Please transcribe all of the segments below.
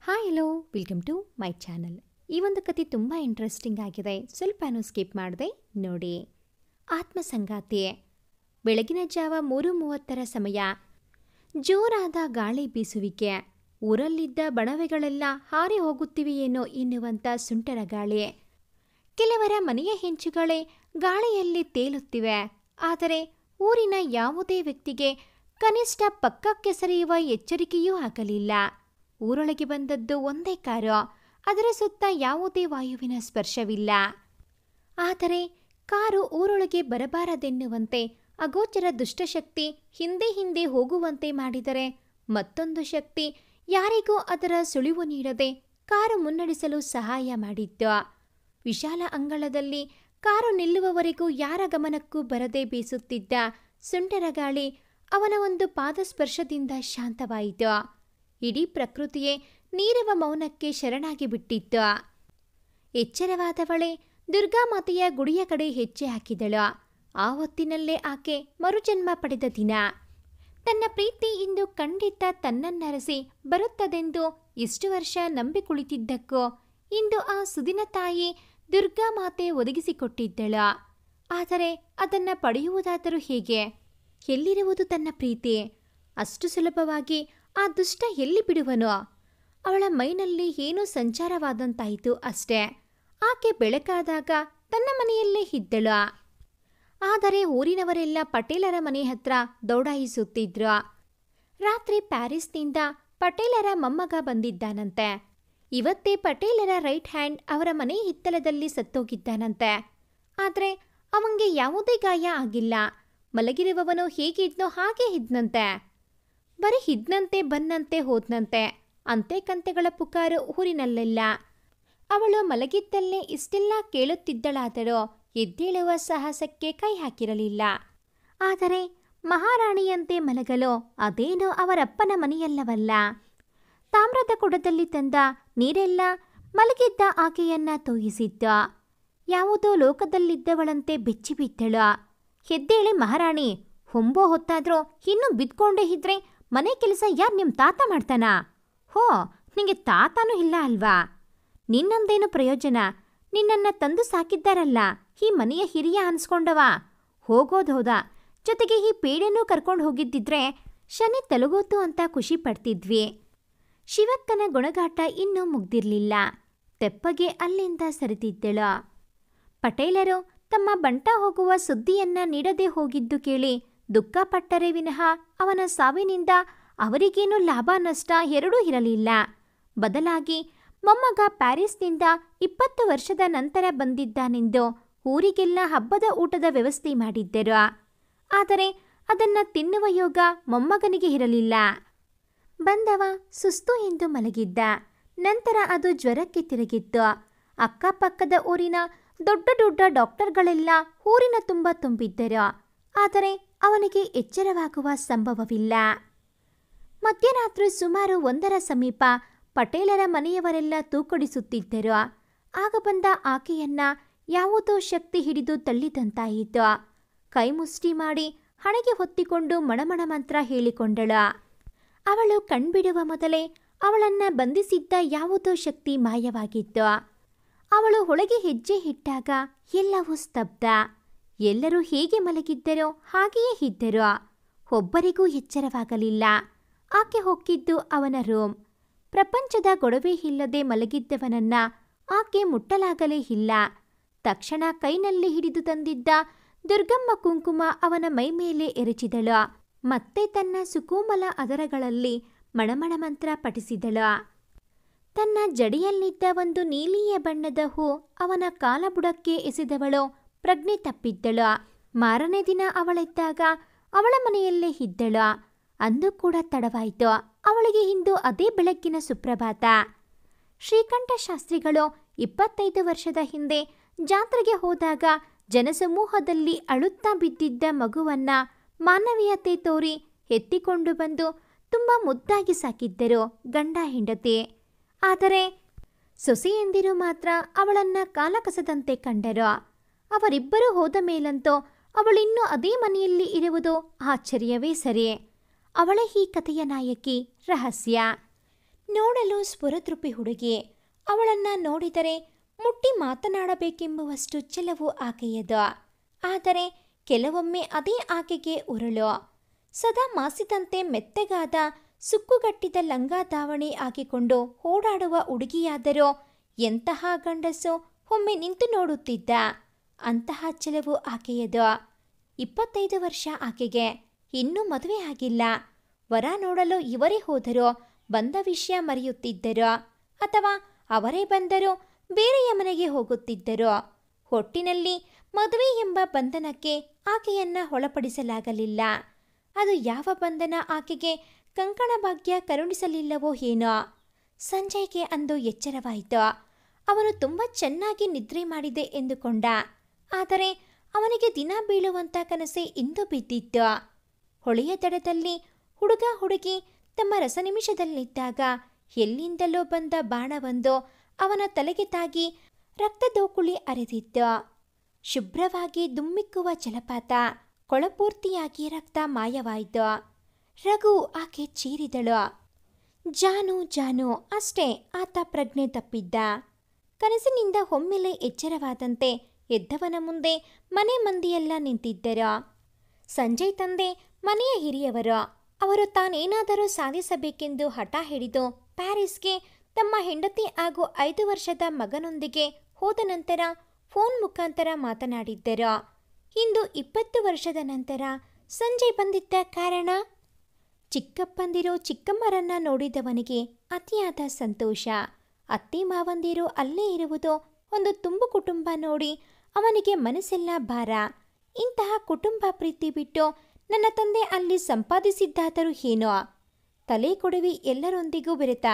Hi hello welcome to my channel. ಈ ಒಂದು ಕತೆ ತುಂಬ ಇಂಟ್ರೆಸ್ಟಿಂಗ್ ಆಗಿದೆ. ಸ್ವಲ್ಪನೂ ಸ್ಕಿಪ್ ಮಾಡದೆ ನೋಡಿ. ಆತ್ಮಸಂಗಾತಿ. ಬೆಳಗಿನ ಜಾವ 3:30 ಸಮಯ. ಜೋರಾದ ಗಾಳಿ ಬೀಸುವಿಕೆ. ಊರಲ್ಲಿದ್ದ ಬಣವೆಗಳೆಲ್ಲ ಹಾರಿ ಹೋಗುತ್ತಿವೆಯೇನೋ ಎನ್ನುವಂಥ ಸುಂಟರ ಗಾಳಿ. ಕೆಲವರ ಮನೆಯ ಹೆಂಚುಗಳೇ ಗಾಳಿಯಲ್ಲಿ ತೇಲುತ್ತಿವೆ. ಆದರೆ ಊರಿನ ಯಾವುದೇ ವ್ಯಕ್ತಿಗೆ ಕನಿಷ್ಠ ಪಕ್ಕಕ್ಕೆಸೆಯುವ ಎಚ್ಚರಿಕೆಯೂ ಆಗಲಿಲ್ಲ. ಊರೊಳಗೆ ಬಂದದ್ದು ಒಂದೇ ಕಾರು. ಅದರ ಸುತ್ತ ಯಾವುದೇ ವಾಯುವಿನ ಸ್ಪರ್ಶವಿಲ್ಲ. ಆದರೆ ಕಾರು ಊರೊಳಗೆ ಬರಬಾರದೆನ್ನುವಂತೆ ಅಗೋಚರ ದುಷ್ಟಶಕ್ತಿ ಹಿಂದೆ ಹಿಂದೆ ಹೋಗುವಂತೆ ಮಾಡಿದರೆ, ಮತ್ತೊಂದು ಶಕ್ತಿ ಯಾರಿಗೂ ಅದರ ಸುಳಿವು ನೀಡದೆ ಕಾರು ಮುನ್ನಡೆಸಲು ಸಹಾಯ ಮಾಡಿತ್ತು. ವಿಶಾಲ ಅಂಗಳದಲ್ಲಿ ಕಾರು ನಿಲ್ಲುವವರೆಗೂ ಯಾರ ಗಮನಕ್ಕೂ ಬರದೆ ಬೀಸುತ್ತಿದ್ದ ಸುಂಟರ ಗಾಳಿ ಅವನ ಒಂದು ಪಾದಸ್ಪರ್ಶದಿಂದ ಶಾಂತವಾಯಿತು. ಇಡೀ ಪ್ರಕೃತಿಯೇ ನೀರವ ಮೌನಕ್ಕೆ ಶರಣಾಗಿ ಬಿಟ್ಟಿತ್ತು. ಎಚ್ಚರವಾದವಳೆ ದುರ್ಗಾಮಾತೆಯ ಗುಡಿಯ ಕಡೆ ಹೆಜ್ಜೆ ಹಾಕಿದಳು. ಆ ಹೊತ್ತಿನಲ್ಲೇ ಆಕೆ ಮರುಜನ್ಮ ಪಡೆದ ದಿನ. ತನ್ನ ಪ್ರೀತಿ ಇಂದು ಖಂಡಿತ ತನ್ನನ್ನರಸಿ ಬರುತ್ತದೆಂದು ಇಷ್ಟು ವರ್ಷ ನಂಬಿ ಕುಳಿತಿದ್ದಕ್ಕೂ ಇಂದು ಆ ಸುದಿನ ತಾಯಿ ದುರ್ಗಾಮಾತೆ ಒದಗಿಸಿಕೊಟ್ಟಿದ್ದಳು. ಆದರೆ ಅದನ್ನು ಪಡೆಯುವುದಾದರೂ ಹೇಗೆ? ಎಲ್ಲಿರುವುದು ತನ್ನ ಪ್ರೀತಿ? ಅಷ್ಟು ಸುಲಭವಾಗಿ ಆ ದುಷ್ಟ ಎಲ್ಲಿ ಬಿಡುವನು? ಅವಳ ಮೈನಲ್ಲಿ ಏನೋ ಸಂಚಾರವಾದಂತಾಯಿತು ಅಷ್ಟೇ. ಆಕೆ ಬೆಳಕಾದಾಗ ತನ್ನ ಮನೆಯಲ್ಲೇ ಇದ್ದಳು. ಆದರೆ ಊರಿನವರೆಲ್ಲ ಪಟೇಲರ ಮನೆ ಹತ್ರ ದೌಡಾಯಿಸುತ್ತಿದ್ರು. ರಾತ್ರಿ ಪ್ಯಾರಿಸ್ನಿಂದ ಪಟೇಲರ ಮೊಮ್ಮಗ ಬಂದಿದ್ದಾನಂತೆ. ಇವತ್ತೇ ಪಟೇಲರ ರೈಟ್ ಹ್ಯಾಂಡ್ ಅವರ ಮನೆ ಹಿತ್ತಲದಲ್ಲಿ ಸತ್ತೋಗಿದ್ದಾನಂತೆ. ಆದರೆ ಅವಂಗೆ ಯಾವುದೇ ಗಾಯ ಆಗಿಲ್ಲ. ಮಲಗಿರುವವನು ಹೇಗಿದ್ನೋ ಹಾಗೇ ಇದ್ನಂತೆ. ಬರೀ ಇದ್ನಂತೆ ಬನ್ನಂತೆ ಹೋದ್ನಂತೆ. ಅಂತೆ ಕಂತೆಗಳ ಪುಕಾರು ಊರಿನಲ್ಲೆಲ್ಲ. ಅವಳು ಮಲಗಿದ್ದಲ್ಲೇ ಇಷ್ಟೆಲ್ಲ ಕೇಳುತ್ತಿದ್ದಳಾದರೂ ಎದ್ದೇಳುವ ಸಾಹಸಕ್ಕೆ ಕೈ ಹಾಕಿರಲಿಲ್ಲ. ಆದರೆ ಮಹಾರಾಣಿಯಂತೆ ಮಲಗಲು ಅದೇನೋ ಅವರಪ್ಪನ ಮನೆಯಲ್ಲವಲ್ಲ. ತಾಮ್ರದ ಕೊಡದಲ್ಲಿ ತಂದ ನೀರೆಲ್ಲ ಮಲಗಿದ್ದ ಆಕೆಯನ್ನ ತೋಯಿಸಿದ್ದು. ಯಾವುದೋ ಲೋಕದಲ್ಲಿದ್ದವಳಂತೆ ಬೆಚ್ಚಿಬಿದ್ದಳು. ಎದ್ದೇಳೆ ಮಹಾರಾಣಿ, ಹೊಂಬೋ ಹೊತ್ತಾದ್ರೂ ಇನ್ನೂ ಬಿದ್ಕೊಂಡೇ ಇದ್ರೆ ಮನೆ ಕೆಲಸ ಯಾರು ನಿಮ್ಮ ತಾತ ಮಾಡ್ತಾನಾ? ಹೋ, ನಿಂಗೆ ತಾತನೂ ಇಲ್ಲ ಅಲ್ವಾ? ನಿನ್ನಂದೇನು ಪ್ರಯೋಜನ? ನಿನ್ನನ್ನು ತಂದು ಸಾಕಿದ್ದಾರಲ್ಲ ಈ ಮನೆಯ ಹಿರಿಯ ಅನ್ಸ್ಕೊಂಡವ. ಹೋಗೋದು ಹೋದ, ಜೊತೆಗೆ ಈ ಪೇಡೆನೂ ಕರ್ಕೊಂಡು ಹೋಗಿದ್ದಿದ್ರೆ ಶನಿ ತಲುಗೋತು ಅಂತ ಖುಷಿ ಪಡ್ತಿದ್ವಿ. ಶಿವಕ್ಕನ ಗುಣಗಾಟ ಇನ್ನೂ ಮುಗ್ದಿರಲಿಲ್ಲ. ತೆಪ್ಪಗೆ ಅಲ್ಲಿಂದ ಸರಿದಿದ್ದಳು. ಪಟೇಲರು ತಮ್ಮ ಬಂಟ ಹೋಗುವ ಸುದ್ದಿಯನ್ನ ನೀಡದೆ ಹೋಗಿದ್ದು ಕೇಳಿ ದುಃಖಪಟ್ಟರೆ ವಿನಃ ಅವನ ಸಾವಿನಿಂದ ಅವರಿಗೇನೂ ಲಾಭ ನಷ್ಟ ಎರಡೂ ಇರಲಿಲ್ಲ. ಬದಲಾಗಿ ಮೊಮ್ಮಗ ಪ್ಯಾರಿಸ್ನಿಂದ 20 ವರ್ಷದ ನಂತರ ಬಂದಿದ್ದಾನೆಂದು ಊರಿಗೆಲ್ಲ ಹಬ್ಬದ ಊಟದ ವ್ಯವಸ್ಥೆ ಮಾಡಿದ್ದರು. ಆದರೆ ಅದನ್ನು ತಿನ್ನುವ ಯೋಗ ಮೊಮ್ಮಗನಿಗೆ ಇರಲಿಲ್ಲ. ಬಂದವ ಸುಸ್ತು ಎಂದು ಮಲಗಿದ್ದ. ನಂತರ ಅದು ಜ್ವರಕ್ಕೆ ತಿರುಗಿತ್ತು. ಅಕ್ಕಪಕ್ಕದ ಊರಿನ ದೊಡ್ಡ ದೊಡ್ಡ ಡಾಕ್ಟರ್ಗಳೆಲ್ಲ ಊರಿನ ತುಂಬ ತುಂಬಿದ್ದರು. ಆದರೆ ಅವನಿಗೆ ಎಚ್ಚರವಾಗುವ ಸಂಭವವಿಲ್ಲ. ಮಧ್ಯರಾತ್ರಿ ಸುಮಾರು 1 ಸಮೀಪ ಪಟೇಲರ ಮನೆಯವರೆಲ್ಲ ತೂಕಡಿಸುತ್ತಿದ್ದರು. ಆಗ ಬಂದ ಆಕೆಯನ್ನ ಯಾವುದೋ ಶಕ್ತಿ ಹಿಡಿದು ತಳ್ಳಿದಂತಾಯಿತು. ಕೈಮುಷ್ಟಿ ಮಾಡಿ ಹಣೆಗೆ ಹೊತ್ತಿಕೊಂಡು ಮಣಮಣ ಮಂತ್ರ ಹೇಳಿಕೊಂಡಳು. ಅವಳು ಕಣ್ಬಿಡುವ ಮೊದಲೇ ಅವಳನ್ನ ಬಂಧಿಸಿದ್ದ ಯಾವುದೋ ಶಕ್ತಿ ಮಾಯವಾಗಿತ್ತು. ಅವಳು ಒಳಗೆ ಹೆಜ್ಜೆ ಇಟ್ಟಾಗ ಎಲ್ಲವೂ ಸ್ತಬ್ಧ. ಎಲ್ಲರೂ ಹೇಗೆ ಮಲಗಿದ್ದರೋ ಹಾಗೆಯೇ ಇದ್ದರು. ಒಬ್ಬರಿಗೂ ಎಚ್ಚರವಾಗಲಿಲ್ಲ. ಆಕೆ ಹೊಕ್ಕಿದ್ದು ಅವನ ರೂಮ್. ಪ್ರಪಂಚದ ಗೊಡವೆ ಇಲ್ಲದೆ ಮಲಗಿದ್ದವನನ್ನ ಆಕೆ ಮುಟ್ಟಲಾಗಲೇ ಇಲ್ಲ. ತಕ್ಷಣ ಕೈನಲ್ಲಿ ಹಿಡಿದು ತಂದಿದ್ದ ದುರ್ಗಮ್ಮ ಕುಂಕುಮ ಅವನ ಮೈಮೇಲೆ ಎರಚಿದಳು. ಮತ್ತೆ ತನ್ನ ಸುಕೋಮಲ ಅದರಗಳಲ್ಲಿ ಮಣಮಣ ಮಂತ್ರ ಪಠಿಸಿದಳು. ತನ್ನ ಜಡಿಯಲ್ಲಿದ್ದ ಒಂದು ನೀಲಿಯ ಬಣ್ಣದ ಹೂ ಅವನ ಕಾಲಬುಡಕ್ಕೆ ಎಸೆದವಳು ಪ್ರಜ್ಞೆ ತಪ್ಪಿದ್ದಳು. ಮಾರನೇ ದಿನ ಅವಳೆದ್ದಾಗ ಅವಳ ಮನೆಯಲ್ಲೇ ಇದ್ದಳು. ಅಂದು ಕೂಡ ತಡವಾಯಿತು. ಅವಳಿಗೆ ಇಂದು ಅದೇ ಬೆಳಗ್ಗಿನ ಸುಪ್ರಭಾತ. ಶ್ರೀಕಂಠ ಶಾಸ್ತ್ರಿಗಳು 25 ವರ್ಷದ ಹಿಂದೆ ಜಾತ್ರೆಗೆ ಹೋದಾಗ ಜನಸಮೂಹದಲ್ಲಿ ಅಳುತ್ತಾ ಬಿದ್ದಿದ್ದ ಮಗುವನ್ನ ಮಾನವೀಯತೆ ತೋರಿ ಎತ್ತಿಕೊಂಡು ಬಂದು ತುಂಬ ಮುದ್ದಾಗಿ ಸಾಕಿದ್ದರು ಗಂಡ ಹೆಂಡತಿ. ಆದರೆ ಸೊಸೆಯಂದಿರು ಮಾತ್ರ ಅವಳನ್ನ ಕಾಲಕಸದಂತೆ ಕಂಡರು. ಅವರಿಬ್ಬರೂ ಹೋದ ಮೇಲಂತೂ ಅವಳಿನ್ನೂ ಅದೇ ಮನೆಯಲ್ಲಿ ಇರುವುದು ಆಶ್ಚರ್ಯವೇ ಸರಿ. ಅವಳೇ ಈ ಕಥೆಯ ನಾಯಕಿ. ರಹಸ್ಯ. ನೋಡಲು ಸ್ಫುರದ್ರೂಪಿ ಹುಡುಗಿ. ಅವಳನ್ನ ನೋಡಿದರೆ ಮುಟ್ಟಿ ಮಾತನಾಡಬೇಕೆಂಬುವಷ್ಟು ಚೆಲವು ಆಕೆಯದು. ಆದರೆ ಕೆಲವೊಮ್ಮೆ ಅದೇ ಆಕೆಗೆ ಉರುಳು. ಸದಾ ಮಾಸಿದಂತೆ ಮೆತ್ತಗಾದ ಸುಕ್ಕುಗಟ್ಟಿದ ಲಂಗ ದಾವಣಿ ಹಾಕಿಕೊಂಡು ಓಡಾಡುವ ಹುಡುಗಿಯಾದರೂ ಎಂತಹ ಗಂಡಸು ಒಮ್ಮೆ ನಿಂತು ನೋಡುತ್ತಿದ್ದ. ಅಂತಹ ಚೆಲವು ಆಕೆಯದು. 25 ವರ್ಷ ಆಕೆಗೆ. ಇನ್ನೂ ಮದುವೆ ಆಗಿಲ್ಲ. ವರ ನೋಡಲು ಇವರೇ ಹೋದರೂ ಬಂದ ವಿಷಯ ಮರೆಯುತ್ತಿದ್ದರು, ಅಥವಾ ಅವರೇ ಬಂದರೂ ಬೇರೆಯ ಮನೆಗೆ ಹೋಗುತ್ತಿದ್ದರು. ಒಟ್ಟಿನಲ್ಲಿ ಮದುವೆ ಎಂಬ ಬಂಧನಕ್ಕೆ ಆಕೆಯನ್ನ ಒಳಪಡಿಸಲಾಗಲಿಲ್ಲ. ಅದು ಯಾವ ಬಂಧನ ಆಕೆಗೆ ಕಂಕಣ ಭಾಗ್ಯ ಕರುಣಿಸಲಿಲ್ಲವೋ ಏನೋ. ಸಂಜಯ್ಗೆ ಅಂದು ಎಚ್ಚರವಾಯಿತು. ಅವನು ತುಂಬ ಚೆನ್ನಾಗಿ ನಿದ್ರೆ ಮಾಡಿದೆ ಎಂದುಕೊಂಡ. ಆದರೆ ಅವನಿಗೆ ದಿನ ಬೀಳುವಂಥ ಕನಸೆ ಇಂದು ಬಿದ್ದಿತ್ತು. ಹೊಳೆಯ ದಡದಲ್ಲಿ ಹುಡುಗ ಹುಡುಗಿ ತಮ್ಮ ರಸನಿಮಿಷದಲ್ಲಿದ್ದಾಗ ಎಲ್ಲಿಂದಲೋ ಬಂದ ಬಾಣವೊಂದು ಅವನ ತಲೆಗೆ ತಾಗಿ ರಕ್ತದೋಕುಳಿ ಹರಿದಿತ್ತು. ಶುಭ್ರವಾಗಿ ದುಮ್ಮಿಕ್ಕುವ ಜಲಪಾತ. ಕೊಳಪೂರ್ತಿಯಾಗಿ ರಕ್ತ ಮಾಯವಾಯಿತು. ರಘು ಆಕೆ ಚೀರಿದಳು. ಜಾನು ಜಾನು ಅಷ್ಟೇ. ಆತ ಪ್ರಜ್ಞೆ ತಪ್ಪಿದ್ದ. ಕನಸಿನಿಂದ ಒಮ್ಮೆಲೆ ಎಚ್ಚರವಾದಂತೆ ಎದ್ದವನ ಮುಂದೆ ಮನೆ ಮಂದಿಯೆಲ್ಲ ನಿಂತಿದ್ದರು. ಸಂಜಯ್ ತಂದೆ ಮನೆಯ ಹಿರಿಯವರು. ಅವರು ತಾನೇನಾದರೂ ಸಾಧಿಸಬೇಕೆಂದು ಹಠ ಹಿಡಿದು ಪ್ಯಾರಿಸ್ಗೆ ತಮ್ಮ ಹೆಂಡತಿ ಹಾಗೂ 5 ವರ್ಷದ ಮಗನೊಂದಿಗೆ ಹೋದ ನಂತರ ಫೋನ್ ಮುಖಾಂತರ ಮಾತನಾಡಿದ್ದರು. ಇಂದು 20 ವರ್ಷದ ನಂತರ ಸಂಜಯ್ ಬಂದಿದ್ದ ಕಾರಣ ಚಿಕ್ಕಪ್ಪಂದಿರು ಚಿಕ್ಕಮ್ಮರನ್ನ ನೋಡಿದವನಿಗೆ ಅತಿಯಾದ ಸಂತೋಷ. ಅತ್ತೆ ಮಾವಂದಿರು ಅಲ್ಲೇ ಇರುವುದು, ಒಂದು ತುಂಬು ಕುಟುಂಬ ನೋಡಿ ಅವನಿಗೆ ಮನಸ್ಸೆಲ್ಲ ಭಾರ. ಇಂತಹ ಕುಟುಂಬ ಪ್ರೀತಿ ಬಿಟ್ಟು ನನ್ನ ತಂದೆ ಅಲ್ಲಿ ಸಂಪಾದಿಸಿದ್ದಾದರೂ ಏನೋ. ತಲೆ ಕೊಡವಿ ಎಲ್ಲರೊಂದಿಗೂ ಬೆರೆತ.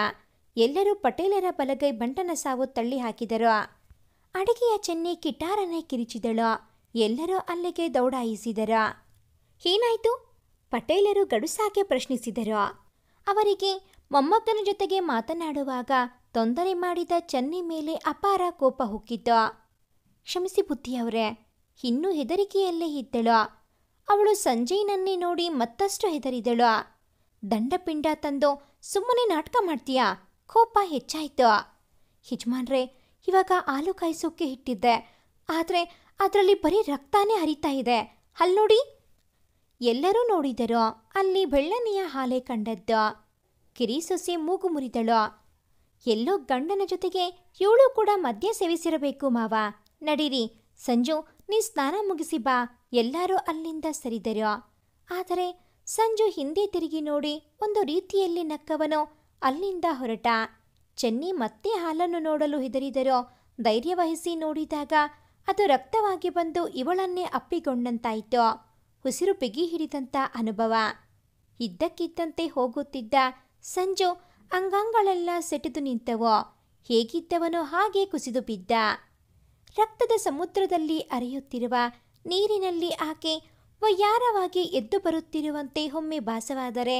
ಎಲ್ಲರೂ ಪಟೇಲರ ಬಲಗೈ ಬಂಟನ ಸಾವು ತಳ್ಳಿ ಹಾಕಿದರು. ಅಡಿಗೆಯ ಚೆನ್ನಿ ಕಿಟಾರನೆ ಕಿರಿಚಿದಳು. ಎಲ್ಲರೂ ಅಲ್ಲಿಗೆ ದೌಡಾಯಿಸಿದರು. ಏನಾಯ್ತು? ಪಟೇಲರು ಗಡುಸಾಗಿ ಪ್ರಶ್ನಿಸಿದರು. ಅವರಿಗೆ ಮೊಮ್ಮಕ್ಕನ ಜೊತೆಗೆ ಮಾತನಾಡುವಾಗ ತೊಂದರೆ ಮಾಡಿದ ಚೆನ್ನಿ ಮೇಲೆ ಅಪಾರ ಕೋಪ ಹೊಕ್ಕಿತು. ಕ್ಷಮಿಸಿ ಬುದ್ಧಿಯವರೇ. ಇನ್ನೂ ಹೆದರಿಕೆಯಲ್ಲೇ ಇದ್ದಳು. ಅವಳು ಸಂಜಯ್ನನ್ನೇ ನೋಡಿ ಮತ್ತಷ್ಟು ಹೆದರಿದಳು. ದಂಡಪಿಂಡ ತಂದು ಸುಮ್ಮನೆ ನಾಟಕ ಮಾಡ್ತೀಯಾ? ಕೋಪ ಹೆಚ್ಚಾಯ್ತು. ಯಜಮಾನ್ರೆ, ಇವಾಗ ಹಾಲು ಕಾಯಿಸೋಕೆ ಇಟ್ಟಿದ್ದೆ, ಆದರೆ ಅದರಲ್ಲಿ ಬರೀ ರಕ್ತಾನೇ ಹರಿತಾ ಇದೆ. ಅಲ್ನೋಡಿ. ಎಲ್ಲರೂ ನೋಡಿದರು. ಅಲ್ಲಿ ಬೆಳ್ಳನೆಯ ಹಾಲೆ ಕಂಡದ್ದು. ಕಿರಿ ಸೊಸೆ ಮೂಗು ಮುರಿದಳು. ಎಲ್ಲೋ ಗಂಡನ ಜೊತೆಗೆ ಇವಳು ಕೂಡ ಮದ್ಯ ಸೇವಿಸಿರಬೇಕು ಮಾವ. ನಡೀರಿ ಸಂಜು, ನೀ ಸ್ನಾನ ಮುಗಿಸಿ ಬಾ. ಎಲ್ಲರೂ ಅಲ್ಲಿಂದ ಸರಿದರು. ಆದರೆ ಸಂಜು ಹಿಂದೆ ತಿರುಗಿ ನೋಡಿ ಒಂದು ರೀತಿಯಲ್ಲಿ ನಕ್ಕವನು ಅಲ್ಲಿಂದ ಹೊರಟ. ಚೆನ್ನಿ ಮತ್ತೆ ಹಾಲನ್ನು ನೋಡಲು ಹೆದರಿದರೋ ಧೈರ್ಯವಹಿಸಿ ನೋಡಿದಾಗ ಅದು ರಕ್ತವಾಗಿ ಬಂದು ಇವಳನ್ನೇ ಅಪ್ಪಿಕೊಂಡಂತಾಯಿತು. ಉಸಿರು ಬಿಗಿ ಹಿಡಿದಂಥ ಅನುಭವ. ಇದ್ದಕ್ಕಿದ್ದಂತೆ ಹೋಗುತ್ತಿದ್ದ ಸಂಜು ಅಂಗಾಂಗಳೆಲ್ಲ ಸೆಟೆದು ನಿಂತವು. ಹೇಗಿದ್ದವನೋ ಹಾಗೆ ಕುಸಿದು ಬಿದ್ದ. ರಕ್ತದ ಸಮುದ್ರದಲ್ಲಿ ಅರಿಯುತ್ತಿರುವ ನೀರಿನಲ್ಲಿ ಆಕೆ ವಯ್ಯಾರವಾಗಿ ಎದ್ದು ಬರುತ್ತಿರುವಂತೆ ಒಮ್ಮೆ ಭಾಸವಾದರೆ,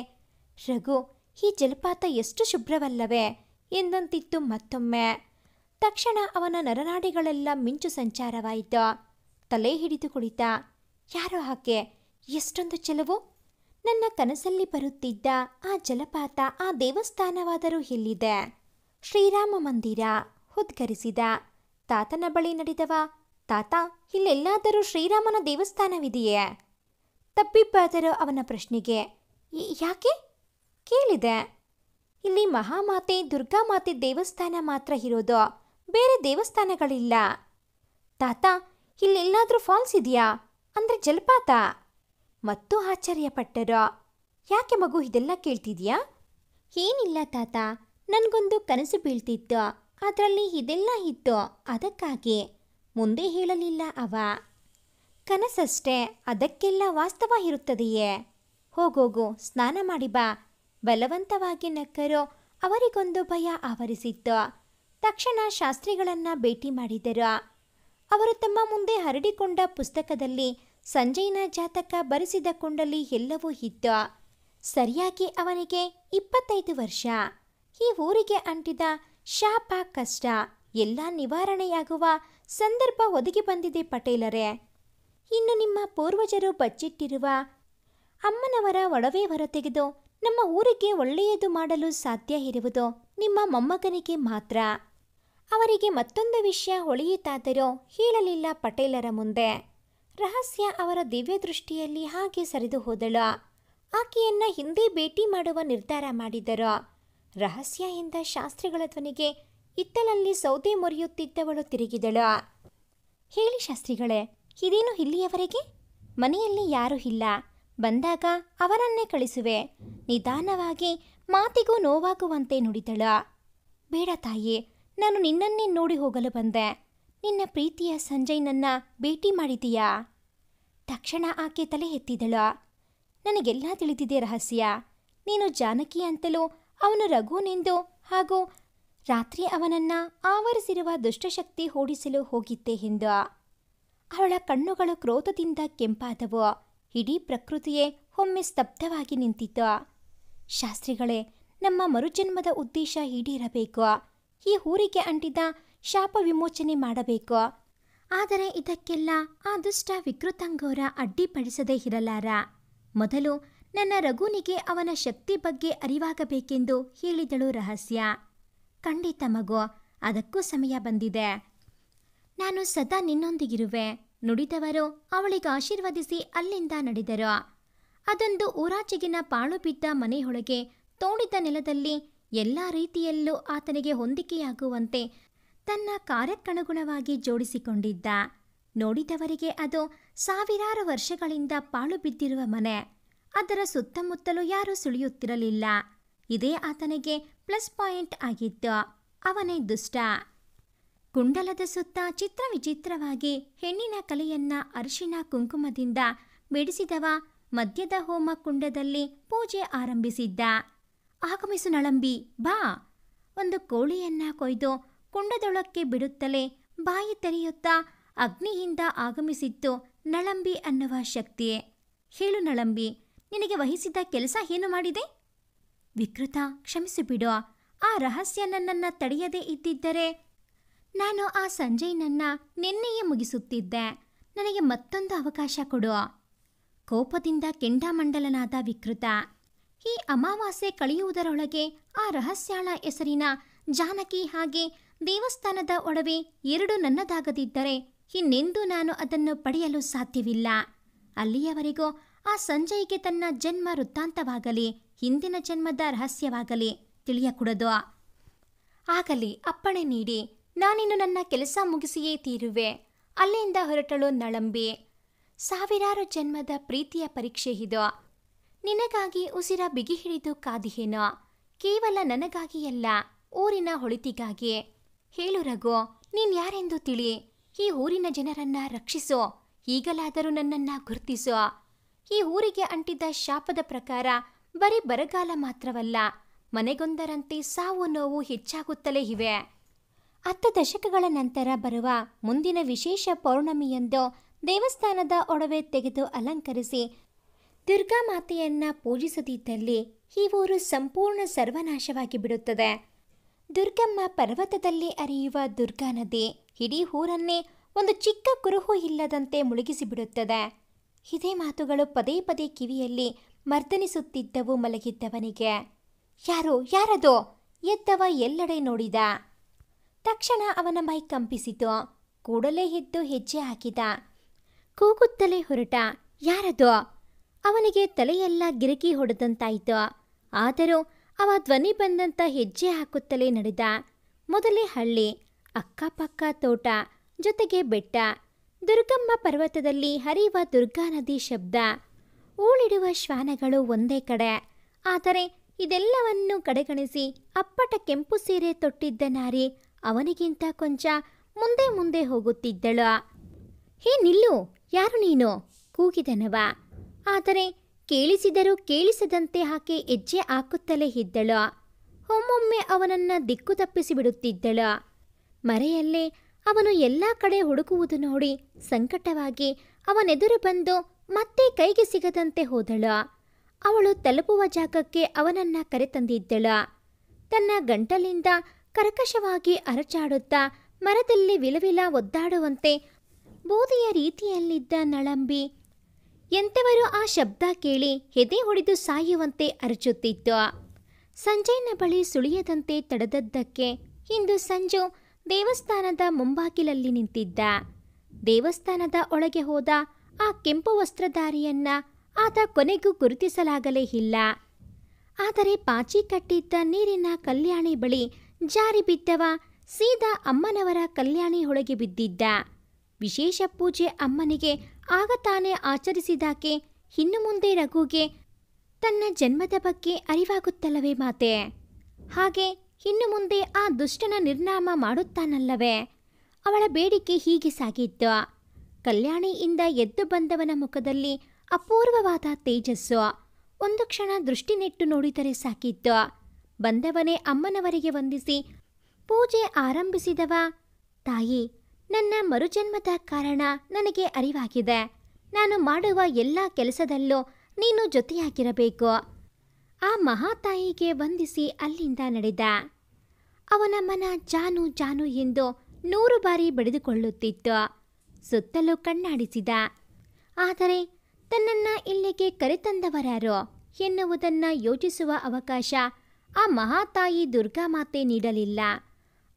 ರಘು, ಈ ಜಲಪಾತ ಎಷ್ಟು ಶುಭ್ರವಲ್ಲವೇ ಎಂದಂತಿತ್ತು ಮತ್ತೊಮ್ಮೆ. ತಕ್ಷಣ ಅವನ ನರನಾಡಿಗಳೆಲ್ಲ ಮಿಂಚು ಸಂಚಾರವಾಯಿತು. ತಲೆ ಹಿಡಿದು ಕುಳಿತ. ಯಾರೋ ಆಕೆ? ಎಷ್ಟೊಂದು ಚೆಲವು! ನನ್ನ ಕನಸಲ್ಲಿ ಬರುತ್ತಿದ್ದ ಆ ಜಲಪಾತ, ಆ ದೇವಸ್ಥಾನವಾದರೂ ಎಲ್ಲಿದೆ? ಶ್ರೀರಾಮ ಮಂದಿರ. ಉದ್ಗರಿಸಿದ. ತಾತನ ಬಳಿ ನಡೆದವ. ತಾತ, ಇಲ್ಲೆಲ್ಲಾದರೂ ಶ್ರೀರಾಮನ ದೇವಸ್ಥಾನವಿದೆಯೇ? ತಬ್ಬಿಬ್ಬಾದರು ಅವನ ಪ್ರಶ್ನೆಗೆ. ಯಾಕೆ? ಕೇಳಿದೆ. ಇಲ್ಲಿ ಮಹಾಮಾತೆ ದುರ್ಗಾಮಾತೆ ದೇವಸ್ಥಾನ ಮಾತ್ರ ಇರೋದು, ಬೇರೆ ದೇವಸ್ಥಾನಗಳಿಲ್ಲ. ತಾತ, ಇಲ್ಲೆಲ್ಲಾದರೂ ಫಾಲ್ಸ್ ಇದೆಯಾ? ಅಂದರೆ ಜಲಪಾತ? ಮತ್ತು ಆಶ್ಚರ್ಯಪಟ್ಟರು. ಯಾಕೆ ಮಗು ಇದೆಲ್ಲ ಕೇಳ್ತಿದ್ಯಾ? ಏನಿಲ್ಲ ತಾತ, ನನಗೊಂದು ಕನಸು ಬೀಳ್ತಿತ್ತು. ಅದರಲ್ಲಿ ಇದೆಲ್ಲ ಇತ್ತು, ಅದಕ್ಕಾಗಿ. ಮುಂದೆ ಹೇಳಲಿಲ್ಲ ಅವ. ಕನಸಷ್ಟೇ, ಅದಕ್ಕೆಲ್ಲ ವಾಸ್ತವ ಇರುತ್ತದೆಯೇ? ಹೋಗೋಗು, ಸ್ನಾನ ಮಾಡಿ ಬಾ. ಬಲವಂತವಾಗಿ ನಕ್ಕರು. ಅವರಿಗೊಂದು ಭಯ ಆವರಿಸಿತ್ತು. ತಕ್ಷಣ ಶಾಸ್ತ್ರಿಗಳನ್ನ ಭೇಟಿ ಮಾಡಿದರು. ಅವರು ತಮ್ಮ ಮುಂದೆ ಹರಡಿಕೊಂಡ ಪುಸ್ತಕದಲ್ಲಿ ಸಂಜಯ್ನ ಜಾತಕ ಬರೆಸಿದ ಕೊಂಡಲ್ಲಿ ಎಲ್ಲವೂ ಇತ್ತು. ಸರಿಯಾಗಿ ಅವನಿಗೆ 25 ವರ್ಷ. ಈ ಊರಿಗೆ ಅಂಟಿದ ಶಾಪ, ಕಷ್ಟ ಎಲ್ಲ ನಿವಾರಣೆಯಾಗುವ ಸಂದರ್ಭ ಒದಗಿ ಬಂದಿದೆ ಪಟೇಲರೇ. ಇನ್ನು ನಿಮ್ಮ ಪೂರ್ವಜರು ಬಚ್ಚಿಟ್ಟಿರುವ ಅಮ್ಮನವರ ಒಡವೆ ಹೊರತೆಗೆದು ನಮ್ಮ ಊರಿಗೆ ಒಳ್ಳೆಯದು ಮಾಡಲು ಸಾಧ್ಯ ಇರುವುದು ನಿಮ್ಮ ಮೊಮ್ಮಗನಿಗೆ ಮಾತ್ರ. ಅವರಿಗೆ ಮತ್ತೊಂದು ವಿಷಯ ಹೊಳೆಯಿತಾದರೂ ಹೇಳಲಿಲ್ಲ ಪಟೇಲರ ಮುಂದೆ. ರಹಸ್ಯ ಅವರ ದಿವ್ಯ ದೃಷ್ಟಿಯಲ್ಲಿ ಹಾಗೆ ಸರಿದು ಹೋದಳು. ಆಕೆಯನ್ನ ಹಿಂದೆ ಭೇಟಿ ಮಾಡುವ ನಿರ್ಧಾರ ಮಾಡಿದರು. ರಹಸ್ಯ ಎಂದ ಶಾಸ್ತ್ರಿಗಳ ಧ್ವನಿಗೆ ಇತ್ತಲಲ್ಲಿ ಸೌದೆ ಮುರಿಯುತ್ತಿದ್ದವಳು ತಿರುಗಿದಳು. ಹೇಳಿ ಶಾಸ್ತ್ರಿಗಳೇ, ಇದೇನು ಇಲ್ಲಿಯವರೆಗೆ? ಮನೆಯಲ್ಲಿ ಯಾರೂ ಇಲ್ಲ. ಬಂದಾಗ ಅವರನ್ನೇ ಕಳಿಸುವೆ. ನಿಧಾನವಾಗಿ ಮಾತಿಗೂ ನೋವಾಗುವಂತೆ ನುಡಿದಳು. ಬೇಡ ತಾಯಿ, ನಾನು ನಿನ್ನನ್ನೇ ನೋಡಿ ಹೋಗಲು ಬಂದೆ. ನಿನ್ನ ಪ್ರೀತಿಯ ಸಂಜಯ್ನನ್ನ ಭೇಟಿ ಮಾಡಿದೀಯಾ? ತಕ್ಷಣ ಆಕೆ ತಲೆ ಎತ್ತಿದಳು. ನನಗೆಲ್ಲ ತಿಳಿದಿದೆ ರಹಸ್ಯ. ನೀನು ಜಾನಕಿ ಅಂತಲೂ ಅವನು ರಘುನೆಂದು ಹಾಗೂ ರಾತ್ರಿ ಅವನನ್ನ ಆವರಿಸಿರುವ ದುಷ್ಟಶಕ್ತಿ ಓಡಿಸಲು ಹೋಗಿದ್ದೆ ಎಂದು. ಅವಳ ಕಣ್ಣುಗಳು ಕ್ರೋಧದಿಂದ ಕೆಂಪಾದವು. ಇಡೀ ಪ್ರಕೃತಿಯೇ ಒಮ್ಮೆ ಸ್ತಬ್ಧವಾಗಿ ನಿಂತಿತು. ಶಾಸ್ತ್ರಿಗಳೇ, ನಮ್ಮ ಮರುಜನ್ಮದ ಉದ್ದೇಶ ಈಡೇರಬೇಕು. ಈ ಊರಿಗೆ ಅಂಟಿದ ಶಾಪ ವಿಮೋಚನೆ ಮಾಡಬೇಕು. ಆದರೆ ಇದಕ್ಕೆಲ್ಲ ಆ ದುಷ್ಟ ವಿಕೃತಾಂಗೋರ ಅಡ್ಡಿಪಡಿಸದೇ ಇರಲಾರ. ಮೊದಲು ನನ್ನ ರಘುನಿಗೆ ಅವನ ಶಕ್ತಿ ಬಗ್ಗೆ ಅರಿವಾಗಬೇಕೆಂದು ಹೇಳಿದಳು ರಹಸ್ಯ. ಖಂಡಿತ ಮಗು, ಅದಕ್ಕೂ ಸಮಯ ಬಂದಿದೆ. ನಾನು ಸದಾ ನಿನ್ನೊಂದಿಗಿರುವೆ ನುಡಿದವರು ಅವಳಿಗೆ ಆಶೀರ್ವದಿಸಿ ಅಲ್ಲಿಂದ ನಡೆದರು. ಅದೊಂದು ಊರಾಚೆಗಿನ ಪಾಳು ಬಿದ್ದ ಮನೆಯೊಳಗೆ ತೋಡಿದ ನೆಲದಲ್ಲಿ ಎಲ್ಲ ರೀತಿಯಲ್ಲೂ ಆತನಿಗೆ ಹೊಂದಿಕೆಯಾಗುವಂತೆ ತನ್ನ ಕಾರ್ಯಕ್ಕನುಗುಣವಾಗಿ ಜೋಡಿಸಿಕೊಂಡಿದ್ದ. ನೋಡಿದವರಿಗೆ ಅದು ಸಾವಿರಾರು ವರ್ಷಗಳಿಂದ ಪಾಳು ಬಿದ್ದಿರುವ ಮನೆ. ಅದರ ಸುತ್ತಮುತ್ತಲೂ ಯಾರೂ ಸುಳಿಯುತ್ತಿರಲಿಲ್ಲ. ಇದೇ ಆತನಿಗೆ ಪ್ಲಸ್ ಪಾಯಿಂಟ್ ಆಗಿತ್ತು. ಅವನೇ ದುಷ್ಟ. ಕುಂಡಲದ ಸುತ್ತ ಚಿತ್ರ ವಿಚಿತ್ರವಾಗಿ ಹೆಣ್ಣಿನ ಕಲೆಯನ್ನ ಅರಿಶಿನ ಕುಂಕುಮದಿಂದ ಬಿಡಿಸಿದವ ಮದ್ಯದ ಹೋಮ ಕುಂಡದಲ್ಲಿ ಪೂಜೆ ಆರಂಭಿಸಿದ್ದ. ಆಗಮಿಸು ನಳಂಬಿ, ಬಾ. ಒಂದು ಕೋಳಿಯನ್ನ ಕೊಯ್ದು ಕುಂಡದೊಳಕ್ಕೆ ಬಿಡುತ್ತಲೇ ಬಾಯಿ ತೆರೆಯುತ್ತಾ ಅಗ್ನಿಯಿಂದ ಆಗಮಿಸಿತ್ತು ನಳಂಬಿ ಅನ್ನುವ ಶಕ್ತಿ. ಹೇಳು ನಳಂಬಿ, ನಿನಗೆ ವಹಿಸಿದ ಕೆಲಸ ಏನು ಮಾಡಿದೆ? ವಿಕೃತ, ಕ್ಷಮಿಸಿಬಿಡು. ಆ ರಹಸ್ಯ ನನ್ನನ್ನು ತಡೆಯದೇ ಇದ್ದಿದ್ದರೆ ನಾನು ಆ ಸಂಜಯ್ನನ್ನ ನಿನ್ನೆಯೇ ಮುಗಿಸುತ್ತಿದ್ದೆ. ನನಗೆ ಮತ್ತೊಂದು ಅವಕಾಶ ಕೊಡು. ಕೋಪದಿಂದ ಕೆಂಡಾಮಂಡಲನಾದ ವಿಕೃತ. ಈ ಅಮಾವಾಸ್ಯೆ ಕಳೆಯುವುದರೊಳಗೆ ಆ ರಹಸ್ಯಾಳ ಹೆಸರಿನ ಜಾನಕಿ ಹಾಗೆ ದೇವಸ್ಥಾನದ ಒಡವೆ ಎರಡು ನನ್ನದಾಗದಿದ್ದರೆ ಇನ್ನೆಂದೂ ನಾನು ಅದನ್ನು ಪಡೆಯಲು ಸಾಧ್ಯವಿಲ್ಲ. ಅಲ್ಲಿಯವರೆಗೂ ಆ ಸಂಜಯ್ಗೆ ತನ್ನ ಜನ್ಮ ವೃತ್ತಾಂತವಾಗಲಿ ಹಿಂದಿನ ಜನ್ಮದ ರಹಸ್ಯವಾಗಲಿ ತಿಳಿಯಕೂಡದು. ಆಗಲಿ, ಅಪ್ಪಣೆ ನೀಡಿ. ನಾನಿನ್ನು ನನ್ನ ಕೆಲಸ ಮುಗಿಸಿಯೇ ತೀರುವೆ. ಅಲ್ಲಿಂದ ಹೊರಟಳು ನಳಂಬಿ. ಸಾವಿರಾರು ಜನ್ಮದ ಪ್ರೀತಿಯ ಪರೀಕ್ಷೆ ಇದು. ನಿನಗಾಗಿ ಉಸಿರ ಬಿಗಿ ಹಿಡಿದು ಕಾದಿಹೇನೋ. ಕೇವಲ ನನಗಾಗಿ ಅಲ್ಲ, ಊರಿನ ಒಳಿತಿಗಾಗಿ. ಹೇಳು ರಘು, ನೀನ್ ಯಾರೆಂದು ತಿಳಿ. ಈ ಊರಿನ ಜನರನ್ನ ರಕ್ಷಿಸೋ. ಈಗಲಾದರೂ ನನ್ನನ್ನ ಗುರ್ತಿಸೋ. ಈ ಊರಿಗೆ ಅಂಟಿದ ಶಾಪದ ಪ್ರಕಾರ ಬರೀ ಬರಗಾಲ ಮಾತ್ರವಲ್ಲ, ಮನೆಗೊಂದರಂತೆ ಸಾವು ನೋವು ಹೆಚ್ಚಾಗುತ್ತಲೇ ಇವೆ. 10 ದಶಕಗಳ ನಂತರ ಬರುವ ಮುಂದಿನ ವಿಶೇಷ ಪೌರ್ಣಮಿಯಂದು ದೇವಸ್ಥಾನದ ಒಡವೆ ತೆಗೆದು ಅಲಂಕರಿಸಿ ದುರ್ಗಾ ಮಾತೆಯನ್ನ ಪೂಜಿಸದಿದ್ದಲ್ಲಿ ಈ ಊರು ಸಂಪೂರ್ಣ ಸರ್ವನಾಶವಾಗಿ ಬಿಡುತ್ತದೆ. ದುರ್ಗಮ್ಮ ಪರ್ವತದಲ್ಲಿ ಹರಿಯುವ ದುರ್ಗಾ ನದಿ ಇಡೀ ಊರನ್ನೇ ಒಂದು ಚಿಕ್ಕ ಕುರುಹು ಇಲ್ಲದಂತೆ ಮುಳುಗಿಸಿಬಿಡುತ್ತದೆ. ಇದೇ ಮಾತುಗಳು ಪದೇ ಪದೇ ಕಿವಿಯಲ್ಲಿ ಮರ್ದನಿಸುತ್ತಿದ್ದವು ಮಲಗಿದ್ದವನಿಗೆ. ಯಾರದು? ಎದ್ದವ ಎಲ್ಲೆಡೆ ನೋಡಿದ. ತಕ್ಷಣ ಅವನ ಮೈ ಕಂಪಿಸಿತು. ಕೂಡಲೇ ಎದ್ದು ಹೆಜ್ಜೆ ಹಾಕಿದ. ಕೂಗುತ್ತಲೇ ಹೊರಟ. ಯಾರದು? ಅವನಿಗೆ ತಲೆಯೆಲ್ಲ ಗಿರಕಿ ಹೊಡೆದಂತಾಯಿತು. ಆದರೂ ಅವ ಧ್ವನಿ ಬಂದಂತ ಹೆಜ್ಜೆ ಹಾಕುತ್ತಲೇ ನಡೆದ. ಮೊದಲೇ ಹಳ್ಳಿ, ಅಕ್ಕಪಕ್ಕ ತೋಟ, ಜೊತೆಗೆ ಬೆಟ್ಟ. ದುರ್ಗಮ್ಮ ಪರ್ವತದಲ್ಲಿ ಹರಿಯುವ ದುರ್ಗಾ ನದಿ ಶಬ್ದ. ಊಳಿಡುವ ಶ್ವಾನಗಳು ಒಂದೇ ಕಡೆ. ಆದರೆ ಇದೆಲ್ಲವನ್ನು ಕಡೆಗಣಿಸಿ ಅಪ್ಪಟ ಕೆಂಪು ಸೀರೆ ತೊಟ್ಟಿದ್ದ ನಾರಿ ಅವನಿಗಿಂತ ಕೊಂಚ ಮುಂದೆ ಮುಂದೆ ಹೋಗುತ್ತಿದ್ದಳು. ಹೇ ನಿಲ್ಲು, ಯಾರು ನೀನು? ಕೂಗಿದನವ. ಆದರೆ ಕೇಳಿಸಿದರೂ ಕೇಳಿಸದಂತೆ ಆಕೆ ಹೆಜ್ಜೆ ಹಾಕುತ್ತಲೇ ಇದ್ದಳು. ಒಮ್ಮೊಮ್ಮೆ ಅವನನ್ನ ದಿಕ್ಕು ತಪ್ಪಿಸಿಬಿಡುತ್ತಿದ್ದಳು. ಮರೆಯಲ್ಲೇ ಅವನು ಎಲ್ಲ ಕಡೆ ಹುಡುಕುವುದು ನೋಡಿ ಸಂಕಟವಾಗಿ ಅವನೆದುರು ಬಂದು ಮತ್ತೆ ಕೈಗೆ ಸಿಗದಂತೆ ಹೋದಳು. ಅವಳು ತಲುಪುವ ಜಾಗಕ್ಕೆ ಅವನನ್ನ ಕರೆತಂದಿದ್ದಳು. ತನ್ನ ಗಂಟಲಿಂದ ಕರ್ಕಶವಾಗಿ ಅರಚಾಡುತ್ತಾ ಮರದಲ್ಲಿ ವಿಲವಿಲ ಒದ್ದಾಡುವಂತೆ ಬೂದಿಯ ರೀತಿಯಲ್ಲಿದ್ದ ನಳಂಬಿ ಎಂಥವರು ಆ ಶಬ್ದ ಕೇಳಿ ಎದೆ ಹೊಡೆದು ಸಾಯುವಂತೆ ಅರಚುತ್ತಿತ್ತು. ಸಂಜಯ್ನ ಬಳಿ ಸುಳಿಯದಂತೆ ತಡೆದದ್ದಕ್ಕೆ ಇಂದು ಸಂಜು ದೇವಸ್ಥಾನದ ಮುಂಬಾಗಿಲಲ್ಲಿ ನಿಂತಿದ್ದ. ದೇವಸ್ಥಾನದ ಒಳಗೆ ಹೋದ ಆ ಕೆಂಪು ವಸ್ತ್ರಧಾರಿಯನ್ನ ಆತ ಕೊನೆಗೂ ಗುರುತಿಸಲಾಗಲೇ ಇಲ್ಲ. ಆದರೆ ಪಾಚಿ ಕಟ್ಟಿದ್ದ ನೀರಿನ ಕಲ್ಯಾಣಿ ಬಳಿ ಜಾರಿ ಬಿದ್ದವ ಸೀದಾ ಅಮ್ಮನವರ ಕಲ್ಯಾಣಿ ಒಳಗೆ ಬಿದ್ದಿದ್ದ. ವಿಶೇಷ ಪೂಜೆ ಅಮ್ಮನಿಗೆ ಆಗ ತಾನೇ ಆಚರಿಸಿದಾಕೆ ಇನ್ನು ಮುಂದೆ ರಘುಗೆ ತನ್ನ ಜನ್ಮದ ಬಗ್ಗೆ ಅರಿವಾಗುತ್ತಲ್ಲವೇ ಮಾತೆ? ಹಾಗೆ ಇನ್ನು ಮುಂದೆ ಆ ದುಷ್ಟನ ನಿರ್ನಾಮ ಮಾಡುತ್ತಾನಲ್ಲವೇ? ಅವಳ ಬೇಡಿಕೆ ಹೀಗೆ ಸಾಗಿತ್ತು. ಕಲ್ಯಾಣಿಯಿಂದ ಎದ್ದು ಬಂದವನ ಮುಖದಲ್ಲಿ ಅಪೂರ್ವವಾದ ತೇಜಸ್ಸು. ಒಂದು ಕ್ಷಣ ದೃಷ್ಟಿ ನೆಟ್ಟು ನೋಡಿದರೆ ಸಾಕಿತ್ತು. ಬಂದವನೇ ಅಮ್ಮನವರಿಗೆ ವಂದಿಸಿ ಪೂಜೆ ಆರಂಭಿಸಿದವ, ತಾಯಿ, ನನ್ನ ಮರುಜನ್ಮದ ಕಾರಣ ನನಗೆ ಅರಿವಾಗಿದೆ. ನಾನು ಮಾಡುವ ಎಲ್ಲ ಕೆಲಸದಲ್ಲೂ ನೀನು ಜೊತೆಯಾಗಿರಬೇಕು. ಆ ಮಹಾತಾಯಿಗೆ ವಂದಿಸಿ ಅಲ್ಲಿಂದ ನಡೆದ. ಅವನ ಮನ ಜಾನು ಜಾನು ಎಂದು 100 ಬಾರಿ ಬಡಿದುಕೊಳ್ಳುತ್ತಿತ್ತು. ಸುತ್ತಲೂ ಕಣ್ಣಾಡಿಸಿದ. ಆದರೆ ತನ್ನನ್ನ ಇಲ್ಲಿಗೆ ಕರೆತಂದವರಾರೋ ಎನ್ನುವುದನ್ನು ಯೋಚಿಸುವ ಅವಕಾಶ ಆ ಮಹಾತಾಯಿ ದುರ್ಗಾಮಾತೆ ನೀಡಲಿಲ್ಲ.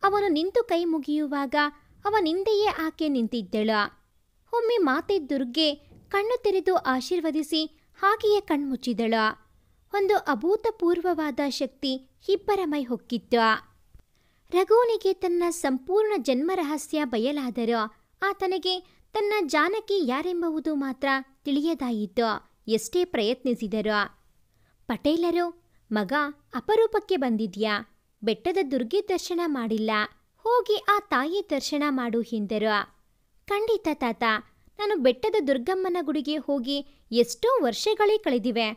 ಅವನು ನಿಂತು ಕೈ ಮುಗಿಯುವಾಗ ಅವನಿಂದೆಯೇ ಆಕೆ ನಿಂತಿದ್ದಳು. ಒಮ್ಮೆ ಮಾತೆ ದುರ್ಗೆ ಕಣ್ಣು ತೆರೆದು ಆಶೀರ್ವದಿಸಿ ಹಾಗೆಯೇ ಕಣ್ಮುಚ್ಚಿದಳು. ಒಂದು ಅಭೂತಪೂರ್ವವಾದ ಶಕ್ತಿ ಇಬ್ಬರ ಮೈ ಹೊಕ್ಕಿತ್ತು. ರಘುವನಿಗೆ ತನ್ನ ಸಂಪೂರ್ಣ ಜನ್ಮ ರಹಸ್ಯ ಬಯಲಾದರೂ ಆತನಿಗೆ ತನ್ನ ಜಾನಕಿ ಯಾರೆಂಬುದು ಮಾತ್ರ ತಿಳಿಯದಾಯಿತು. ಎಷ್ಟೇ ಪ್ರಯತ್ನಿಸಿದರು. ಪಟೇಲರು, ಮಗ, ಅಪರೂಪಕ್ಕೆ ಬಂದಿದ್ಯಾ? ಬೆಟ್ಟದ ದುರ್ಗೆ ದರ್ಶನ ಮಾಡಿಲ್ಲ, ಹೋಗಿ ಆ ತಾಯಿ ದರ್ಶನ ಮಾಡು ಎಂದರು. ಖಂಡಿತ ತಾತ, ನಾನು ಬೆಟ್ಟದ ದುರ್ಗಮ್ಮನ ಗುಡಿಗೆ ಹೋಗಿ ಎಷ್ಟೋ ವರ್ಷಗಳೇ ಕಳೆದಿವೆ.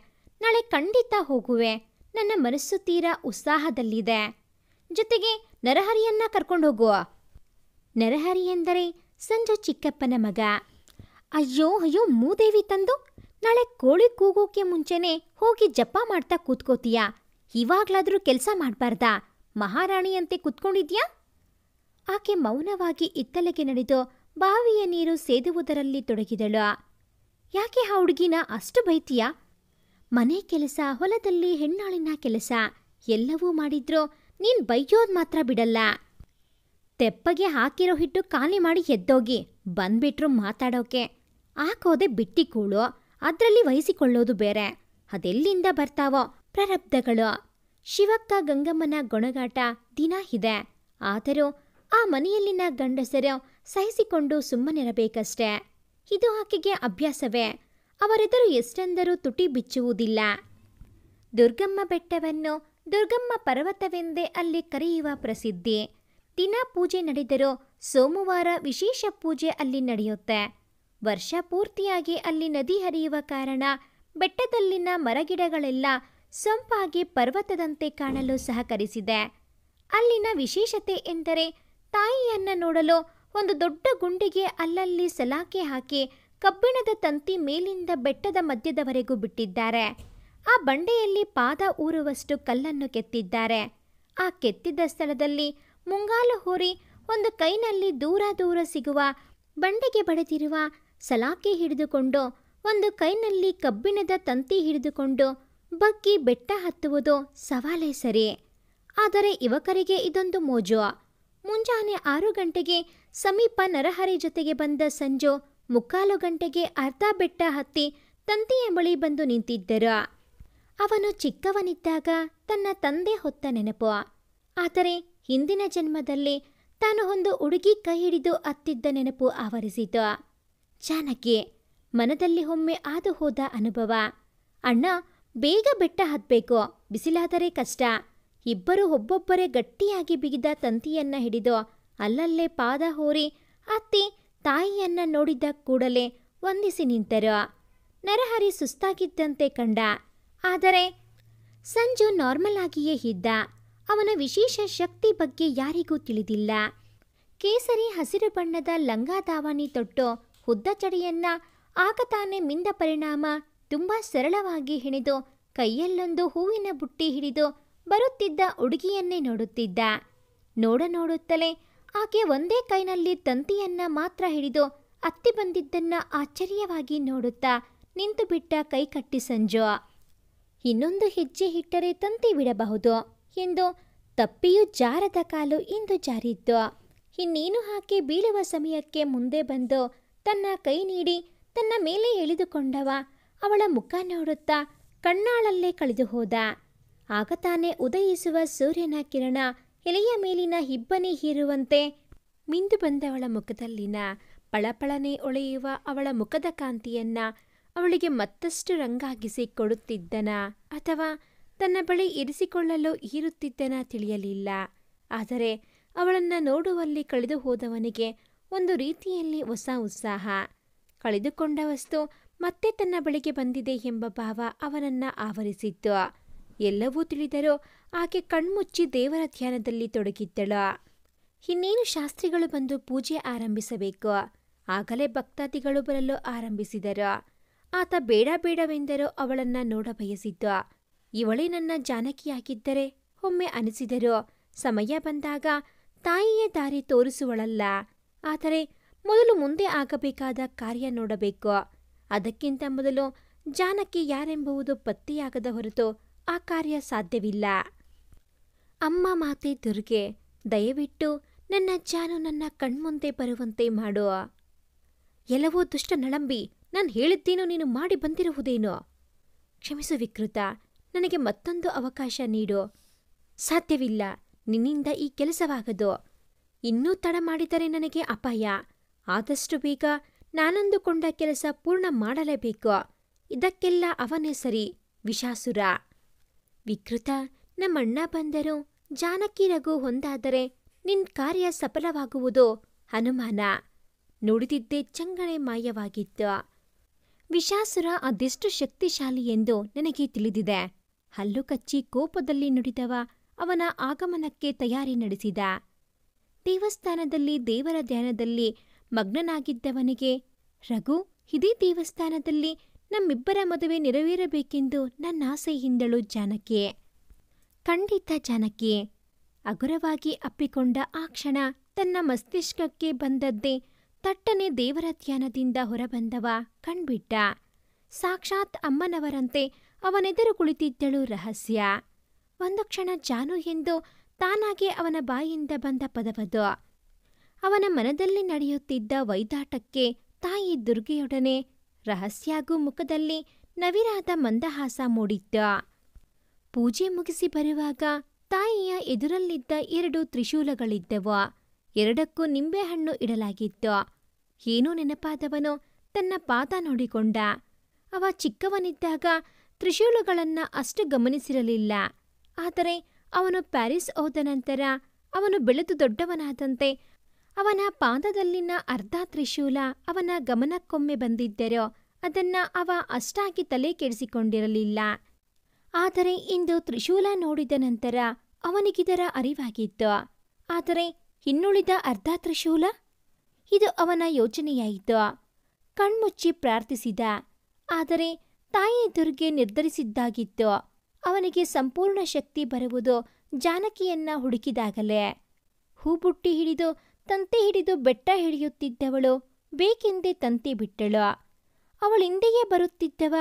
ನಾಳೆ ಖಂಡಿತ ಹೋಗುವೆ. ನನ್ನ ಮನಸ್ಸು ತೀರಾ ಉತ್ಸಾಹದಲ್ಲಿದೆ. ಜೊತೆಗೆ ನರಹರಿಯನ್ನ ಕರ್ಕೊಂಡು ಹೋಗುವ. ನರಹರಿ ಎಂದರೆ ಸಂಜು ಚಿಕ್ಕಪ್ಪನ ಮಗ. ಅಯ್ಯೋ ಅಯ್ಯೋ ಮೂದೇವಿ ತಂದು, ನಾಳೆ ಕೋಳಿ ಕೂಗೋಕೆ ಮುಂಚೆನೆ ಹೋಗಿ ಜಪ ಮಾಡ್ತಾ ಕೂತ್ಕೋತೀಯಾ? ಇವಾಗ್ಲಾದ್ರೂ ಕೆಲಸ ಮಾಡಬಾರ್ದಾ? ಮಹಾರಾಣಿಯಂತೆ ಕೂತ್ಕೊಂಡಿದ್ಯಾ? ಆಕೆ ಮೌನವಾಗಿ ಇತ್ತಲೆಗೆ ನಡೆದು ಬಾವಿಯ ನೀರು ಸೇದುವುದರಲ್ಲಿ ತೊಡಗಿದಳು. ಯಾಕೆ ಆ ಹುಡುಗಿನ ಅಷ್ಟು ಬೈತೀಯಾ? ಮನೆ ಕೆಲಸ, ಹೊಲದಲ್ಲಿ ಹೆಣ್ಣಾಳಿನ ಕೆಲಸ ಎಲ್ಲವೂ ಮಾಡಿದ್ರೂ ನೀನ್ ಬೈಯೋದ್ ಮಾತ್ರ ಬಿಡಲ್ಲ. ತೆಪ್ಪಗೆ ಹಾಕಿರೋ ಹಿಟ್ಟು ಖಾಲಿ ಮಾಡಿ ಎದ್ದೋಗಿ. ಬಂದ್ಬಿಟ್ರು ಮಾತಾಡೋಕೆ. ಹಾಕೋದೆ ಬಿಟ್ಟಿ ಕೂಳು, ಅದರಲ್ಲಿ ವಹಿಸಿಕೊಳ್ಳೋದು ಬೇರೆ. ಅದೆಲ್ಲಿಂದ ಬರ್ತಾವೋ ಪ್ರಾರಬ್ಧಗಳು. ಶಿವಕ್ಕ ಗಂಗಮ್ಮನ ಗೊಣಗಾಟ ದಿನ ಇದೆ. ಆದರೂ ಆ ಮನೆಯಲ್ಲಿನ ಗಂಡಸರು ಸಹಿಸಿಕೊಂಡು ಸುಮ್ಮನಿರಬೇಕಷ್ಟೆ. ಇದು ಆಕೆಗೆ ಅಭ್ಯಾಸವೇ. ಅವರೆದುರು ಎಷ್ಟೆಂದರೂ ತುಟಿ ಬಿಚ್ಚುವುದಿಲ್ಲ. ದುರ್ಗಮ್ಮ ಬೆಟ್ಟವನ್ನು ದುರ್ಗಮ್ಮ ಪರ್ವತವೆಂದೇ ಅಲ್ಲಿ ಕರೆಯುವ ಪ್ರಸಿದ್ಧಿ. ದಿನ ಪೂಜೆ ನಡೆದರೂ ಸೋಮವಾರ ವಿಶೇಷ ಪೂಜೆ ಅಲ್ಲಿ ನಡೆಯುತ್ತೆ. ವರ್ಷ ಪೂರ್ತಿಯಾಗಿ ಅಲ್ಲಿ ನದಿ ಹರಿಯುವ ಕಾರಣ ಬೆಟ್ಟದಲ್ಲಿನ ಮರಗಿಡಗಳೆಲ್ಲ ಸೊಂಪಾಗಿ ಪರ್ವತದಂತೆ ಕಾಣಲು ಸಹಕರಿಸಿದೆ. ಅಲ್ಲಿನ ವಿಶೇಷತೆ ಎಂದರೆ ತಾಯಿಯನ್ನ ನೋಡಲು ಒಂದು ದೊಡ್ಡ ಗುಂಡಿಗೆ ಅಲ್ಲಲ್ಲಿ ಸಲಾಕೆ ಹಾಕಿ ಕಬ್ಬಿಣದ ತಂತಿ ಮೇಲಿಂದ ಬೆಟ್ಟದ ಮಧ್ಯದವರೆಗೂ ಬಿಟ್ಟಿದ್ದಾರೆ. ಆ ಬಂಡೆಯಲ್ಲಿ ಪಾದ ಊರುವಷ್ಟು ಕಲ್ಲನ್ನು ಕೆತ್ತಿದ್ದಾರೆ. ಆ ಕೆತ್ತಿದ ಸ್ಥಳದಲ್ಲಿ ಮುಂಗಾಲು ಹೋರಿ ಒಂದು ಕೈನಲ್ಲಿ ದೂರ ದೂರ ಸಿಗುವ ಬಂಡೆಗೆ ಬಡಿದಿರುವ ಸಲಾಕೆ ಹಿಡಿದುಕೊಂಡು ಒಂದು ಕೈನಲ್ಲಿ ಕಬ್ಬಿಣದ ತಂತಿ ಹಿಡಿದುಕೊಂಡು ಬಗ್ಗಿ ಬೆಟ್ಟ ಹತ್ತುವುದು ಸವಾಲೇ ಸರಿ. ಆದರೆ ಯುವಕರಿಗೆ ಇದೊಂದು ಮೋಜು. ಮುಂಜಾನೆ 6 ಗಂಟೆಗೆ ಸಮೀಪ ನರಹರಿ ಜೊತೆಗೆ ಬಂದ ಸಂಜು 3/4 ಗಂಟೆಗೆ ಅರ್ಧ ಬೆಟ್ಟ ಹತ್ತಿ ತಂತಿಯ ಬಳಿ ಬಂದು ನಿಂತಿದ್ದರು. ಅವನು ಚಿಕ್ಕವನಿದ್ದಾಗ ತನ್ನ ತಂದೆ ಹೊತ್ತ ನೆನಪು. ಆದರೆ ಹಿಂದಿನ ಜನ್ಮದಲ್ಲಿ ತಾನು ಒಂದು ಹುಡುಗಿ ಕೈ ಹಿಡಿದು ಹತ್ತಿದ್ದ ನೆನಪು ಆವರಿಸಿತು. ಜಾನಕಿ ಮನದಲ್ಲಿ ಒಮ್ಮೆ ಹಾದು ಹೋದ ಅನುಭವ. ಅಣ್ಣ, ಬೇಗ ಬೆಟ್ಟ ಹತ್ತಬೇಕು, ಬಿಸಿಲಾದರೆ ಕಷ್ಟ. ಇಬ್ಬರು ಒಬ್ಬೊಬ್ಬರೇ ಗಟ್ಟಿಯಾಗಿ ಬಿಗಿದ ತಂತಿಯನ್ನ ಹಿಡಿದು ಅಲ್ಲಲ್ಲೇ ಪಾದ ಹೋರಿ ಹತ್ತಿ ತಾಯಿಯನ್ನ ನೋಡಿದ ಕೂಡಲೇ ವಂದಿಸಿ ನಿಂತರು. ನರಹರಿ ಸುಸ್ತಾಗಿದ್ದಂತೆ ಕಂಡ. ಆದರೆ ಸಂಜು ನಾರ್ಮಲ್ ಆಗಿಯೇ ಇದ್ದ. ಅವನ ವಿಶೇಷ ಶಕ್ತಿ ಬಗ್ಗೆ ಯಾರಿಗೂ ತಿಳಿದಿಲ್ಲ. ಕೇಸರಿ ಹಸಿರು ಬಣ್ಣದ ಲಂಗ ದಾವಣಿ ತೊಟ್ಟು ಉದ್ದ ಚಡಿಯನ್ನ ಆಗ ತಾನೇ ಮಿಂದ ಪರಿಣಾಮ ತುಂಬ ಸರಳವಾಗಿ ಹೆಣೆದು ಕೈಯಲ್ಲೊಂದು ಹೂವಿನ ಬುಟ್ಟಿ ಹಿಡಿದು ಬರುತ್ತಿದ್ದ ಹುಡುಗಿಯನ್ನೇ ನೋಡುತ್ತಿದ್ದ. ನೋಡುತ್ತಲೇ ಆಕೆ ಒಂದೇ ಕೈನಲ್ಲಿ ತಂತಿಯನ್ನ ಮಾತ್ರ ಹಿಡಿದು ಹತ್ತಿ ಬಂದಿದ್ದನ್ನ ಆಶ್ಚರ್ಯವಾಗಿ ನೋಡುತ್ತಾ ನಿಂತು ಬಿಟ್ಟ ಕೈ ಕಟ್ಟಿ ಸಂಜು. ಇನ್ನೊಂದು ಹೆಜ್ಜೆ ಇಟ್ಟರೆ ತಂತಿ ಬಿಡಬಹುದು ಎಂದು ತಪ್ಪಿಯೂ ಜಾರದ ಕಾಲು ಇಂದು ಜಾರಿತ್ತು. ಇನ್ನೇನು ಹಾಕಿ ಬೀಳುವ ಸಮಯಕ್ಕೆ ಮುಂದೆ ಬಂದು ತನ್ನ ಕೈ ನೀಡಿ ತನ್ನ ಮೇಲೆ ಎಳೆದುಕೊಂಡವ ಅವಳ ಮುಖ ನೋಡುತ್ತಾ ಕಣ್ಣಾಳಲ್ಲೇ ಕಳೆದು ಹೋದ. ಆಗ ತಾನೇ ಉದಯಿಸುವ ಸೂರ್ಯನ ಕಿರಣ ಎಲೆಯ ಮೇಲಿನ ಇಬ್ಬನಿ ಹೀರುವಂತೆ ಮಿಂದು ಬಂದವಳ ಮುಖದಲ್ಲಿನ ಪಳಪಳನೆ ಹೊಳೆಯುವ ಅವಳ ಮುಖದ ಕಾಂತಿಯನ್ನ ಅವಳಿಗೆ ಮತ್ತಷ್ಟು ರಂಗಾಗಿಸಿ ಕೊಡುತ್ತಿದ್ದನ ಅಥವಾ ತನ್ನ ಬಳಿ ಇರಿಸಿಕೊಳ್ಳಲು ಹೀರುತ್ತಿದ್ದನ ತಿಳಿಯಲಿಲ್ಲ. ಆದರೆ ಅವಳನ್ನು ನೋಡುವಲ್ಲಿ ಕಳೆದು ಹೋದವನಿಗೆ ಒಂದು ರೀತಿಯಲ್ಲಿ ಹೊಸ ಉತ್ಸಾಹ. ಕಳೆದುಕೊಂಡ ವಸ್ತು ಮತ್ತೆ ತನ್ನ ಬಳಿಗೆ ಬಂದಿದೆ ಎಂಬ ಭಾವ ಅವನನ್ನು ಆವರಿಸಿತ್ತು. ಎಲ್ಲವೂ ತಿಳಿದರೂ ಆಕೆ ಕಣ್ಮುಚ್ಚಿ ದೇವರ ಧ್ಯಾನದಲ್ಲಿ ತೊಡಗಿದ್ದಳು. ಇನ್ನೇನು ಶಾಸ್ತ್ರಿಗಳು ಬಂದು ಪೂಜೆ ಆರಂಭಿಸಬೇಕು. ಆಗಲೇ ಭಕ್ತಾದಿಗಳು ಬರಲು ಆರಂಭಿಸಿದರು. ಆತ ಬೇಡ ಬೇಡವೆಂದರೂ ಅವಳನ್ನು ನೋಡಬಯಸಿದ್ದು. ಇವಳೇ ನನ್ನ ಜಾನಕಿಯಾಗಿದ್ದರೆ ಒಮ್ಮೆ ಅನಿಸಿದರು. ಸಮಯ ಬಂದಾಗ ತಾಯಿಯೇ ದಾರಿ ತೋರಿಸುವಳಲ್ಲ. ಆದರೆ ಮೊದಲು ಮುಂದೆ ಆಗಬೇಕಾದ ಕಾರ್ಯ ನೋಡಬೇಕು. ಅದಕ್ಕಿಂತ ಮೊದಲು ಜಾನಕಿ ಯಾರೆಂಬುದು ಪತ್ತೆಯಾಗದ ಹೊರತು ಆ ಕಾರ್ಯ ಸಾಧ್ಯವಿಲ್ಲ. ಅಮ್ಮ ಮಾತೆ ದುರ್ಗೆ, ದಯವಿಟ್ಟು ನನ್ನ ಜಾನು ನನ್ನ ಕಣ್ಮುಂದೆ ಬರುವಂತೆ ಮಾಡು. ಎಲ್ಲವೋ ದುಷ್ಟ ನಳಂಬಿ, ನಾನು ಹೇಳಿದ್ದೇನೋ ನೀನು ಮಾಡಿ ಬಂದಿರುವುದೇನೋ. ಕ್ಷಮಿಸು ವಿಕೃತ, ನನಗೆ ಮತ್ತೊಂದು ಅವಕಾಶ ನೀಡು. ಸಾಧ್ಯವಿಲ್ಲ, ನಿನ್ನಿಂದ ಈ ಕೆಲಸವಾಗದು. ಇನ್ನೂ ತಡ ಮಾಡಿದರೆ ನನಗೆ ಅಪಾಯ. ಆದಷ್ಟು ಬೇಗ ನಾನಂದುಕೊಂಡ ಕೆಲಸ ಪೂರ್ಣ ಮಾಡಲೇಬೇಕು. ಇದಕ್ಕೆಲ್ಲ ಅವನೇ ಸರಿ, ವಿಷಾಸುರ. ವಿಕೃತ, ನಮ್ಮಣ್ಣ ಬಂದರೂ ಜಾನಕಿ ರಘು ಒಂದಾದರೆ ನಿನ್ ಕಾರ್ಯ ಸಫಲವಾಗುವುದು ಅನುಮಾನ. ನುಡಿದಿದ್ದೇ ಚಂಗನೆ ಮಾಯವಾಗಿತ್ತು. ವಿಷಾಸುರ ಅದೆಷ್ಟು ಶಕ್ತಿಶಾಲಿ ಎಂದು ನನಗೆ ತಿಳಿದಿದೆ. ಹಲ್ಲು ಕಚ್ಚಿ ಕೋಪದಲ್ಲಿ ನುಡಿದವ ಅವನ ಆಗಮನಕ್ಕೆ ತಯಾರಿ ನಡೆಸಿದ. ದೇವಸ್ಥಾನದಲ್ಲಿ ದೇವರ ಧ್ಯಾನದಲ್ಲಿ ಮಗ್ನನಾಗಿದ್ದವನಿಗೆ, ರಘು, ಇದೇ ದೇವಸ್ಥಾನದಲ್ಲಿ ನಮ್ಮಿಬ್ಬರ ಮದುವೆ ನೆರವೇರಬೇಕೆಂದು ನನ್ನಾಸೆ ಎಂದಳು ಜಾನಕಿ. ಖಂಡಿತ ಜಾನಕಿ. ಹಗುರವಾಗಿ ಅಪ್ಪಿಕೊಂಡ ಆ ಕ್ಷಣ ತನ್ನ ಮಸ್ತಿಷ್ಕಕ್ಕೆ ಬಂದದ್ದೇ ತಟ್ಟನೆ ದೇವರ ಧ್ಯಾನದಿಂದ ಹೊರಬಂದವ ಕಣ್ಬಿಟ್ಟ. ಸಾಕ್ಷಾತ್ ಅಮ್ಮನವರಂತೆ ಅವನೆದುರು ಕುಳಿತಿದ್ದಳು ರಹಸ್ಯ. ಒಂದು ಕ್ಷಣ ಜಾನು ಎಂದು ತಾನಾಗೆ ಅವನ ಬಾಯಿಂದ ಬಂದ ಪದವದು. ಅವನ ಮನದಲ್ಲಿ ನಡೆಯುತ್ತಿದ್ದ ವೈದಾಟಕ್ಕೆ ತಾಯಿ ದುರ್ಗೆಯೊಡನೆ ರಹಸ್ಯಾಗೂ ಮುಖದಲ್ಲಿ ನವಿರಾದ ಮಂದಹಾಸ ಮೂಡಿತ್ತು. ಪೂಜೆ ಮುಗಿಸಿ ಬರುವಾಗ ತಾಯಿಯ ಎದುರಲ್ಲಿದ್ದ 2 ತ್ರಿಶೂಲಗಳಿದ್ದವು. ಎರಡಕ್ಕೂ ನಿಂಬೆಹಣ್ಣು ಇಡಲಾಗಿತ್ತು. ಏನೋ ನೆನಪಾದವನು ತನ್ನ ಪಾದ ನೋಡಿಕೊಂಡ. ಅವ ಚಿಕ್ಕವನಿದ್ದಾಗ ತ್ರಿಶೂಲಗಳನ್ನ ಅಷ್ಟು ಗಮನಿಸಿರಲಿಲ್ಲ. ಆದರೆ ಅವನು ಪ್ಯಾರಿಸ್ ಹೋದ ನಂತರ ಅವನು ಬೆಳೆದು ದೊಡ್ಡವನಾದಂತೆ ಅವನ ಪಾದದಲ್ಲಿನ ಅರ್ಧ ತ್ರಿಶೂಲ ಅವನ ಗಮನಕ್ಕೊಮ್ಮೆ ಬಂದಿದ್ದರೋ ಅದನ್ನ ಅವ ಅಷ್ಟಾಗಿ ತಲೆ ಕೆಡಿಸಿಕೊಂಡಿರಲಿಲ್ಲ. ಆದರೆ ಇಂದು ತ್ರಿಶೂಲ ನೋಡಿದ ನಂತರ ಅವನಿಗಿದರ ಅರಿವಾಗಿತ್ತು. ಆದರೆ ಇನ್ನುಳಿದ ಅರ್ಧ ತ್ರಿಶೂಲ? ಇದು ಅವನ ಯೋಚನೆಯಾಯಿತು. ಕಣ್ಮುಚ್ಚಿ ಪ್ರಾರ್ಥಿಸಿದ. ಆದರೆ ತಾಯಿ ದುರ್ಗೆ ನಿರ್ಧರಿಸಿದ್ದಾಗಿತ್ತು. ಅವನಿಗೆ ಸಂಪೂರ್ಣ ಶಕ್ತಿ ಬರುವುದು ಜಾನಕಿಯನ್ನ ಹುಡುಕಿದಾಗಲೇ. ಹೂಬುಟ್ಟಿ ಹಿಡಿದು ತಂತಿ ಹಿಡಿದು ಬೆಟ್ಟ ಹಿಡಿಯುತ್ತಿದ್ದವಳು ಬೇಕೆಂದೇ ತಂತಿ ಬಿಟ್ಟಳು. ಅವಳಿಂದೆಯೇ ಬರುತ್ತಿದ್ದವ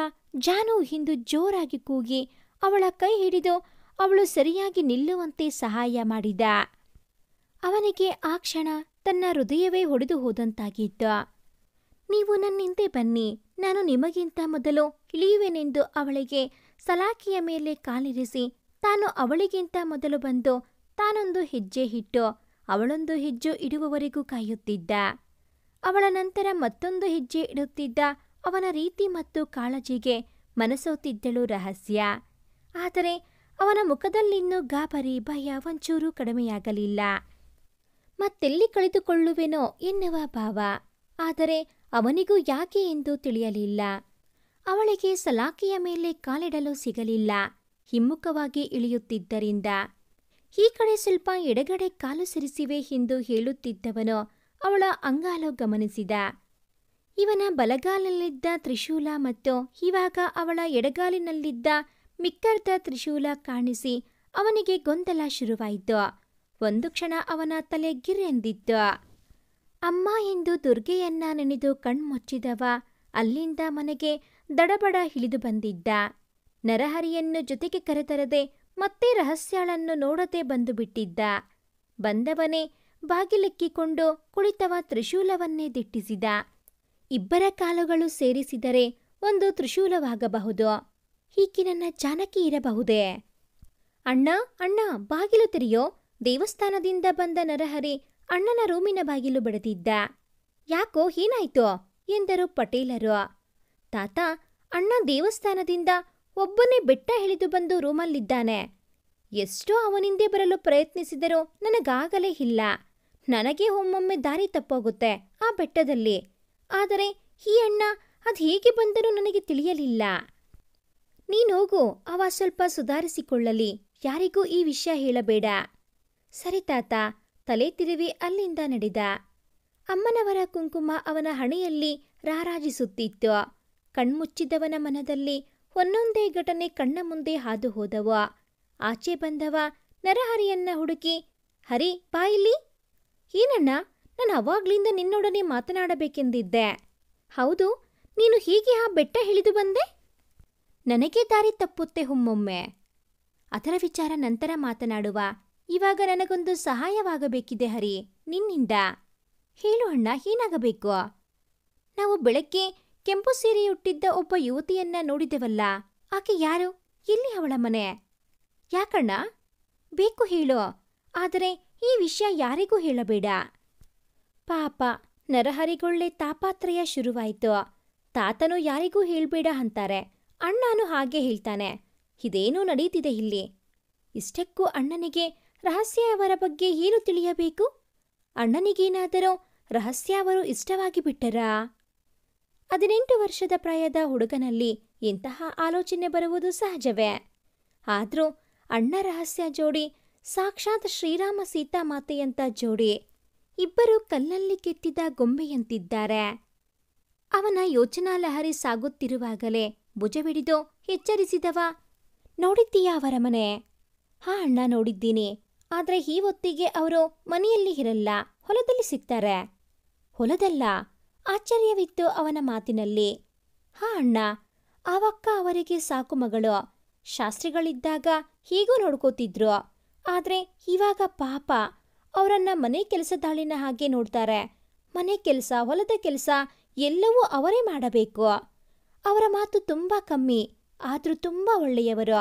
ಜಾನು ಹಿಂದು ಜೋರಾಗಿ ಕೂಗಿ ಅವಳ ಕೈ ಹಿಡಿದು ಅವಳು ಸರಿಯಾಗಿ ನಿಲ್ಲುವಂತೆ ಸಹಾಯ ಮಾಡಿದ. ಅವನಿಗೆ ಆ ಕ್ಷಣ ತನ್ನ ಹೃದಯವೇ ಹೊಡೆದು ಹೋದಂತಾಗಿತ್ತು. ನೀವು ನನ್ನಿಂದೆ ಬನ್ನಿ, ನಾನು ನಿಮಗಿಂತ ಮೊದಲು ಇಳಿಯುವೆನೆಂದು ಅವಳಿಗೆ ಸಲಾಕೆಯ ಮೇಲೆ ಕಾಲಿರಿಸಿ ತಾನು ಅವಳಿಗಿಂತ ಮೊದಲು ಬಂದು ತಾನೊಂದು ಹೆಜ್ಜೆ ಇಟ್ಟು ಅವಳೊಂದು ಹೆಜ್ಜೆ ಇಡುವವರೆಗೂ ಕಾಯುತ್ತಿದ್ದ. ಅವಳ ನಂತರ ಮತ್ತೊಂದು ಹೆಜ್ಜೆ ಇಡುತ್ತಿದ್ದ ಅವನ ರೀತಿ ಮತ್ತು ಕಾಳಜಿಗೆ ಮನಸೋತಿದ್ದಳು ರಹಸ್ಯ. ಆದರೆ ಅವನ ಮುಖದಲ್ಲಿನ್ನೂ ಗಾಬರಿ, ಭಯ ಒಂಚೂರು ಕಡಿಮೆಯಾಗಲಿಲ್ಲ. ಮತ್ತೆಲ್ಲಿ ಕಳೆದುಕೊಳ್ಳುವೆನೋ ಎನ್ನುವ ಭಾವ. ಆದರೆ ಅವನಿಗೂ ಯಾಕೆ ಎಂದು ತಿಳಿಯಲಿಲ್ಲ. ಅವಳಿಗೆ ಸಲಾಕೆಯ ಮೇಲೆ ಕಾಲಿಡಲು ಸಿಗಲಿಲ್ಲ, ಹಿಮ್ಮುಖವಾಗಿ ಇಳಿಯುತ್ತಿದ್ದರಿಂದ. ಈ ಕಡೆ ಸ್ವಲ್ಪ ಎಡಗಡೆ ಕಾಲು ಸರಿಸಿವೆ ಎಂದು ಹೇಳುತ್ತಿದ್ದವನು ಅವಳ ಅಂಗಾಲು ಗಮನಿಸಿದ. ಇವನ ಬಲಗಾಲಿನಲ್ಲಿದ್ದ ತ್ರಿಶೂಲ ಮತ್ತು ಇವಾಗ ಅವಳ ಎಡಗಾಲಿನಲ್ಲಿದ್ದ ಮಿಕ್ಕರ್ಧ ತ್ರಿಶೂಲ ಕಾಣಿಸಿ ಅವನಿಗೆ ಗೊಂದಲ ಶುರುವಾಯಿತು. ಒಂದು ಕ್ಷಣ ಅವನ ತಲೆ ಗಿರ್ರೆಂದಿತ್ತು. ಅಮ್ಮ ಎಂದು ದುರ್ಗೆಯನ್ನ ನೆನೆದು ಕಣ್ಮುಚ್ಚಿದವ ಅಲ್ಲಿಂದ ಮನೆಗೆ ದಡಬಡ ಇಳಿದು ಬಂದಿದ್ದ. ನರಹರಿಯನ್ನು ಜೊತೆಗೆ ಕರೆತರದೆ ಮತ್ತೆ ರಹಸ್ಯಾಳನ್ನು ನೋಡದೆ ಬಂದು ಬಿಟ್ಟಿದ್ದ. ಬಂದವನೇ ಬಾಗಿಲೆಕ್ಕಿಕೊಂಡು ಕುಳಿತವ ತ್ರಿಶೂಲವನ್ನೇ ದಿಟ್ಟಿಸಿದ. ಇಬ್ಬರ ಕಾಲುಗಳು ಸೇರಿಸಿದರೆ ಒಂದು ತ್ರಿಶೂಲವಾಗಬಹುದು. ಹೀಗೆ ನನ್ನ ಜಾನಕಿ ಇರಬಹುದೇ? ಅಣ್ಣ ಅಣ್ಣ, ಬಾಗಿಲು ತೆರೆಯೋ. ದೇವಸ್ಥಾನದಿಂದ ಬಂದ ನರಹರಿ ಅಣ್ಣನ ರೂಮಿನ ಬಾಗಿಲು ಬಡಿದಿದ್ದ. ಯಾಕೋ, ಏನಾಯ್ತೋ ಎಂದರು ಪಟೇಲರು. ತಾತ, ಅಣ್ಣ ದೇವಸ್ಥಾನದಿಂದ ಒಬ್ಬನೇ ಬೆಟ್ಟ ಇಳಿದು ಬಂದು ರೂಮಲ್ಲಿದ್ದಾನೆ. ಎಷ್ಟೋ ಅವನಿಂದೆ ಬರಲು ಪ್ರಯತ್ನಿಸಿದರೂ ನನಗಾಗಲೇ ಇಲ್ಲ. ನನಗೆ ಒಮ್ಮೊಮ್ಮೆ ದಾರಿ ತಪ್ಪೋಗುತ್ತೆ ಆ ಬೆಟ್ಟದಲ್ಲಿ. ಆದರೆ ಈ ಅಣ್ಣ ಅದು ಹೇಗೆ ಬಂದರೂ ನನಗೆ ತಿಳಿಯಲಿಲ್ಲ. ನೀನೋಗು, ಅವ ಸ್ವಲ್ಪ ಸುಧಾರಿಸಿಕೊಳ್ಳಲಿ. ಯಾರಿಗೂ ಈ ವಿಷಯ ಹೇಳಬೇಡ. ಸರಿ ತಾತ, ತಲೆ ತಿರುವಿ ಅಲ್ಲಿಂದ ನಡೆದ. ಅಮ್ಮನವರ ಕುಂಕುಮ ಅವನ ಹಣೆಯಲ್ಲಿ ರಾರಾಜಿಸುತ್ತಿತ್ತು. ಕಣ್ಮುಚ್ಚಿದವನ ಮನದಲ್ಲಿ ಒಂದೊಂದೇ ಘಟನೆ ಕಣ್ಣ ಮುಂದೆ ಹಾದು ಹೋದವು. ಆಚೆ ಬಂದವ ನರಹರಿಯನ್ನ ಹುಡುಕಿ, ಹರಿ ಬಾ ಇಲ್ಲಿ. ಏನಣ್ಣ, ನಾನು ಅವಾಗ್ಲಿಂದ ನಿನ್ನೊಡನೆ ಮಾತನಾಡಬೇಕೆಂದಿದ್ದೆ. ಹೌದು, ನೀನು ಹೀಗೆ ಆ ಬೆಟ್ಟ ಇಳಿದು ಬಂದೆ? ನನಗೆ ದಾರಿ ತಪ್ಪುತ್ತೆ ಒಮ್ಮೊಮ್ಮೆ. ಅದರ ವಿಚಾರ ನಂತರ ಮಾತನಾಡುವ. ಇವಾಗ ನನಗೊಂದು ಸಹಾಯವಾಗಬೇಕಿದೆ ಹರಿ, ನಿನ್ನಿಂದ. ಹೇಳು ಅಣ್ಣ, ಏನಾಗಬೇಕು? ನಾವು ಬೆಳಗ್ಗೆ ಕೆಂಪು ಸೀರೆಯುಟ್ಟಿದ್ದ ಒಬ್ಬ ಯುವತಿಯನ್ನ ನೋಡಿದೆವಲ್ಲ, ಆಕೆ ಯಾರು? ಎಲ್ಲಿ ಅವಳ ಮನೆ? ಯಾಕಣ್ಣ? ಬೇಕು ಹೇಳು, ಆದರೆ ಈ ವಿಷಯ ಯಾರಿಗೂ ಹೇಳಬೇಡ. ಪಾಪ, ನರಹರಿಗೊಳ್ಳೆ ತಾಪಾತ್ರಯ ಶುರುವಾಯ್ತು. ತಾತನು ಯಾರಿಗೂ ಹೇಳ್ಬೇಡ ಅಂತಾರೆ, ಅಣ್ಣನೂ ಹಾಗೆ ಹೇಳ್ತಾನೆ. ಇದೇನೂ ನಡೀತಿದೆ ಇಲ್ಲಿ. ಇಷ್ಟಕ್ಕೂ ಅಣ್ಣನಿಗೆ ರಹಸ್ಯವರ ಬಗ್ಗೆ ಏನು ತಿಳಿಯಬೇಕು? ಅಣ್ಣನಿಗೇನಾದರೂ ರಹಸ್ಯವರು ಇಷ್ಟವಾಗಿ ಬಿಟ್ಟರಾ? 18 ವರ್ಷದ ಪ್ರಾಯದ ಹುಡುಗನಲ್ಲಿ ಇಂತಹ ಆಲೋಚನೆ ಬರುವುದು ಸಹಜವೇ. ಆದ್ರೂ ಅಣ್ಣ ರಹಸ್ಯ ಜೋಡಿ ಸಾಕ್ಷಾತ್ ಶ್ರೀರಾಮ ಸೀತಾಮಾತೆಯಂತ ಜೋಡಿ. ಇಬ್ಬರು ಕಲ್ಲಲ್ಲಿ ಕೆತ್ತಿದ ಗೊಂಬೆಯಂತಿದ್ದಾರೆ. ಅವನ ಯೋಚನಾ ಲಹರಿ ಸಾಗುತ್ತಿರುವಾಗಲೇ ಭುಜವಿಡಿದು ಎಚ್ಚರಿಸಿದವ, ನೋಡಿದ್ದೀಯಾ ಅವರ ಮನೆ? ಹಾ ಅಣ್ಣ, ನೋಡಿದ್ದೀನಿ. ಆದ್ರೆ ಈ ಹೊತ್ತಿಗೆ ಅವರು ಮನೆಯಲ್ಲಿ ಇರಲ್ಲ, ಹೊಲದಲ್ಲಿ ಸಿಗ್ತಾರೆ. ಹೊಲದಲ್ಲ? ಆಶ್ಚರ್ಯವಿತ್ತು ಅವನ ಮಾತಿನಲ್ಲಿ. ಹಾ ಅಣ್ಣ, ಆವಕ್ಕ ಅವರಿಗೆ ಸಾಕು ಮಗಳು. ಶಾಸ್ತ್ರಿಗಳಿದ್ದಾಗ ಹೀಗೂ ನೋಡ್ಕೋತಿದ್ರು. ಆದ್ರೆ ಇವಾಗ ಪಾಪ ಅವರನ್ನ ಮನೆ ಕೆಲಸದಾಳಿನ ಹಾಗೆ ನೋಡ್ತಾರೆ. ಮನೆ ಕೆಲಸ, ಹೊಲದ ಕೆಲಸ ಎಲ್ಲವೂ ಅವರೇ ಮಾಡಬೇಕು. ಅವರ ಮಾತು ತುಂಬಾ ಕಮ್ಮಿ, ಆದ್ರೂ ತುಂಬಾ ಒಳ್ಳೆಯವರು.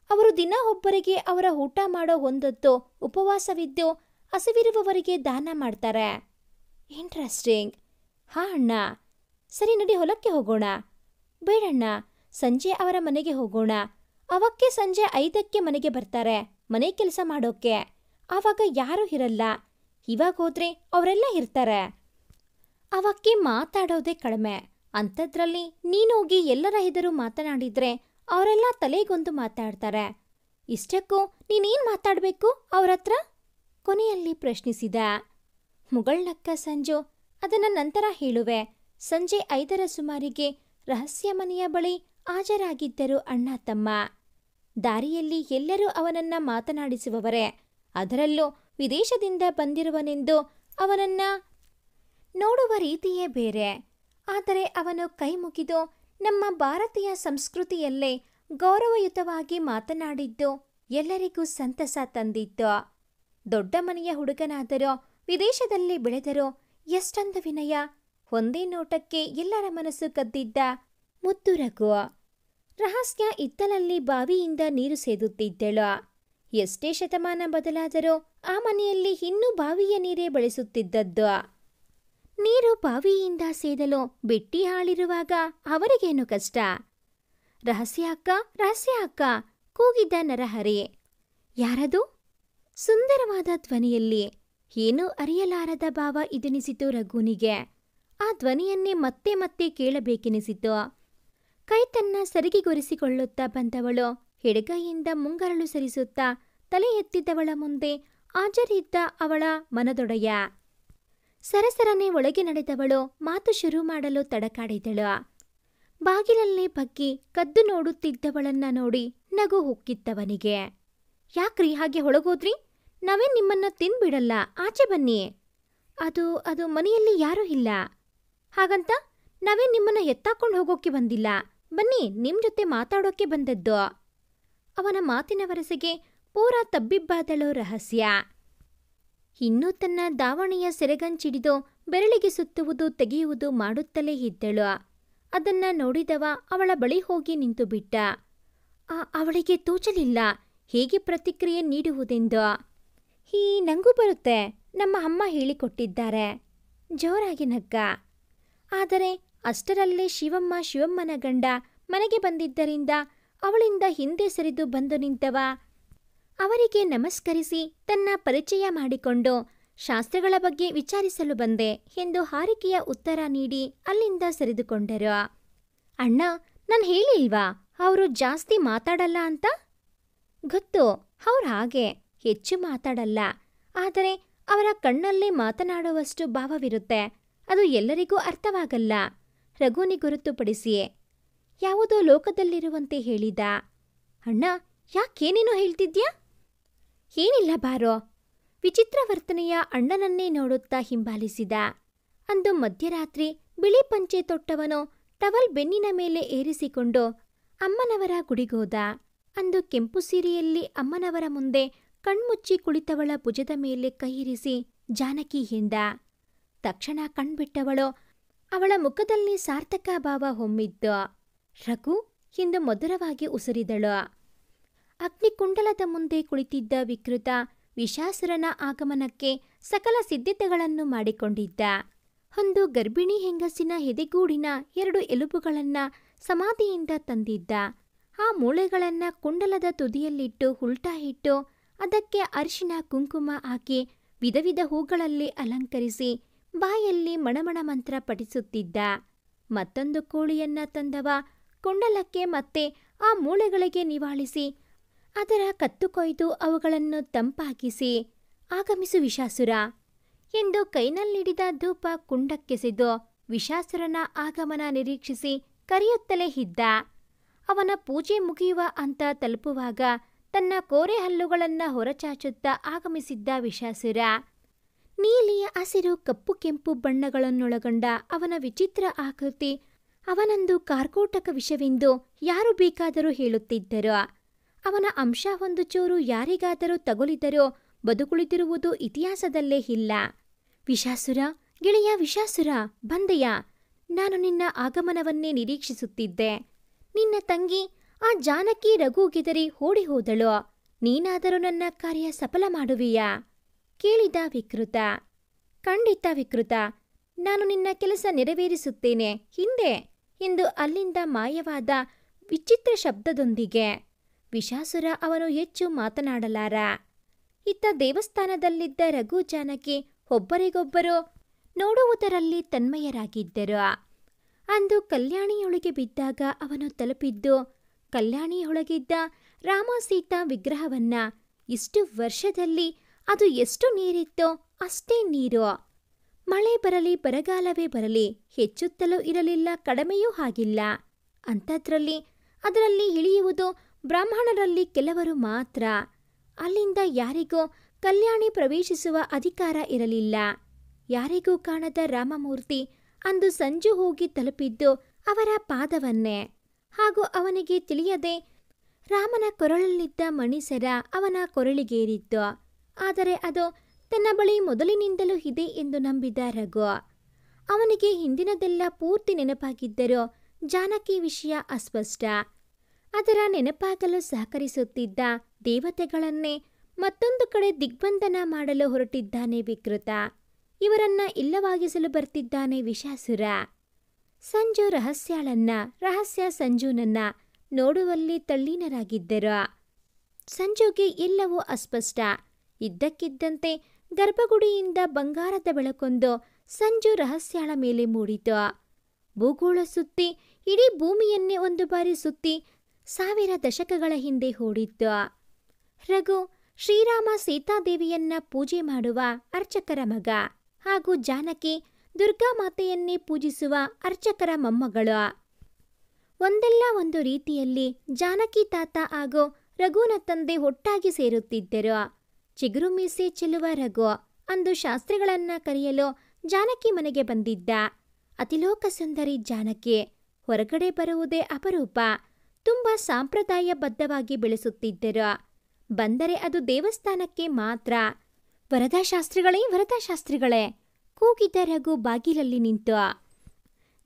ಅವರು ದಿನ ಒಬ್ಬರಿಗೆ ಅವರ ಊಟ ಮಾಡೋ ಹೊಂದತ್ತು ಉಪವಾಸವಿದ್ದು ಹಸಿವಿರುವವರಿಗೆ ದಾನ ಮಾಡ್ತಾರೆ. ಇಂಟ್ರೆಸ್ಟಿಂಗ್. ಹಾ ಅಣ್ಣ. ಸರಿ, ನಡಿ ಹೊಲಕ್ಕೆ ಹೋಗೋಣ. ಬೇಡಣ್ಣ, ಸಂಜೆ ಅವರ ಮನೆಗೆ ಹೋಗೋಣ. ಅವಕ್ಕೆ ಸಂಜೆ 5ಕ್ಕೆ ಮನೆಗೆ ಬರ್ತಾರೆ ಮನೆ ಕೆಲಸ ಮಾಡೋಕೆ. ಆವಾಗ ಯಾರೂ ಇರಲ್ಲ. ಇವಾಗ ಹೋದ್ರೆ ಅವರೆಲ್ಲ ಇರ್ತಾರೆ. ಅವಕ್ಕೆ ಮಾತಾಡೋದೇ ಕಡಿಮೆ. ಅಂಥದ್ರಲ್ಲಿ ನೀನೋಗಿ ಎಲ್ಲರ ಎದುರು ಮಾತನಾಡಿದ್ರೆ ಅವರೆಲ್ಲ ತಲೆಗೊಂದು ಮಾತಾಡ್ತಾರೆ. ಇಷ್ಟಕ್ಕೂ ನೀನೇನ್ ಮಾತಾಡ್ಬೇಕು ಅವ್ರತ್ರ? ಕೊನೆಯಲ್ಲಿ ಪ್ರಶ್ನಿಸಿದ. ಮುಗಳ್ನಕ್ಕ ಸಂಜು, ಅದನ್ನ ನಂತರ ಹೇಳುವೆ. ಸಂಜೆ 5ರ ಸುಮಾರಿಗೆ ರಹಸ್ಯ ಮನೆಯ ಬಳಿ ಹಾಜರಾಗಿದ್ದರು ಅಣ್ಣ ತಮ್ಮ. ದಾರಿಯಲ್ಲಿ ಎಲ್ಲರೂ ಅವನನ್ನ ಮಾತನಾಡಿಸುವವರೇ. ಅದರಲ್ಲೂ ವಿದೇಶದಿಂದ ಬಂದಿರುವನೆಂದು ಅವನನ್ನ ನೋಡುವ ರೀತಿಯೇ ಬೇರೆ. ಆದರೆ ಅವನು ಕೈ ಮುಗಿದು ನಮ್ಮ ಭಾರತೀಯ ಸಂಸ್ಕೃತಿಯಲ್ಲೇ ಗೌರವಯುತವಾಗಿ ಮಾತನಾಡಿದ್ದು ಎಲ್ಲರಿಗೂ ಸಂತಸ ತಂದಿತ್ತು. ದೊಡ್ಡ ಮನೆಯ ಹುಡುಗನಾದರೂ ವಿದೇಶದಲ್ಲಿ ಬೆಳೆದರೂ ಎಷ್ಟೊಂದು ವಿನಯ. ಒಂದೇ ನೋಟಕ್ಕೆ ಎಲ್ಲರ ಮನಸ್ಸು ಕದ್ದಿದ್ದ ಮುದ್ದು ರಘು. ರಹಸ್ಯ ಇತ್ತಲಲ್ಲಿ ಬಾವಿಯಿಂದ ನೀರು ಸೇದುತ್ತಿದ್ದಳು. ಎಷ್ಟೇ ಶತಮಾನ ಬದಲಾದರೂ ಆ ಮನೆಯಲ್ಲಿ ಇನ್ನೂ ಬಾವಿಯ ನೀರೇ ಬಳಸುತ್ತಿದ್ದದ್ದು. ನೀರು ಬಾವಿಯಿಂದ ಸೇದಲು ಬಿಟ್ಟಿ ಹಾಳಿರುವಾಗ ಅವರಿಗೇನು ಕಷ್ಟ? ರಹಸ್ಯ ಅಕ್ಕ, ರಹಸ್ಯ ಅಕ್ಕ ಕೂಗಿದ್ದ ನರಹರಿ. ಯಾರದು? ಸುಂದರವಾದ ಧ್ವನಿಯಲ್ಲಿ ಏನೂ ಅರಿಯಲಾರದ ಭಾವ ಇದೆನಿಸಿತು ರಘುನಿಗೆ. ಆ ಧ್ವನಿಯನ್ನೇ ಮತ್ತೆ ಮತ್ತೆ ಕೇಳಬೇಕೆನಿಸಿತು. ಕೈ ತನ್ನ ಸರಿಗೆಗೊರೆಸಿಕೊಳ್ಳುತ್ತಾ ಬಂದವಳು ಎಡಗೈಯಿಂದ ಮುಂಗರಳು ಸರಿಸುತ್ತಾ ತಲೆ ಎತ್ತಿದ್ದವಳ ಮುಂದೆ ಹಾಜರಿದ್ದ ಅವಳ ಮನದೊಡೆಯ. ಸರಸರನೆ ಒಳಗೆ ನಡೆದವಳು ಮಾತು ಶುರು ಮಾಡಲು ತಡಕಾಡಿದಳು. ಬಾಗಿಲಲ್ಲೇ ಬಗ್ಗಿ ಕದ್ದು ನೋಡುತ್ತಿದ್ದವಳನ್ನ ನೋಡಿ ನಗು ಹುಕ್ಕಿತ್ತವನಿಗೆ. ಯಾಕ್ರಿ ಹಾಗೆ ಒಳಗೋದ್ರಿ? ನಾವೇ ನಿಮ್ಮನ್ನ ತಿನ್ಬಿಡಲ್ಲ, ಆಚೆ ಬನ್ನಿ. ಅದು ಮನೆಯಲ್ಲಿ ಯಾರೂ ಇಲ್ಲ. ಹಾಗಂತ ನಾವೇ ನಿಮ್ಮನ್ನ ಎತ್ತಾಕೊಂಡು ಹೋಗೋಕೆ ಬಂದಿಲ್ಲ, ಬನ್ನಿ ನಿಮ್ ಜೊತೆ ಮಾತಾಡೋಕೆ ಬಂದದ್ದು. ಅವನ ಮಾತಿನ ವರಸೆಗೆ ಪೂರಾ ತಬ್ಬಿಬ್ಬಾದಳು ರಹಸ್ಯ. ಇನ್ನೂ ತನ್ನ ದಾವಣಿಯ ಸೆರಗಂಚಿಡಿದು ಬೆರಳಿಗೆ ಸುತ್ತುವುದು ತೆಗೆಯುವುದು ಮಾಡುತ್ತಲೇ ಇದ್ದಳು. ಅದನ್ನ ನೋಡಿದವ ಅವಳ ಬಳಿ ಹೋಗಿ ನಿಂತುಬಿಟ್ಟ. ಅವಳಿಗೆ ತೋಚಲಿಲ್ಲ ಹೇಗೆ ಪ್ರತಿಕ್ರಿಯೆ ನೀಡುವುದೆಂದು. ನಂಗೂ ಬರುತ್ತೆ, ನಮ್ಮ ಅಮ್ಮ ಹೇಳಿಕೊಟ್ಟಿದ್ದಾರೆ, ಜೋರಾಗಿ ನಗ್ಗ. ಆದರೆ ಅಷ್ಟರಲ್ಲೇ ಶಿವಮ್ಮನ ಗಂಡ ಮನೆಗೆ ಬಂದಿದ್ದರಿಂದ ಅವಳಿಂದ ಹಿಂದೆ ಸರಿದು ಬಂದು ನಿಂತವ. ಅವರಿಗೆ ನಮಸ್ಕರಿಸಿ ತನ್ನ ಪರಿಚಯ ಮಾಡಿಕೊಂಡು ಶಾಸ್ತ್ರಗಳ ಬಗ್ಗೆ ವಿಚಾರಿಸಲು ಬಂದೆ ಎಂದು ಹಾರಿಕೆಯ ಉತ್ತರ ನೀಡಿ ಅಲ್ಲಿಂದ ಸರಿದುಕೊಂಡರು. ಅಣ್ಣ, ನಾನು ಹೇಳಿಲ್ವಾ ಅವರು ಜಾಸ್ತಿ ಮಾತಾಡಲ್ಲ ಅಂತ? ಗೊತ್ತು, ಅವ್ರು ಹಾಗೆ ಹೆಚ್ಚು ಮಾತಾಡಲ್ಲ. ಆದರೆ ಅವರ ಕಣ್ಣಲ್ಲೇ ಮಾತನಾಡುವಷ್ಟು ಭಾವವಿರುತ್ತೆ. ಅದು ಎಲ್ಲರಿಗೂ ಅರ್ಥವಾಗಲ್ಲ. ರಘುನಿ ಗುರುತುಪಡಿಸಿಯೇ ಯಾವುದೋ ಲೋಕದಲ್ಲಿರುವಂತೆ ಹೇಳಿದ. ಅಣ್ಣ, ಯಾಕೇನೇನೋ ಹೇಳ್ತಿದ್ಯಾ? ಏನಿಲ್ಲ ಬಾರೋ. ವಿಚಿತ್ರ ವರ್ತನೆಯ ಅಣ್ಣನನ್ನೇ ನೋಡುತ್ತಾ ಹಿಂಬಾಲಿಸಿದ. ಅಂದು ಮಧ್ಯರಾತ್ರಿ ಬಿಳಿ ಪಂಚೆ ತೊಟ್ಟವನು ಟವಲ್ ಬೆನ್ನಿನ ಮೇಲೆ ಏರಿಸಿಕೊಂಡು ಅಮ್ಮನವರ ಗುಡಿಗೋದ. ಅಂದು ಕೆಂಪು ಸೀರೆಯಲ್ಲಿ ಅಮ್ಮನವರ ಮುಂದೆ ಕಣ್ಮುಚ್ಚಿ ಕುಳಿತವಳ ಭುಜದ ಮೇಲೆ ಕೈಯಿರಿಸಿ ಜಾನಕಿ ಎಂದ. ತಕ್ಷಣ ಕಣ್ಬಿಟ್ಟವಳು. ಅವಳ ಮುಖದಲ್ಲಿ ಸಾರ್ಥಕ ಭಾವ ಹೊಮ್ಮಿದ್ದು. ರಘು ಎಂದು ಮಧುರವಾಗಿ ಉಸಿರಿದಳು. ಅಗ್ನಿಕುಂಡಲದ ಮುಂದೆ ಕುಳಿತಿದ್ದ ವಿಕೃತ ವಿಷಾಸುರನ ಆಗಮನಕ್ಕೆ ಸಕಲ ಸಿದ್ಧತೆಗಳನ್ನು ಮಾಡಿಕೊಂಡಿದ್ದ. ಒಂದು ಗರ್ಭಿಣಿ ಹೆಂಗಸಿನ ಎದೆಗೂಡಿನ 2 ಎಲುಬುಗಳನ್ನ ಸಮಾಧಿಯಿಂದ ತಂದಿದ್ದ. ಆ ಮೂಳೆಗಳನ್ನ ಕುಂಡಲದ ತುದಿಯಲ್ಲಿಟ್ಟು ಉಲ್ಟಾ ಇಟ್ಟು ಅದಕ್ಕೆ ಅರಿಶಿನ ಕುಂಕುಮ ಹಾಕಿ ವಿಧ ವಿಧ ಹೂಗಳಲ್ಲಿ ಅಲಂಕರಿಸಿ ಬಾಯಲ್ಲಿ ಮಣಮಣ ಮಂತ್ರ ಪಠಿಸುತ್ತಿದ್ದ. ಮತ್ತೊಂದು ಕೋಳಿಯನ್ನ ತಂದವ ಕುಂಡಲಕ್ಕೆ ಮತ್ತೆ ಆ ಮೂಳೆಗಳಿಗೆ ನಿವಾಳಿಸಿ ಅದರ ಕತ್ತು ಕೊಯ್ದು ಅವುಗಳನ್ನು ತಂಪಾಗಿಸಿ ಆಗಮಿಸು ವಿಷಾಸುರ ಎಂದು ಕೈನಲ್ಲಿಡಿದ ಧೂಪ ಕುಂಡಕ್ಕೆಸೆದು ವಿಷಾಸುರನ ಆಗಮನ ನಿರೀಕ್ಷಿಸಿ ಕರೆಯುತ್ತಲೇ ಇದ್ದ. ಅವನ ಪೂಜೆ ಮುಗಿಯುವ ಅಂತ ತಲುಪುವಾಗ ತನ್ನ ಕೋರೆ ಹಲ್ಲುಗಳನ್ನ ಹೊರಚಾಚುತ್ತಾ ಆಗಮಿಸಿದ್ದ ವಿಷಾಸುರ. ನೀಲಿಯ ಹಸಿರು ಕಪ್ಪು ಕೆಂಪು ಬಣ್ಣಗಳನ್ನೊಳಗೊಂಡ ಅವನ ವಿಚಿತ್ರ ಆಕೃತಿ ಅವನೊಂದು ಕಾರ್ಕೋಟಕ ವಿಷವೆಂದು ಯಾರು ಬೇಕಾದರೂ ಹೇಳುತ್ತಿದ್ದರು. ಅವನ ಅಂಶ ಒಂದು ಚೂರು ಯಾರಿಗಾದರೂ ತಗುಲಿದರೋ ಬದುಕುಳಿದಿರುವುದು ಇತಿಹಾಸದಲ್ಲೇ ಇಲ್ಲ. ವಿಷಾಸುರ, ಗೆಳೆಯ ವಿಷಾಸುರ, ಬಂದೆಯ. ನಾನು ನಿನ್ನ ಆಗಮನವನ್ನೇ ನಿರೀಕ್ಷಿಸುತ್ತಿದ್ದೆ. ನಿನ್ನ ತಂಗಿ ಆ ಜಾನಕಿ ರಘುಗೆದರಿ ಓಡಿ ಹೋದಳು. ನೀನಾದರೂ ನನ್ನ ಕಾರ್ಯ ಸಫಲ ಮಾಡುವಿಯಾ? ಕೇಳಿದ ವಿಕೃತ. ಖಂಡಿತ ವಿಕೃತ, ನಾನು ನಿನ್ನ ಕೆಲಸ ನೆರವೇರಿಸುತ್ತೇನೆ, ಹಿಂದೆ ಎಂದು ಅಲ್ಲಿಂದ ಮಾಯವಾದ ವಿಚಿತ್ರ ಶಬ್ದದೊಂದಿಗೆ. ವಿಷಾಸುರ ಅವನು ಹೆಚ್ಚು ಮಾತನಾಡಲಾರ. ಇತ್ತ ದೇವಸ್ಥಾನದಲ್ಲಿದ್ದ ರಘು ಜಾನಕಿ ಒಬ್ಬರಿಗೊಬ್ಬರು ನೋಡುವುದರಲ್ಲಿ ತನ್ಮಯರಾಗಿದ್ದರು. ಅಂದು ಕಲ್ಯಾಣಿಯೊಳಗೆ ಬಿದ್ದಾಗ ಅವನು ತಲುಪಿದ್ದು ಕಲ್ಯಾಣಿಯೊಳಗಿದ್ದ ರಾಮ ಸೀತಾ ವಿಗ್ರಹವನ್ನ. ಇಷ್ಟು ವರ್ಷದಲ್ಲಿ ಅದು ಎಷ್ಟು ನೀರಿತ್ತೋ ಅಷ್ಟೇ ನೀರು. ಮಳೆ ಬರಲಿ ಬರಗಾಲವೇ ಬರಲಿ ಹೆಚ್ಚುತ್ತಲೂ ಇರಲಿಲ್ಲ, ಕಡಿಮೆಯೂ ಆಗಿಲ್ಲ. ಅದರಲ್ಲಿ ಇಳಿಯುವುದು ಬ್ರಾಹ್ಮಣರಲ್ಲಿ ಕೆಲವರು ಮಾತ್ರ. ಅಲ್ಲಿಂದ ಯಾರಿಗೂ ಕಲ್ಯಾಣಿ ಪ್ರವೇಶಿಸುವ ಅಧಿಕಾರ ಇರಲಿಲ್ಲ. ಯಾರಿಗೂ ಕಾಣದ ರಾಮಮೂರ್ತಿ ಅಂದು ಸಂಜು ಹೋಗಿ ತಲುಪಿದ್ದು ಅವರ ಪಾದವನ್ನೇ. ಹಾಗೂ ಅವನಿಗೆ ತಿಳಿಯದೆ ರಾಮನ ಕೊರಳಲ್ಲಿದ್ದ ಮಣಿಸರ ಅವನ ಕೊರಳಿಗೇರಿತ್ತು. ಆದರೆ ಅದು ತನ್ನ ಬಳಿ ಮೊದಲಿನಿಂದಲೂ ಇದೆ ಎಂದು ನಂಬಿದ ರಘು. ಅವನಿಗೆ ಹಿಂದಿನದೆಲ್ಲ ಪೂರ್ತಿ ನೆನಪಾಗಿದ್ದರೂ ಜಾನಕಿ ವಿಷಯ ಅಸ್ಪಷ್ಟ. ಅದರ ನೆನಪಾಗಲು ಸಹಕರಿಸುತ್ತಿದ್ದ ದೇವತೆಗಳನ್ನೇ ಮತ್ತೊಂದು ಕಡೆ ದಿಗ್ಬಂಧನ ಮಾಡಲು ಹೊರಟಿದ್ದಾನೆ ವಿಕೃತ. ಇವರನ್ನ ಇಲ್ಲವಾಗಿಸಲು ಬರ್ತಿದ್ದಾನೆ ವಿಷಾಸುರ. ಸಂಜು ರಹಸ್ಯ ಸಂಜುನನ್ನ ನೋಡುವಲ್ಲಿ ತಲ್ಲೀನರಾಗಿದ್ದರು. ಸಂಜುಗೆ ಎಲ್ಲವೂ ಅಸ್ಪಷ್ಟ. ಇದ್ದಕ್ಕಿದ್ದಂತೆ ಗರ್ಭಗುಡಿಯಿಂದ ಬಂಗಾರದ ಬೆಳಕೊಂದು ಸಂಜು ರಹಸ್ಯಾಳ ಮೇಲೆ ಮೂಡಿತು. ಭೂಗೋಳ ಸುತ್ತಿ ಇಡೀ ಭೂಮಿಯನ್ನೇ ಒಂದು ಬಾರಿ ಸುತ್ತಿ 1000 ದಶಕಗಳ ಹಿಂದೆ ಓಡಿತ್ತು. ರಘು ಶ್ರೀರಾಮ ಸೀತಾದೇವಿಯನ್ನ ಪೂಜೆ ಮಾಡುವ ಅರ್ಚಕರ ಮಗ ಹಾಗೂ ಜಾನಕಿ ದುರ್ಗಾಮಾತೆಯನ್ನೇ ಪೂಜಿಸುವ ಅರ್ಚಕರ ಮೊಮ್ಮಗಳು. ಒಂದಲ್ಲ ಒಂದು ರೀತಿಯಲ್ಲಿ ಜಾನಕಿ ತಾತ ಹಾಗೂ ರಘುನ ತಂದೆ ಒಟ್ಟಾಗಿ ಸೇರುತ್ತಿದ್ದರು. ಚಿಗುರು ಮೀಸೆ ಚೆಲ್ಲುವ ರಘು ಅಂದು ಶಾಸ್ತ್ರಿಗಳನ್ನ ಕರೆಯಲು ಜಾನಕಿ ಮನೆಗೆ ಬಂದಿದ್ದ. ಅತಿಲೋಕ ಸುಂದರಿ ಜಾನಕಿ ಹೊರಗಡೆ ಬರುವುದೇ ಅಪರೂಪ. ತುಂಬ ಸಾಂಪ್ರದಾಯಬದ್ಧವಾಗಿ ಬೆಳೆಸುತ್ತಿದ್ದರು. ಬಂದರೆ ಅದು ದೇವಸ್ಥಾನಕ್ಕೆ ಮಾತ್ರ. ವರದಾಶಾಸ್ತ್ರಿಗಳೇ, ವರದಾಶಾಸ್ತ್ರಿಗಳೇ ಕೂಗಿದ್ದ ರಘು ಬಾಗಿಲಲ್ಲಿ ನಿಂತು.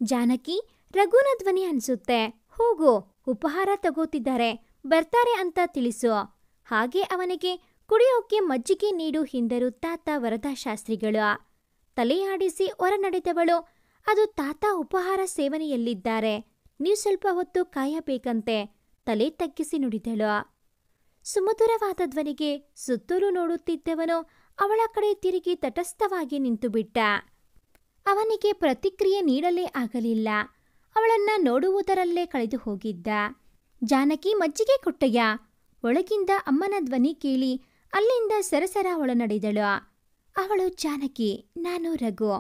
ಜಾನಕಿ, ರಘುನ ಧ್ವನಿ ಅನ್ಸುತ್ತೆ. ಹೋಗು, ಉಪಹಾರ ತಗೋತಿದ್ದಾರೆ, ಬರ್ತಾರೆ ಅಂತ ತಿಳಿಸು. ಹಾಗೆ ಅವನಿಗೆ ಕುಡಿಯೋಕೆ ಮಜ್ಜಿಗೆ ನೀಡು ಎಂದರು ತಾತ ವರದಾಶಾಸ್ತ್ರಿಗಳು. ತಲೆಯಾಡಿಸಿ ಹೊರ ನಡೆದವಳು, ಅದು ತಾತ ಉಪಹಾರ ಸೇವನೆಯಲ್ಲಿದ್ದಾರೆ, ನೀವು ಸ್ವಲ್ಪ ಹೊತ್ತು ಕಾಯಬೇಕಂತೆ. ತಲೆ ತಗ್ಗಿಸಿ ನುಡಿದಳು. ಸುಮಧುರವಾದ ಧ್ವನಿಗೆ ಸುತ್ತಲೂ ನೋಡುತ್ತಿದ್ದವನು ಅವಳ ಕಡೆ ತಿರುಗಿ ತಟಸ್ಥವಾಗಿ ನಿಂತುಬಿಟ್ಟ. ಅವನಿಗೆ ಪ್ರತಿಕ್ರಿಯೆ ನೀಡಲೇ ಆಗಲಿಲ್ಲ. ಅವಳನ್ನ ನೋಡುವುದರಲ್ಲೇ ಕಳೆದು ಹೋಗಿದ್ದ. ಜಾನಕಿ, ಮಜ್ಜಿಗೆ ಕೊಟ್ಟಯ್ಯ. ಒಳಗಿಂದ ಅಮ್ಮನ ಧ್ವನಿ ಕೇಳಿ ಅಲ್ಲಿಂದ ಸರಸರ ಒಳನಡೆದಳು. ಅವಳು ಜಾನಕಿ, ನಾನು ರಘು.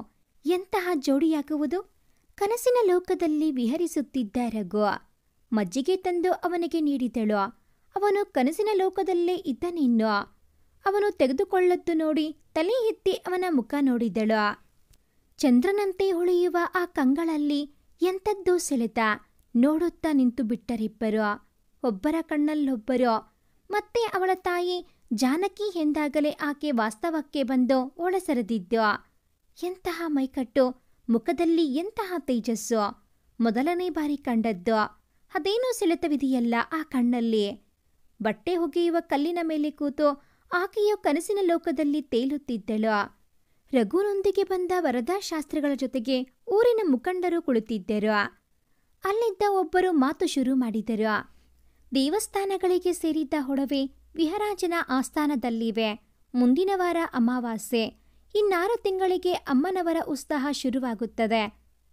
ಎಂತಹ ಜೋಡಿಯಾಗುವುದು? ಕನಸಿನ ಲೋಕದಲ್ಲಿ ವಿಹರಿಸುತ್ತಿದ್ದ ರಘು. ಮಜ್ಜಿಗೆ ತಂದು ಅವನಿಗೆ ನೀಡಿದಳು. ಅವನು ಕನಸಿನ ಲೋಕದಲ್ಲೇ ಇದ್ದನಿನ್ನು. ಅವನು ತೆಗೆದುಕೊಳ್ಳದ್ದು ನೋಡಿ ತಲೆ ಎತ್ತಿ ಅವನ ಮುಖ ನೋಡಿದಳು. ಚಂದ್ರನಂತೆ ಹೊಳೆಯುವ ಆ ಕಂಗಳಲ್ಲಿ ಎಂಥದ್ದೋ ಸೆಳೆತ. ನೋಡುತ್ತಾ ನಿಂತು ಬಿಟ್ಟರಿಬ್ಬರು, ಒಬ್ಬರ ಕಣ್ಣಲ್ಲೊಬ್ಬರು. ಮತ್ತೆ ಅವಳ ತಾಯಿ ಜಾನಕಿ ಎಂದಾಗಲೇ ಆಕೆ ವಾಸ್ತವಕ್ಕೆ ಬಂದು ಒಳಸರಿದಿದ್ದು. ಎಂತಹ ಮೈಕಟ್ಟು, ಮುಖದಲ್ಲಿ ಎಂತಹ ತೇಜಸ್ಸು! ಮೊದಲನೇ ಬಾರಿ ಕಂಡದ್ದು. ಅದೇನೋ ಸೆಳೆತವಿದೆಯಲ್ಲ ಆ ಕಣ್ಣಲ್ಲಿ. ಬಟ್ಟೆ ಒಗೆಯುವ ಕಲ್ಲಿನ ಮೇಲೆ ಕೂತು ಆಕೆಯು ಕನಸಿನ ಲೋಕದಲ್ಲಿ ತೇಲುತ್ತಿದ್ದಳು. ರಘುನೊಂದಿಗೆ ಬಂದ ವರದಾಶಾಸ್ತ್ರಿಗಳ ಜೊತೆಗೆ ಊರಿನ ಮುಖಂಡರು ಕುಳಿತಿದ್ದರು. ಅಲ್ಲಿದ್ದ ಒಬ್ಬರು ಮಾತು ಶುರು ಮಾಡಿದರು. ದೇವಸ್ಥಾನಗಳಿಗೆ ಸೇರಿದ್ದ ಒಡವೆ ವಿಹರಾಜನ ಆಸ್ಥಾನದಲ್ಲಿವೆ. ಮುಂದಿನ ವಾರ ಅಮಾವಾಸ್ಯೆ. 6 ತಿಂಗಳಿಗೆ ಅಮ್ಮನವರ ಉತ್ಸವ ಶುರುವಾಗುತ್ತದೆ.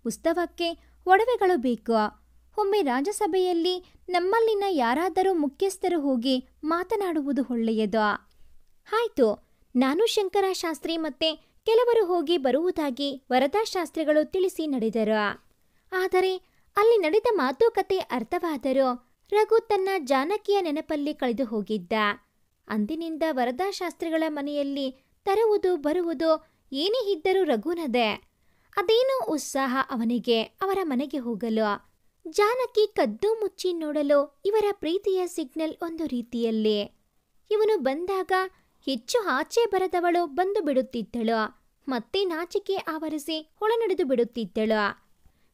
ಉತ್ಸವಕ್ಕೆ ಒಡವೆಗಳು ಬೇಕು. ಒಮ್ಮೆ ರಾಜಸಭೆಯಲ್ಲಿ ನಮ್ಮಲ್ಲಿನ ಯಾರಾದರೂ ಮುಖ್ಯಸ್ಥರು ಹೋಗಿ ಮಾತನಾಡುವುದು ಒಳ್ಳೆಯದು. ಆಯ್ತು, ನಾನು ಶಂಕರಶಾಸ್ತ್ರಿ ಮತ್ತೆ ಕೆಲವರು ಹೋಗಿ ಬರುವುದಾಗಿ ವರದಾಶಾಸ್ತ್ರಿಗಳು ತಿಳಿಸಿ ನಡೆದರು. ಆದರೆ ಅಲ್ಲಿ ನಡೆದ ಮಾತುಕತೆ ಅರ್ಥವಾದರೂ ರಘು ತನ್ನ ಜಾನಕಿಯ ನೆನಪಲ್ಲಿ ಕಳೆದು ಹೋಗಿದ್ದ. ಅಂದಿನಿಂದ ವರದಾಶಾಸ್ತ್ರಿಗಳ ಮನೆಯಲ್ಲಿ ತರುವುದು ಬರುವುದು ಏನೇ ಇದ್ದರೂ ರಘುನದೇ. ಅದೇನೋ ಉತ್ಸಾಹ ಅವನಿಗೆ ಅವರ ಮನೆಗೆ ಹೋಗಲು. ಜಾನಕಿ ಕದ್ದು ಮುಚ್ಚಿ ನೋಡಲು ಇವರ ಪ್ರೀತಿಯ ಸಿಗ್ನಲ್ ಒಂದು ರೀತಿಯಲ್ಲಿ. ಇವನು ಬಂದಾಗ ಹೆಚ್ಚು ಆಚೆ ಬರದವಳು ಬಂದು ಬಿಡುತ್ತಿದ್ದಳು. ಮತ್ತೆ ನಾಚಿಕೆ ಆವರಿಸಿ ಒಳನಡೆದು ಬಿಡುತ್ತಿದ್ದಳು.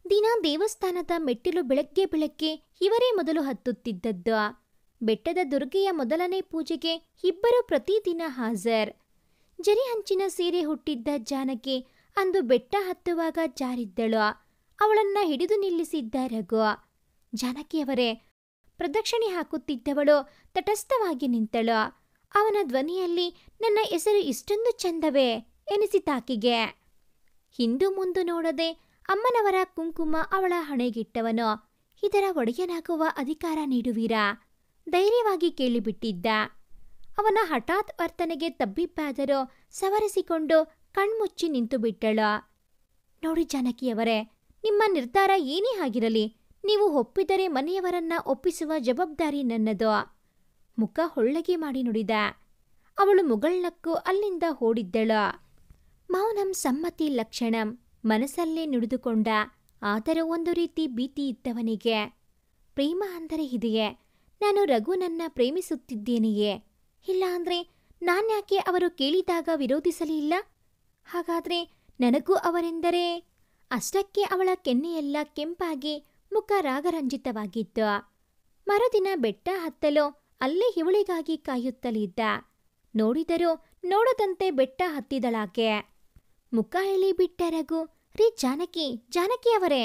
ದಿನ ದೇವಸ್ಥಾನದ ಮೆಟ್ಟಿಲು ಬೆಳಗ್ಗೆ ಬೆಳಗ್ಗೆ ಇವರೇ ಮೊದಲು ಹತ್ತುತ್ತಿದ್ದದ್ದು. ಬೆಟ್ಟದ ದುರ್ಗೆಯ ಮೊದಲನೇ ಪೂಜೆಗೆ ಇಬ್ಬರು ಪ್ರತಿದಿನ ಹಾಜರ್. ಜರಿ ಹಂಚಿನ ಸೀರೆ ಹುಟ್ಟಿದ್ದ ಜಾನಕಿ ಅಂದು ಬೆಟ್ಟ ಹತ್ತುವಾಗ ಜಾರಿದ್ದಳು. ಅವಳನ್ನ ಹಿಡಿದು ನಿಲ್ಲಿಸಿದ್ದ ರಘು. ಜಾನಕಿಯವರೇ, ಪ್ರದಕ್ಷಿಣೆ ಹಾಕುತ್ತಿದ್ದವಳು ತಟಸ್ಥವಾಗಿ ನಿಂತಳು. ಅವನ ಧ್ವನಿಯಲ್ಲಿ ನನ್ನ ಹೆಸರು ಇಷ್ಟೊಂದು ಚಂದವೇ ಎನಿಸಿತಾಕಿಗೆ. ಹಿಂದು ಮುಂದು ನೋಡದೆ ಅಮ್ಮನವರ ಕುಂಕುಮ ಅವಳ ಹಣೆಗಿಟ್ಟವನು. ಇದರ ಒಡೆಯನಾಗುವ ಅಧಿಕಾರ ನೀಡುವಿರಾ? ಧೈರ್ಯವಾಗಿ ಕೇಳಿಬಿಟ್ಟಿದ್ದ. ಅವನ ಹಠಾತ್ ವರ್ತನೆಗೆ ತಬ್ಬಿಬ್ಬಾದರೂ ಸವರಿಸಿಕೊಂಡು ಕಣ್ಮುಚ್ಚಿ ನಿಂತು ಬಿಟ್ಟಳು. ನೋಡಿ ಜಾನಕಿಯವರೇ, ನಿಮ್ಮ ನಿರ್ಧಾರ ಏನೇ ಆಗಿರಲಿ, ನೀವು ಒಪ್ಪಿದರೆ ಮನೆಯವರನ್ನ ಒಪ್ಪಿಸುವ ಜವಾಬ್ದಾರಿ ನನ್ನದು. ಮುಖ ಹೊಳ್ಳಗೆ ಮಾಡಿ ನುಡಿದ. ಅವಳು ಮುಗಳ್ನಕ್ಕು ಅಲ್ಲಿಂದ ಓಡಿದ್ದಳು. ಮೌನಂ ಸಮ್ಮತಿ ಲಕ್ಷಣಂ ಮನಸ್ಸಲ್ಲೇ ನುಡಿದುಕೊಂಡ. ಆದರೂ ಒಂದು ರೀತಿ ಭೀತಿ ಇದ್ದವನಿಗೆ. ಪ್ರೇಮ ಅಂದರೆ ಇದೆಯೇ? ನಾನು ರಘುನನ್ನ ಪ್ರೇಮಿಸುತ್ತಿದ್ದೇನೆಯೇ? ಇಲ್ಲ ಅಂದ್ರೆ ನಾನ್ಯಾಕೆ ಅವರು ಕೇಳಿದಾಗ ವಿರೋಧಿಸಲಿಲ್ಲ? ಹಾಗಾದ್ರೆ ನನಗೂ ಅವರೆಂದರೆ? ಅಷ್ಟಕ್ಕೆ ಅವಳ ಕೆನ್ನೆಯೆಲ್ಲ ಕೆಂಪಾಗಿ ಮುಖ ರಾಗರಂಜಿತವಾಗಿತ್ತು. ಮರುದಿನ ಬೆಟ್ಟ ಹತ್ತಲು ಅಲ್ಲೇ ಇವಳಿಗಾಗಿ ಕಾಯುತ್ತಲಿದ್ದ. ನೋಡಿದರೂ ನೋಡದಂತೆ ಬೆಟ್ಟ ಹತ್ತಿದಳಾಕೆ. ಮುಖ ಎಳಿಬಿಟ್ಟ ರಘು, ರೀ ಜಾನಕಿ, ಜಾನಕಿಯವರೇ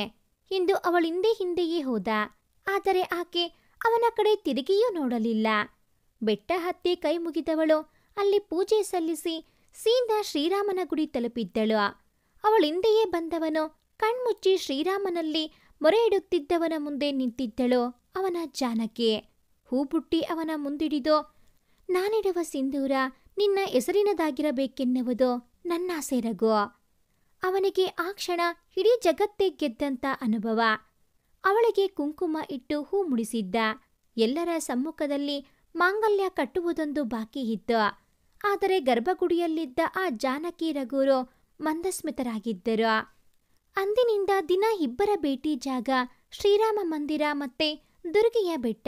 ಎಂದು ಅವಳಿಂದೆ ಹಿಂದೆಯೇ ಹೋದ. ಆದರೆ ಆಕೆ ಅವನ ಕಡೆ ತಿರುಗಿಯೂ ನೋಡಲಿಲ್ಲ. ಬೆಟ್ಟ ಹತ್ತಿ ಕೈ ಮುಗಿದವಳು ಅಲ್ಲಿ ಪೂಜೆ ಸಲ್ಲಿಸಿ ಸೀದಾ ಶ್ರೀರಾಮನ ಗುಡಿ ತಲುಪಿದ್ದಳು. ಅವಳಿಂದೆಯೇ ಬಂದವನು ಕಣ್ಮುಚ್ಚಿ ಶ್ರೀರಾಮನಲ್ಲಿ ಮೊರೆ ಇಡುತ್ತಿದ್ದವನ ಮುಂದೆ ನಿಂತಿದ್ದಳು ಅವನ ಜಾನಕಿ. ಹೂಬುಟ್ಟಿ ಅವನ ಮುಂದಿಡಿದು, ನಾನಿಡುವ ಸಿಂಧೂರ ನಿನ್ನ ಹೆಸರಿನದಾಗಿರಬೇಕೆನ್ನುವುದು ನನ್ನಾಸೆ ರಘು. ಅವನಿಗೆ ಆ ಕ್ಷಣ ಇಡೀ ಜಗತ್ತೇ ಗೆದ್ದಂತ ಅನುಭವ. ಅವಳಿಗೆ ಕುಂಕುಮ ಇಟ್ಟು ಹೂ ಮುಡಿಸಿದ್ದ. ಎಲ್ಲರ ಸಮ್ಮುಖದಲ್ಲಿ ಮಾಂಗಲ್ಯ ಕಟ್ಟುವುದೊಂದು ಬಾಕಿ ಇತ್ತು. ಆದರೆ ಗರ್ಭಗುಡಿಯಲ್ಲಿದ್ದ ಆ ಜಾನಕಿ ರಘುರು ಮಂದಸ್ಮಿತರಾಗಿದ್ದರು. ಅಂದಿನಿಂದ ದಿನ ಇಬ್ಬರ ಭೇಟಿ ಜಾಗ ಶ್ರೀರಾಮ ಮಂದಿರ ಮತ್ತೆ ದುರ್ಗೆಯ ಬೆಟ್ಟ.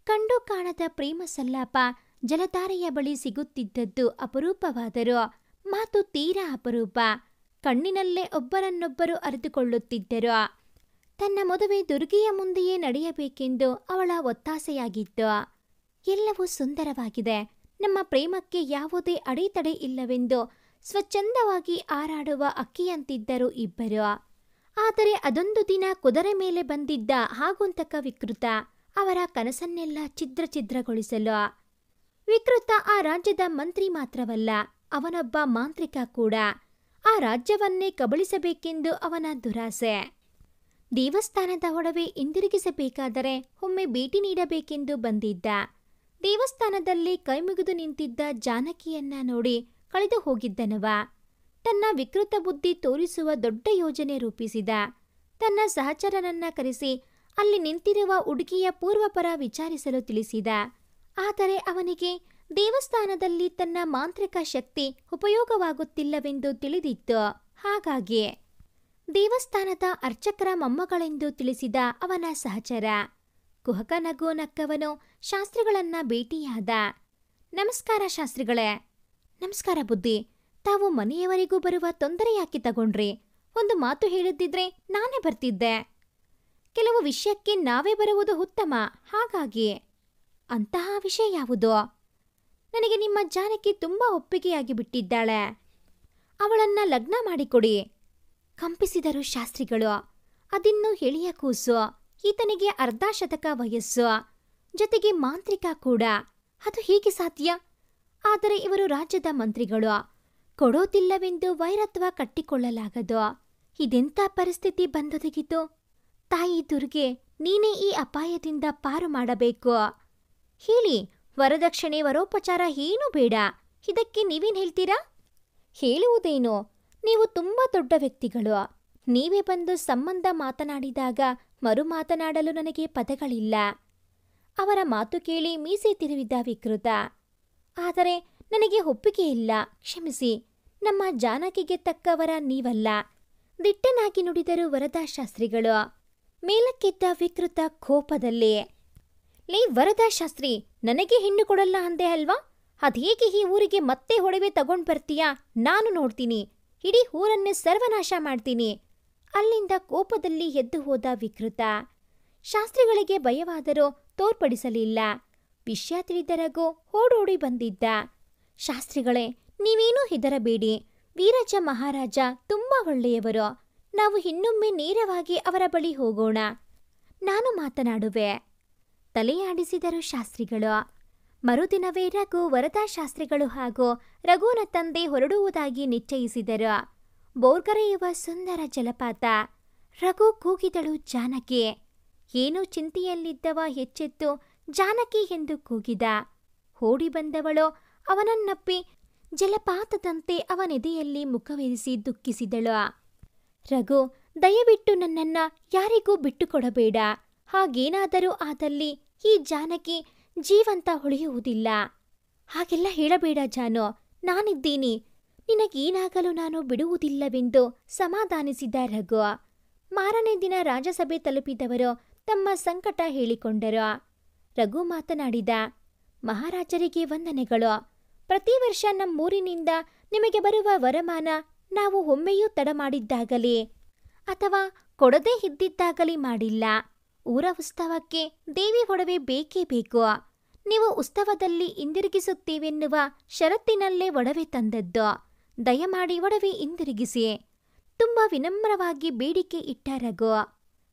ಕಂಡು ಕಾಣದ ಪ್ರೇಮ ಸಲ್ಲಾಪ ಜಲಧಾರೆಯ ಬಳಿ ಸಿಗುತ್ತಿದ್ದದ್ದು ಅಪರೂಪವಾದರೂ ಮಾತು ತೀರಾ ಅಪರೂಪ. ಕಣ್ಣಿನಲ್ಲೇ ಒಬ್ಬರನ್ನೊಬ್ಬರು ಅರಿತುಕೊಳ್ಳುತ್ತಿದ್ದರು. ತನ್ನ ಮದುವೆ ದುರ್ಗೆಯ ಮುಂದೆಯೇ ನಡೆಯಬೇಕೆಂದು ಅವಳ ಒತ್ತಾಸೆಯಾಗಿತ್ತು. ಎಲ್ಲವೂ ಸುಂದರವಾಗಿದೆ, ನಮ್ಮ ಪ್ರೇಮಕ್ಕೆ ಯಾವುದೇ ಅಡೆತಡೆ ಇಲ್ಲವೆಂದು ಸ್ವಚ್ಛಂದವಾಗಿ ಹಾರಾಡುವ ಅಕ್ಕಿಯಂತಿದ್ದರು ಇಬ್ಬರು. ಆದರೆ ಅದೊಂದು ದಿನ ಕುದುರೆ ಮೇಲೆ ಬಂದಿದ್ದ ಆಗುಂತಕ ವಿಕೃತ ಅವರ ಕನಸನ್ನೆಲ್ಲ ಛಿದ್ರಗೊಳಿಸಲು. ವಿಕೃತ ಆ ರಾಜ್ಯದ ಮಂತ್ರಿ ಮಾತ್ರವಲ್ಲ, ಅವನೊಬ್ಬ ಮಾಂತ್ರಿಕ ಕೂಡ. ಆ ರಾಜ್ಯವನ್ನೇ ಕಬಳಿಸಬೇಕೆಂದು ಅವನ ದುರಾಸೆ. ದೇವಸ್ಥಾನದ ಒಡವೆ ಹಿಂದಿರುಗಿಸಬೇಕಾದರೆ ಒಮ್ಮೆ ಭೇಟಿ ನೀಡಬೇಕೆಂದು ಬಂದಿದ್ದ. ದೇವಸ್ಥಾನದಲ್ಲಿ ಕೈಮುಗಿದು ನಿಂತಿದ್ದ ಜಾನಕಿಯನ್ನ ನೋಡಿ ಕಳೆದು ಹೋಗಿದ್ದನವ. ತನ್ನ ವಿಕೃತ ಬುದ್ಧಿ ತೋರಿಸುವ ದೊಡ್ಡ ಯೋಜನೆ ರೂಪಿಸಿದ. ತನ್ನ ಸಹಚರನನ್ನ ಕರೆಸಿ ಅಲ್ಲಿ ನಿಂತಿರುವ ಹುಡುಗಿಯ ಪೂರ್ವಪರ ವಿಚಾರಿಸಲು ತಿಳಿಸಿದ. ಆದರೆ ಅವನಿಗೆ ದೇವಸ್ಥಾನದಲ್ಲಿ ತನ್ನ ಮಾಂತ್ರಿಕ ಶಕ್ತಿ ಉಪಯೋಗವಾಗುತ್ತಿಲ್ಲವೆಂದು ತಿಳಿದಿತ್ತು. ಹಾಗಾಗಿ ದೇವಸ್ಥಾನದ ಅರ್ಚಕರ ಮೊಮ್ಮಗಳೆಂದು ತಿಳಿಸಿದ ಅವನ ಸಹಚರ. ಕುಹಕ ನಗು ನಕ್ಕವನು ಶಾಸ್ತ್ರಿಗಳನ್ನ ಭೇಟಿಯಾದ. ನಮಸ್ಕಾರ ಶಾಸ್ತ್ರಿಗಳೇ. ನಮಸ್ಕಾರ ಬುದ್ಧಿ. ತಾವು ಮನೆಯವರಿಗೂ ಬರುವ ತೊಂದರೆ ಯಾಕೆ ತಗೊಂಡ್ರಿ? ಒಂದು ಮಾತು ಹೇಳಿದ್ದಿದ್ರೆ ನಾನೇ ಬರ್ತಿದ್ದೆ. ಕೆಲವು ವಿಷಯಕ್ಕೆ ನಾವೇ ಬರುವುದು ಉತ್ತಮ, ಹಾಗಾಗಿ. ಅಂತಹ ವಿಷಯ ಯಾವುದು? ನನಗೆ ನಿಮ್ಮ ಜಾನಕಿ ತುಂಬಾ ಒಪ್ಪಿಗೆಯಾಗಿ ಬಿಟ್ಟಿದ್ದಾಳೆ. ಅವಳನ್ನ ಲಗ್ನ ಮಾಡಿಕೊಡಿ. ಕಂಪಿಸಿದರು ಶಾಸ್ತ್ರಿಗಳು. ಅದಿನ್ನೂ ಎಳೆಯ ಕೂಸು, ಈತನಿಗೆ ಅರ್ಧ ಶತಕ ವಯಸ್ಸು, ಜೊತೆಗೆ ಮಾಂತ್ರಿಕ ಕೂಡ. ಅದು ಹೀಗೆ ಸಾಧ್ಯ? ಆದರೆ ಇವರು ರಾಜ್ಯದ ಮಂತ್ರಿಗಳು, ಕೊಡೋದಿಲ್ಲವೆಂದು ವೈರತ್ವ ಕಟ್ಟಿಕೊಳ್ಳಲಾಗದು. ಇದೆಂಥ ಪರಿಸ್ಥಿತಿ ಬಂದೊದಗಿತು? ತಾಯಿ ದುರ್ಗೆ, ನೀನೇ ಈ ಅಪಾಯದಿಂದ ಪಾರು ಮಾಡಬೇಕು. ಹೇಳಿ, ವರದಕ್ಷಿಣೆ ವರೋಪಚಾರ ಏನೂ ಬೇಡ. ಇದಕ್ಕೆ ನೀವೇನು ಹೇಳ್ತೀರಾ? ಹೇಳುವುದೇನು? ನೀವು ತುಂಬ ದೊಡ್ಡ ವ್ಯಕ್ತಿಗಳು. ನೀವೇ ಬಂದು ಸಂಬಂಧ ಮಾತನಾಡಿದಾಗ ಮರು ಮಾತನಾಡಲು ನನಗೆ ಪದಗಳಿಲ್ಲ. ಅವರ ಮಾತು ಕೇಳಿ ಮೀಸೆ ತಿರುವಿದ ವಿಕೃತ. ಆದರೆ ನನಗೆ ಒಪ್ಪಿಗೆ ಇಲ್ಲ, ಕ್ಷಮಿಸಿ. ನಮ್ಮ ಜಾನಕಿಗೆ ತಕ್ಕವರ ನೀವಲ್ಲ, ದಿಟ್ಟನಾಗಿ ನುಡಿದರು ವರದಾ ಶಾಸ್ತ್ರಿಗಳು. ಮೇಲಕ್ಕೆದ್ದ ವಿಕೃತ ಕೋಪದಲ್ಲಿ. ಲೇ ವರದಾ ಶಾಸ್ತ್ರಿ, ನನಗೆ ಹೆಣ್ಣು ಕೊಡಲ್ಲ ಅಂದೆ ಅಲ್ವಾ? ಅದೇಗೆ ಈ ಊರಿಗೆ ಮತ್ತೆ ಒಡವೆ ತಗೊಂಡ್ ಬರ್ತೀಯಾ? ನಾನು ನೋಡ್ತೀನಿ. ಇಡೀ ಊರನ್ನೇ ಸರ್ವನಾಶ ಮಾಡ್ತೀನಿ. ಅಲ್ಲಿಂದ ಕೋಪದಲ್ಲಿ ಎದ್ದು ಹೋದ ವಿಕೃತ. ಶಾಸ್ತ್ರಿಗಳಿಗೆ ಭಯವಾದರೂ ತೋರ್ಪಡಿಸಲಿಲ್ಲ. ವಿಷಯ ತಿಳಿದ ರಘು ಓಡೋಡಿ ಬಂದಿದ್ದ. ಶಾಸ್ತ್ರಿಗಳೇ, ನೀವೇನೂ ಹೆದರಬೇಡಿ. ವೀರಜ ಮಹಾರಾಜ ತುಂಬಾ ಒಳ್ಳೆಯವರು. ನಾವು ಇನ್ನೊಮ್ಮೆ ನೇರವಾಗಿ ಅವರ ಬಳಿ ಹೋಗೋಣ. ನಾನು ಮಾತನಾಡುವೆ. ತಲೆಯಾಡಿಸಿದರು ಶಾಸ್ತ್ರಿಗಳು. ಮರುದಿನವೇ ರಘು ವರದಾ ಶಾಸ್ತ್ರಿಗಳು ಹಾಗೂ ರಘುನ ತಂದೆ ಹೊರಡುವುದಾಗಿ ನಿಶ್ಚಯಿಸಿದರು. ಬೋರ್ಗರೆಯುವ ಸುಂದರ ಜಲಪಾತ. ರಘು ಕೂಗಿದಳು ಜಾನಕಿ. ಏನೋ ಚಿಂತೆಯಲ್ಲಿದ್ದವ ಎಚ್ಚೆತ್ತು ಜಾನಕಿ ಎಂದು ಕೂಗಿದ. ಓಡಿ ಬಂದವಳು ಅವನನ್ನಪ್ಪಿ ಜಲಪಾತದಂತೆ ಅವನೆದೆಯಲ್ಲಿ ಮುಖವಿರಿಸಿ ದುಃಖಿಸಿದಳು. ರಘು, ದಯವಿಟ್ಟು ನನ್ನನ್ನ ಯಾರಿಗೂ ಬಿಟ್ಟುಕೊಡಬೇಡ. ಹಾಗೇನಾದರೂ ಆದಲ್ಲಿ ಈ ಜಾನಕಿ ಜೀವಂತ ಉಳಿಯುವುದಿಲ್ಲ. ಹಾಗೆಲ್ಲ ಹೇಳಬೇಡ ಜಾನು, ನಾನಿದ್ದೀನಿ. ನಿನಗೇನಾಗಲು ನಾನು ಬಿಡುವುದಿಲ್ಲವೆಂದು ಸಮಾಧಾನಿಸಿದ ರಘು. ಮಾರನೇ ದಿನ ರಾಜಸಭೆ ತಲುಪಿದವರು ತಮ್ಮ ಸಂಕಟ ಹೇಳಿಕೊಂಡರು. ರಘು ಮಾತನಾಡಿದ. ಮಹಾರಾಜರಿಗೆ ವಂದನೆಗಳು. ಪ್ರತಿ ವರ್ಷ ನಮ್ಮೂರಿನಿಂದ ನಿಮಗೆ ಬರುವ ವರಮಾನ ನಾವು ಒಮ್ಮೆಯೂ ತಡ ಮಾಡಿದ್ದಾಗಲಿ ಅಥವಾ ಕೊಡದೇ ಇದ್ದಿದ್ದಾಗಲಿ ಮಾಡಿಲ್ಲ. ಊರ ಉತ್ಸವಕ್ಕೆ ದೇವಿ ಒಡವೆ ಬೇಕೇ ಬೇಕು. ನೀವು ಉತ್ಸವದಲ್ಲಿ ಹಿಂದಿರುಗಿಸುತ್ತೀವೆನ್ನುವ ಷರತ್ತಿನಲ್ಲೇ ಒಡವೆ ತಂದದ್ದು. ದಯಮಾಡಿ ಒಡವೆ ಹಿಂದಿರುಗಿಸಿ. ತುಂಬ ವಿನಮ್ರವಾಗಿ ಬೇಡಿಕೆ ಇಟ್ಟ ರಘು.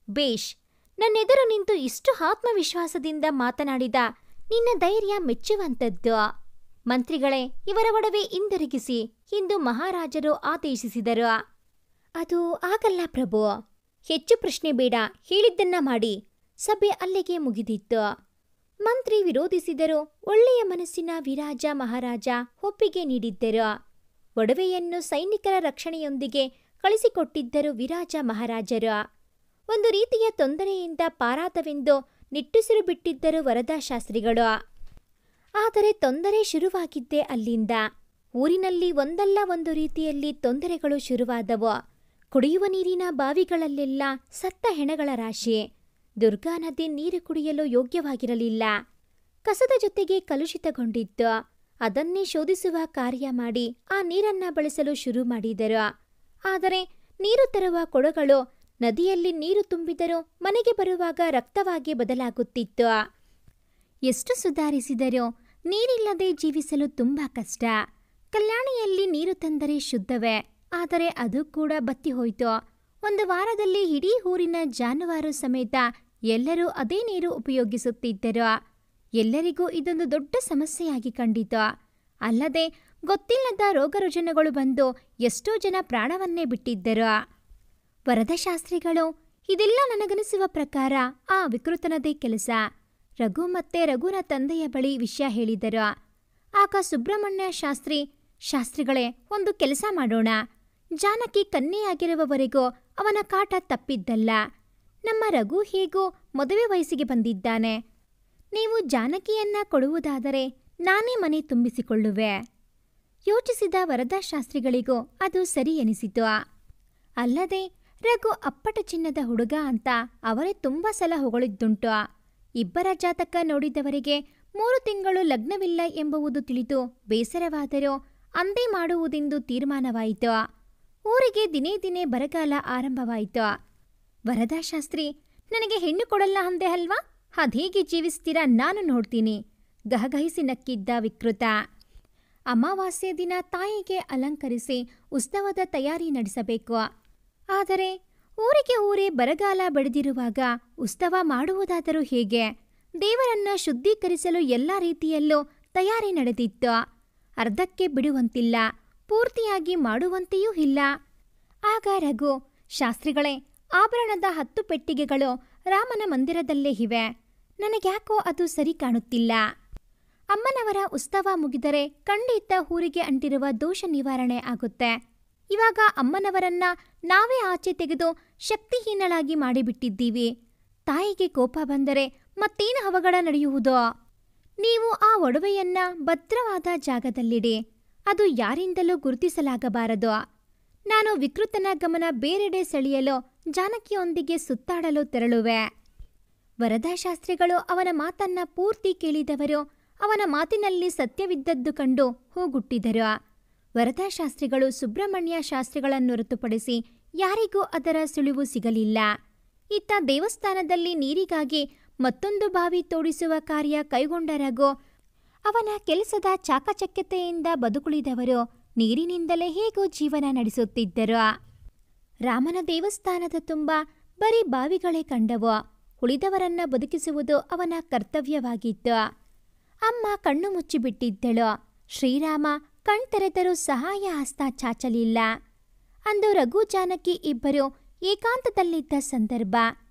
ಬೇಷ್, ನನ್ನೆದುರು ನಿಂತು ಇಷ್ಟು ಆತ್ಮವಿಶ್ವಾಸದಿಂದ ಮಾತನಾಡಿದ ನಿನ್ನ ಧೈರ್ಯ ಮೆಚ್ಚುವಂಥದ್ದು. ಮಂತ್ರಿಗಳೇ, ಇವರ ಒಡವೆ ಹಿಂದಿರುಗಿಸಿ ಎಂದು ಮಹಾರಾಜರು ಆದೇಶಿಸಿದರು. ಅದು ಆಗಲ್ಲ ಪ್ರಭು. ಹೆಚ್ಚು ಪ್ರಶ್ನೆ ಬೇಡ, ಹೇಳಿದ್ದನ್ನ ಮಾಡಿ. ಸಭೆ ಅಲ್ಲಿಗೆ ಮುಗಿದಿತ್ತು. ಮಂತ್ರಿ ವಿರೋಧಿಸಿದರು. ಒಳ್ಳೆಯ ಮನಸ್ಸಿನ ವಿರಾಜ ಮಹಾರಾಜ ಒಪ್ಪಿಗೆ ನೀಡಿದ್ದರು. ಒಡವೆಯನ್ನು ಸೈನಿಕರ ರಕ್ಷಣೆಯೊಂದಿಗೆ ಕಳಿಸಿಕೊಟ್ಟಿದ್ದರು ವಿರಾಜ ಮಹಾರಾಜರು. ಒಂದು ರೀತಿಯ ತೊಂದರೆಯಿಂದ ಪಾರಾದವೆಂದು ನಿಟ್ಟುಸಿರು ಬಿಟ್ಟಿದ್ದರು ವರದಾ ಶಾಸ್ತ್ರಿಗಳು. ಆದರೆ ತೊಂದರೆ ಶುರುವಾಗಿದ್ದೇ ಅಲ್ಲಿಂದ. ಊರಿನಲ್ಲಿ ಒಂದಲ್ಲ ಒಂದು ರೀತಿಯಲ್ಲಿ ತೊಂದರೆಗಳು ಶುರುವಾದವು. ಕುಡಿಯುವ ನೀರಿನ ಬಾವಿಗಳಲ್ಲೆಲ್ಲ ಸತ್ತ ಹೆಣಗಳ ರಾಶಿ. ದುರ್ಗಾ ನದಿ ನೀರು ಕುಡಿಯಲು ಯೋಗ್ಯವಾಗಿರಲಿಲ್ಲ. ಕಸದ ಜೊತೆಗೆ ಕಲುಷಿತಗೊಂಡಿತ್ತು. ಅದನ್ನೇ ಶೋಧಿಸುವ ಕಾರ್ಯ ಮಾಡಿ ಆ ನೀರನ್ನ ಬಳಸಲು ಶುರು ಮಾಡಿದರು. ಆದರೆ ನೀರು ತರುವ ಕೊಡಗಳು ನದಿಯಲ್ಲಿ ನೀರು ತುಂಬಿದರೂ ಮನೆಗೆ ಬರುವಾಗ ರಕ್ತವಾಗಿ ಬದಲಾಗುತ್ತಿತ್ತು. ಎಷ್ಟು ಸುಧಾರಿಸಿದರೂ ನೀರಿಲ್ಲದೆ ಜೀವಿಸಲು ತುಂಬಾ ಕಷ್ಟ. ಕಲ್ಯಾಣಿಯಲ್ಲಿ ನೀರು ತಂದರೆ ಶುದ್ಧವೇ, ಆದರೆ ಅದು ಕೂಡ ಬತ್ತಿ ಹೋಯಿತು. ಒಂದು ವಾರದಲ್ಲಿ ಇಡೀ ಊರಿನ ಜಾನುವಾರು ಸಮೇತ ಎಲ್ಲರೂ ಅದೇ ನೀರು ಉಪಯೋಗಿಸುತ್ತಿದ್ದರು. ಎಲ್ಲರಿಗೂ ಇದೊಂದು ದೊಡ್ಡ ಸಮಸ್ಯೆಯಾಗಿ ಕಂಡಿತು. ಅಲ್ಲದೆ ಗೊತ್ತಿಲ್ಲದ ರೋಗರುಜಿನಗಳು ಬಂದು ಎಷ್ಟೋ ಜನ ಪ್ರಾಣವನ್ನೇ ಬಿಟ್ಟಿದ್ದರು. ವರದಶಾಸ್ತ್ರಿಗಳು, ಇದೆಲ್ಲ ನನಗನಿಸುವ ಪ್ರಕಾರ ಆ ವಿಕೃತನದೇ ಕೆಲಸ. ರಘು ಮತ್ತೆ ರಘುನ ತಂದೆಯ ಬಳಿ ವಿಷಯ ಹೇಳಿದರು. ಆಗ ಸುಬ್ರಹ್ಮಣ್ಯ ಶಾಸ್ತ್ರಿಗಳೇ, ಒಂದು ಕೆಲಸ ಮಾಡೋಣ. ಜಾನಕಿ ಕನ್ಯೆಯಾಗಿರುವವರೆಗೂ ಅವನ ಕಾಟ ತಪ್ಪಿದ್ದಲ್ಲ. ನಮ್ಮ ರಘು ಹೇಗೂ ಮದುವೆ ವಯಸ್ಸಿಗೆ ಬಂದಿದ್ದಾನೆ. ನೀವು ಜಾನಕಿಯನ್ನ ಕೊಡುವುದಾದರೆ ನಾನೇ ಮನೆ ತುಂಬಿಸಿಕೊಳ್ಳುವೆ. ಯೋಚಿಸಿದ ವರದಾಶಾಸ್ತ್ರಿಗಳಿಗೂ ಅದು ಸರಿ ಎನಿಸಿತು. ಅಲ್ಲದೆ ರಘು ಅಪ್ಪಟ ಚಿನ್ನದ ಹುಡುಗ ಅಂತ ಅವರೇ ತುಂಬ ಸಲ ಹೊಗಳಿದ್ದುಂಟು. ಇಬ್ಬರ ಜಾತಕ ನೋಡಿದವರಿಗೆ 3 ತಿಂಗಳು ಲಗ್ನವಿಲ್ಲ ಎಂಬುವುದು ತಿಳಿದು ಬೇಸರವಾದರೂ ಅಂದೇ ಮಾಡುವುದೆಂದು ತೀರ್ಮಾನವಾಯಿತು. ಊರಿಗೆ ದಿನೇ ದಿನೇ ಬರಗಾಲ ಆರಂಭವಾಯಿತು. ವರದಾಶಾಸ್ತ್ರಿ, ನನಗೆ ಹೆಣ್ಣು ಕೊಡಲ್ಲ ಅಂದೆ ಅಲ್ವಾ? ಅದೇಗೆ ಜೀವಿಸ್ತೀರಾ ನಾನು ನೋಡ್ತೀನಿ, ಗಹಗಹಿಸಿ ನಕ್ಕಿದ್ದ ವಿಕೃತ. ಅಮಾವಾಸ್ಯೆ ದಿನ ತಾಯಿಗೆ ಅಲಂಕರಿಸಿ ಉತ್ಸವದ ತಯಾರಿ ನಡೆಸಬೇಕು. ಆದರೆ ಊರಿಗೆ ಊರೇ ಬರಗಾಲ ಬೆಳೆದಿರುವಾಗ ಉತ್ಸವ ಮಾಡುವುದಾದರೂ ಹೇಗೆ? ದೇವರನ್ನ ಶುದ್ಧೀಕರಿಸಲು ಎಲ್ಲ ರೀತಿಯಲ್ಲೂ ತಯಾರಿ ನಡೆದಿತ್ತು. ಅರ್ಧಕ್ಕೆ ಬಿಡುವಂತಿಲ್ಲ, ಪೂರ್ತಿಯಾಗಿ ಮಾಡುವಂತೆಯೂ ಇಲ್ಲ. ಆಗ ರಘು, ಶಾಸ್ತ್ರಿಗಳೇ, ಆಭರಣದ 10 ಪೆಟ್ಟಿಗೆಗಳು ರಾಮನ ಮಂದಿರದಲ್ಲೇ ಇವೆ. ನನಗ್ಯಾಕೋ ಅದು ಸರಿ ಕಾಣುತ್ತಿಲ್ಲ. ಅಮ್ಮನವರ ಉತ್ಸವ ಮುಗಿದರೆ ಖಂಡಿತ ಊರಿಗೆ ಅಂಟಿರುವ ದೋಷ ನಿವಾರಣೆ ಆಗುತ್ತೆ. ಇವಾಗ ಅಮ್ಮನವರನ್ನ ನಾವೇ ಆಚೆ ತೆಗೆದು ಶಕ್ತಿಹೀನಳಾಗಿ ಮಾಡಿಬಿಟ್ಟಿದ್ದೀವಿ. ತಾಯಿಗೆ ಕೋಪ ಬಂದರೆ ಮತ್ತೇನು ಅವಘಡ ನಡೆಯುವುದೋ? ನೀವು ಆ ಒಡವೆಯನ್ನ ಭದ್ರವಾದ ಜಾಗದಲ್ಲಿಡಿ. ಅದು ಯಾರಿಂದಲೂ ಗುರುತಿಸಲಾಗಬಾರದು. ನಾನು ವಿಕೃತನ ಗಮನ ಬೇರೆಡೆ ಸೆಳೆಯಲು ಜಾನಕಿಯೊಂದಿಗೆ ಸುತ್ತಾಡಲು ತೆರಳುವೆ. ವರದಾಶಾಸ್ತ್ರಿಗಳು ಅವನ ಮಾತನ್ನ ಪೂರ್ತಿ ಕೇಳಿದವರು ಅವನ ಮಾತಿನಲ್ಲಿ ಸತ್ಯವಿದ್ದದ್ದು ಕಂಡು ಹೋಗುಟ್ಟಿದರು. ವರದಾಶಾಸ್ತ್ರಿಗಳು ಸುಬ್ರಹ್ಮಣ್ಯ ಶಾಸ್ತ್ರಿಗಳನ್ನು ಹೊರತುಪಡಿಸಿ ಯಾರಿಗೂ ಅದರ ಸುಳಿವು ಸಿಗಲಿಲ್ಲ. ಇತ್ತ ದೇವಸ್ಥಾನದಲ್ಲಿ ನೀರಿಗಾಗಿ ಮತ್ತೊಂದು ಬಾವಿ ತೋಡಿಸುವ ಕಾರ್ಯ ಕೈಗೊಂಡ ರಘು, ಅವನ ಕೆಲಸದ ಚಾಕಚಕ್ಯತೆಯಿಂದ ಬದುಕುಳಿದವರು ನೀರಿನಿಂದಲೇ ಹೇಗೋ ಜೀವನ ನಡೆಸುತ್ತಿದ್ದರು. ರಾಮನ ದೇವಸ್ಥಾನದ ತುಂಬ ಬರೀ ಬಾವಿಗಳೇ ಕಂಡವು. ಉಳಿದವರನ್ನ ಬದುಕಿಸುವುದು ಅವನ ಕರ್ತವ್ಯವಾಗಿತ್ತು. ಅಮ್ಮ ಕಣ್ಣು ಮುಚ್ಚಿಬಿಟ್ಟಿದ್ದಳು. ಶ್ರೀರಾಮ ಕಣ್ತೆರೆದರೂ ಸಹಾಯ ಹಸ್ತ ಚಾಚಲಿಲ್ಲ. ಅಂದು ರಘು ಜಾನಕಿ ಇಬ್ಬರು ಏಕಾಂತದಲ್ಲಿದ್ದ ಸಂದರ್ಭ.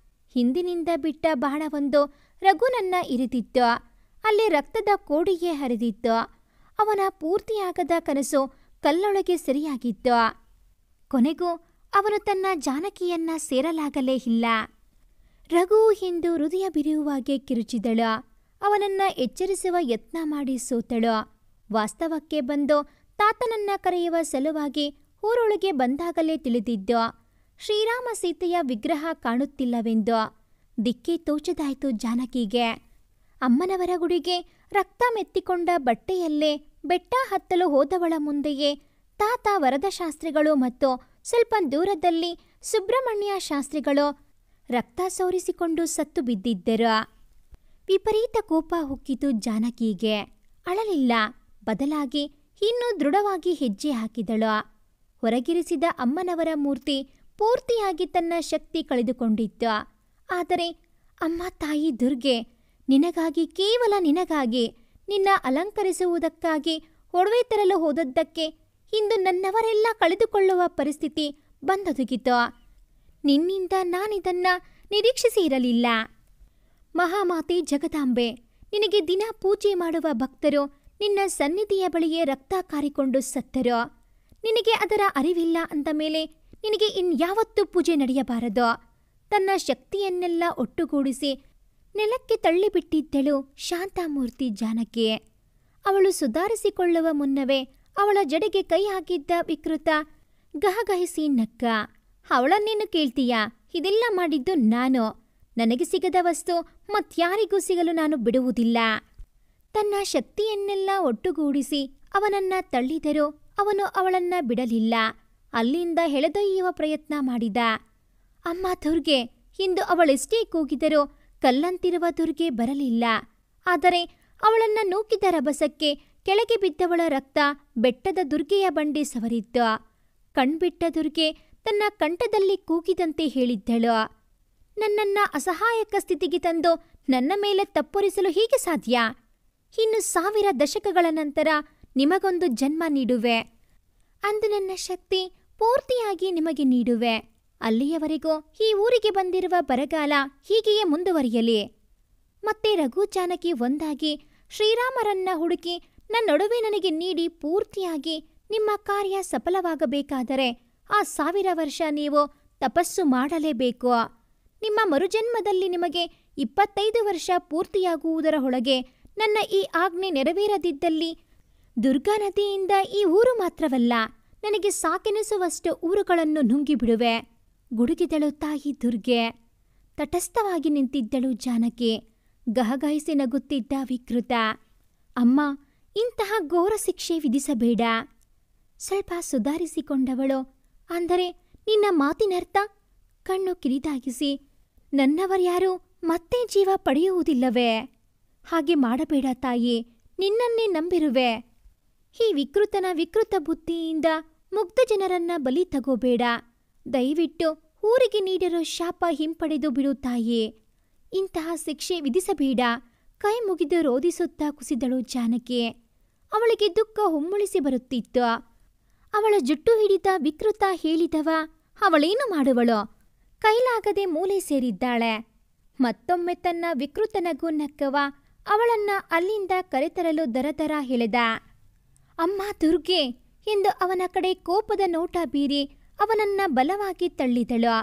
ಹಿಂದಿನಿಂದ ಬಿಟ್ಟ ಬಾಣವೊಂದು ರಘುನನ್ನ ಇರಿದಿತ್ತು. ಅಲ್ಲಿ ರಕ್ತದ ಕೋಡಿಗೆ ಹರಿದಿತ್ತು. ಅವನ ಪೂರ್ತಿಯಾಗದ ಕನಸು ಕಲ್ಲೊಳಗೆ ಸರಿಯಾಗಿತ್ತು. ಕೊನೆಗೂ ಅವನು ತನ್ನ ಜಾನಕಿಯನ್ನ ಸೇರಲಾಗಲೇ ಇಲ್ಲ. ರಘು ಹಿಂದು ಹೃದಯ ಬಿರಿಯುವಾಗೆ ಕಿರುಚಿದಳು. ಅವನನ್ನ ಎಚ್ಚರಿಸುವ ಯತ್ನ ಮಾಡಿ ಸೋತಳು. ವಾಸ್ತವಕ್ಕೆ ಬಂದು ತಾತನನ್ನ ಕರೆಯುವ ಸಲುವಾಗಿ ಊರೊಳಗೆ ಬಂದಾಗಲೇ ತಿಳಿದಿದ್ದು ಶ್ರೀರಾಮ ಸೀತೆಯ ವಿಗ್ರಹ ಕಾಣುತ್ತಿಲ್ಲವೆಂದು. ದಿಕ್ಕೇ ತೋಚದಾಯಿತು ಜಾನಕಿಗೆ. ಅಮ್ಮನವರ ಗುಡಿಗೆ ರಕ್ತ ಮೆತ್ತಿಕೊಂಡ ಬಟ್ಟೆಯಲ್ಲೇ ಬೆಟ್ಟ ಹತ್ತಲು ಹೋದವಳ ಮುಂದೆಯೇ ತಾತ ವರದಶಾಸ್ತ್ರಿಗಳು ಮತ್ತು ಸ್ವಲ್ಪ ದೂರದಲ್ಲಿ ಸುಬ್ರಹ್ಮಣ್ಯ ಶಾಸ್ತ್ರಿಗಳು ರಕ್ತ ಸೋರಿಸಿಕೊಂಡು ಸತ್ತು ಬಿದ್ದಿದ್ದರು. ವಿಪರೀತ ಕೋಪ ಹುಕ್ಕಿತು ಜಾನಕಿಗೆ. ಅಳಲಿಲ್ಲ, ಬದಲಾಗಿ ಇನ್ನೂ ದೃಢವಾಗಿ ಹೆಜ್ಜೆ ಹಾಕಿದಳು. ಹೊರಗಿರಿಸಿದ ಅಮ್ಮನವರ ಮೂರ್ತಿ ಪೂರ್ತಿಯಾಗಿ ತನ್ನ ಶಕ್ತಿ ಕಳೆದುಕೊಂಡಿತ್ತು. ಆದರೆ ಅಮ್ಮ ತಾಯಿ ದುರ್ಗೆ, ನಿನಗಾಗಿ, ಕೇವಲ ನಿನಗಾಗಿ, ನಿನ್ನ ಅಲಂಕರಿಸುವುದಕ್ಕಾಗಿ ಒಡವೆ ತರಲು ಹೋದದ್ದಕ್ಕೆ ಇಂದು ನನ್ನವರೆಲ್ಲ ಕಳೆದುಕೊಳ್ಳುವ ಪರಿಸ್ಥಿತಿ ಬಂದೊದಗಿತು. ನಿನ್ನಿಂದ ನಾನಿದನ್ನ ನಿರೀಕ್ಷಿಸಿ ಇರಲಿಲ್ಲ. ಮಹಾಮಾತೆ ಜಗದಾಂಬೆ, ನಿನಗೆ ದಿನ ಪೂಜೆ ಮಾಡುವ ಭಕ್ತರು ನಿನ್ನ ಸನ್ನಿಧಿಯ ಬಳಿಯೇ ರಕ್ತ ಕಾರಿಕೊಂಡು ಸತ್ತರು. ನಿನಗೆ ಅದರ ಅರಿವಿಲ್ಲ ಅಂದ ಮೇಲೆ ನಿನಗೆ ಇನ್ಯಾವತ್ತೂ ಪೂಜೆ ನಡೆಯಬಾರದು. ತನ್ನ ಶಕ್ತಿಯನ್ನೆಲ್ಲ ಒಟ್ಟುಗೂಡಿಸಿ ನೆಲಕ್ಕೆ ತಳ್ಳಿಬಿಟ್ಟಿದ್ದಳು ಶಾಂತಾಮೂರ್ತಿ ಜಾನಕಿ. ಅವಳು ಸುಧಾರಿಸಿಕೊಳ್ಳುವ ಮುನ್ನವೇ ಅವಳ ಜಡೆಗೆ ಕೈ ಹಾಕಿದ್ದ ವಿಕೃತ ಗಹಗಹಿಸಿ ನಕ್ಕ. ಅವಳನ್ನೇನು ಕೇಳ್ತೀಯಾ? ಇದೆಲ್ಲ ಮಾಡಿದ್ದು ನಾನು. ನನಗೆ ಸಿಗದ ವಸ್ತು ಮತ್ಯಾರಿಗೂ ಸಿಗಲು ನಾನು ಬಿಡುವುದಿಲ್ಲ. ತನ್ನ ಶಕ್ತಿಯನ್ನೆಲ್ಲ ಒಟ್ಟುಗೂಡಿಸಿ ಅವನನ್ನ ತಳ್ಳಿದರೂ ಅವನು ಅವಳನ್ನ ಬಿಡಲಿಲ್ಲ. ಅಲ್ಲಿಂದ ಎಳೆದೊಯ್ಯುವ ಪ್ರಯತ್ನ ಮಾಡಿದ. ಅಮ್ಮ ದುರ್ಗೆ, ಇಂದು ಅವಳೆಷ್ಟೇ ಕೂಗಿದರೂ ಕಲ್ಲಂತಿರುವ ದುರ್ಗೆ ಬರಲಿಲ್ಲ. ಆದರೆ ಅವಳನ್ನ ನೂಕಿದ ರಭಸಕ್ಕೆ ಕೆಳಗೆ ಬಿದ್ದವಳ ರಕ್ತ ಬೆಟ್ಟದ ದುರ್ಗೆಯ ಬಂಡೆ ಸವರಿತ್ತು. ಕಣ್ಬಿಟ್ಟ ದುರ್ಗೆ ತನ್ನ ಕಂಠದಲ್ಲಿ ಕೂಗಿದಂತೆ ಹೇಳಿದ್ದಳು, ನನ್ನನ್ನ ಅಸಹಾಯಕ ಸ್ಥಿತಿಗೆ ತಂದು ನನ್ನ ಮೇಲೆ ತಪ್ಪೊರಿಸಲು ಹೀಗೆ ಸಾಧ್ಯ? ಇನ್ನು 1000 ದಶಕಗಳ ನಂತರ ನಿಮಗೊಂದು ಜನ್ಮ ನೀಡುವೆ. ಅಂದು ನನ್ನ ಶಕ್ತಿ ಪೂರ್ತಿಯಾಗಿ ನಿಮಗೆ ನೀಡುವೆ. ಅಲ್ಲಿಯವರೆಗೂ ಈ ಊರಿಗೆ ಬಂದಿರುವ ಬರಗಾಲ ಹೀಗೆಯೇ ಮುಂದುವರಿಯಲಿ. ಮತ್ತೆ ರಘು ಜಾನಕಿ ಒಂದಾಗಿ ಶ್ರೀರಾಮರನ್ನ ಹುಡುಕಿ ನನ್ನೊಡವೆ ನನಗೆ ನೀಡಿ ಪೂರ್ತಿಯಾಗಿ ನಿಮ್ಮ ಕಾರ್ಯ ಸಫಲವಾಗಬೇಕಾದರೆ ಆ 1000 ವರ್ಷ ನೀವು ತಪಸ್ಸು ಮಾಡಲೇಬೇಕು. ನಿಮ್ಮ ಮರುಜನ್ಮದಲ್ಲಿ ನಿಮಗೆ 25 ವರ್ಷ ಪೂರ್ತಿಯಾಗುವುದರ ಒಳಗೆ ನನ್ನ ಈ ಆಜ್ಞೆ ನೆರವೇರದಿದ್ದಲ್ಲಿ ದುರ್ಗಾ ನದಿಯಿಂದ ಈ ಊರು ಮಾತ್ರವಲ್ಲ, ನನಗೆ ಸಾಕೆನಿಸುವಷ್ಟು ಊರುಗಳನ್ನು ನುಂಗಿಬಿಡುವೆ. ಗುಡುಗಿದಳು ತಾಯಿ ದುರ್ಗೆ. ತಟಸ್ಥವಾಗಿ ನಿಂತಿದ್ದಳು ಜಾನಕಿ. ಗಹಗಹಿಸಿ ನಗುತ್ತಿದ್ದ ವಿಕೃತ. ಅಮ್ಮ, ಇಂತಹ ಘೋರ ಶಿಕ್ಷೆ ವಿಧಿಸಬೇಡ. ಸ್ವಲ್ಪ ಸುಧಾರಿಸಿಕೊಂಡವಳು, ಅಂದರೆ ನಿನ್ನ ಮಾತಿನರ್ಥ? ಕಣ್ಣು ಕಿರಿದಾಗಿಸಿ, ನನ್ನವರ್ಯಾರೂ ಮತ್ತೆ ಜೀವ ಪಡೆಯುವುದಿಲ್ಲವೇ? ಹಾಗೆ ಮಾಡಬೇಡ ತಾಯಿ, ನಿನ್ನನ್ನೇ ನಂಬಿರುವೆ. ಈ ವಿಕೃತನ ವಿಕೃತ ಬುದ್ಧಿಯಿಂದ ಮುಗ್ಧ ಜನರನ್ನ ಬಲಿ ತಗೋಬೇಡ. ದಯವಿಟ್ಟು ಊರಿಗೆ ನೀಡಿರೋ ಶಾಪ ಹಿಂಪಡೆದು ಬಿಡು ತಾಯಿ. ಇಂತಹ ಶಿಕ್ಷೆ ವಿಧಿಸಬೇಡ. ಕೈ ಮುಗಿದು ರೋಧಿಸುತ್ತಾ ಕುಸಿದಳು ಜಾನಕಿ. ಅವಳಿಗೆ ದುಃಖ ಹುಮ್ಮಳಿಸಿ ಬರುತ್ತಿತ್ತು. ಅವಳ ಜುಟ್ಟು ಹಿಡಿದ ವಿಕೃತ ಹೇಳಿದವ ಅವಳೇನು ಮಾಡುವಳು? ಕೈಲಾಗದೆ ಮೂಲೆ ಸೇರಿದ್ದಾಳೆ. ಮತ್ತೊಮ್ಮೆ ತನ್ನ ವಿಕೃತ ನಗು ನಕ್ಕವ ಅವಳನ್ನ ಅಲ್ಲಿಂದ ಕರೆತರಲು ದರದರ ಎಳೆದ. ಅಮ್ಮ ದುರ್ಗೆ ಎಂದು ಅವನ ಕಡೆ ಕೋಪದ ನೋಟ ಬೀರಿ ಅವನನ್ನ ಬಲವಾಗಿ ತಳ್ಳಿದಳು.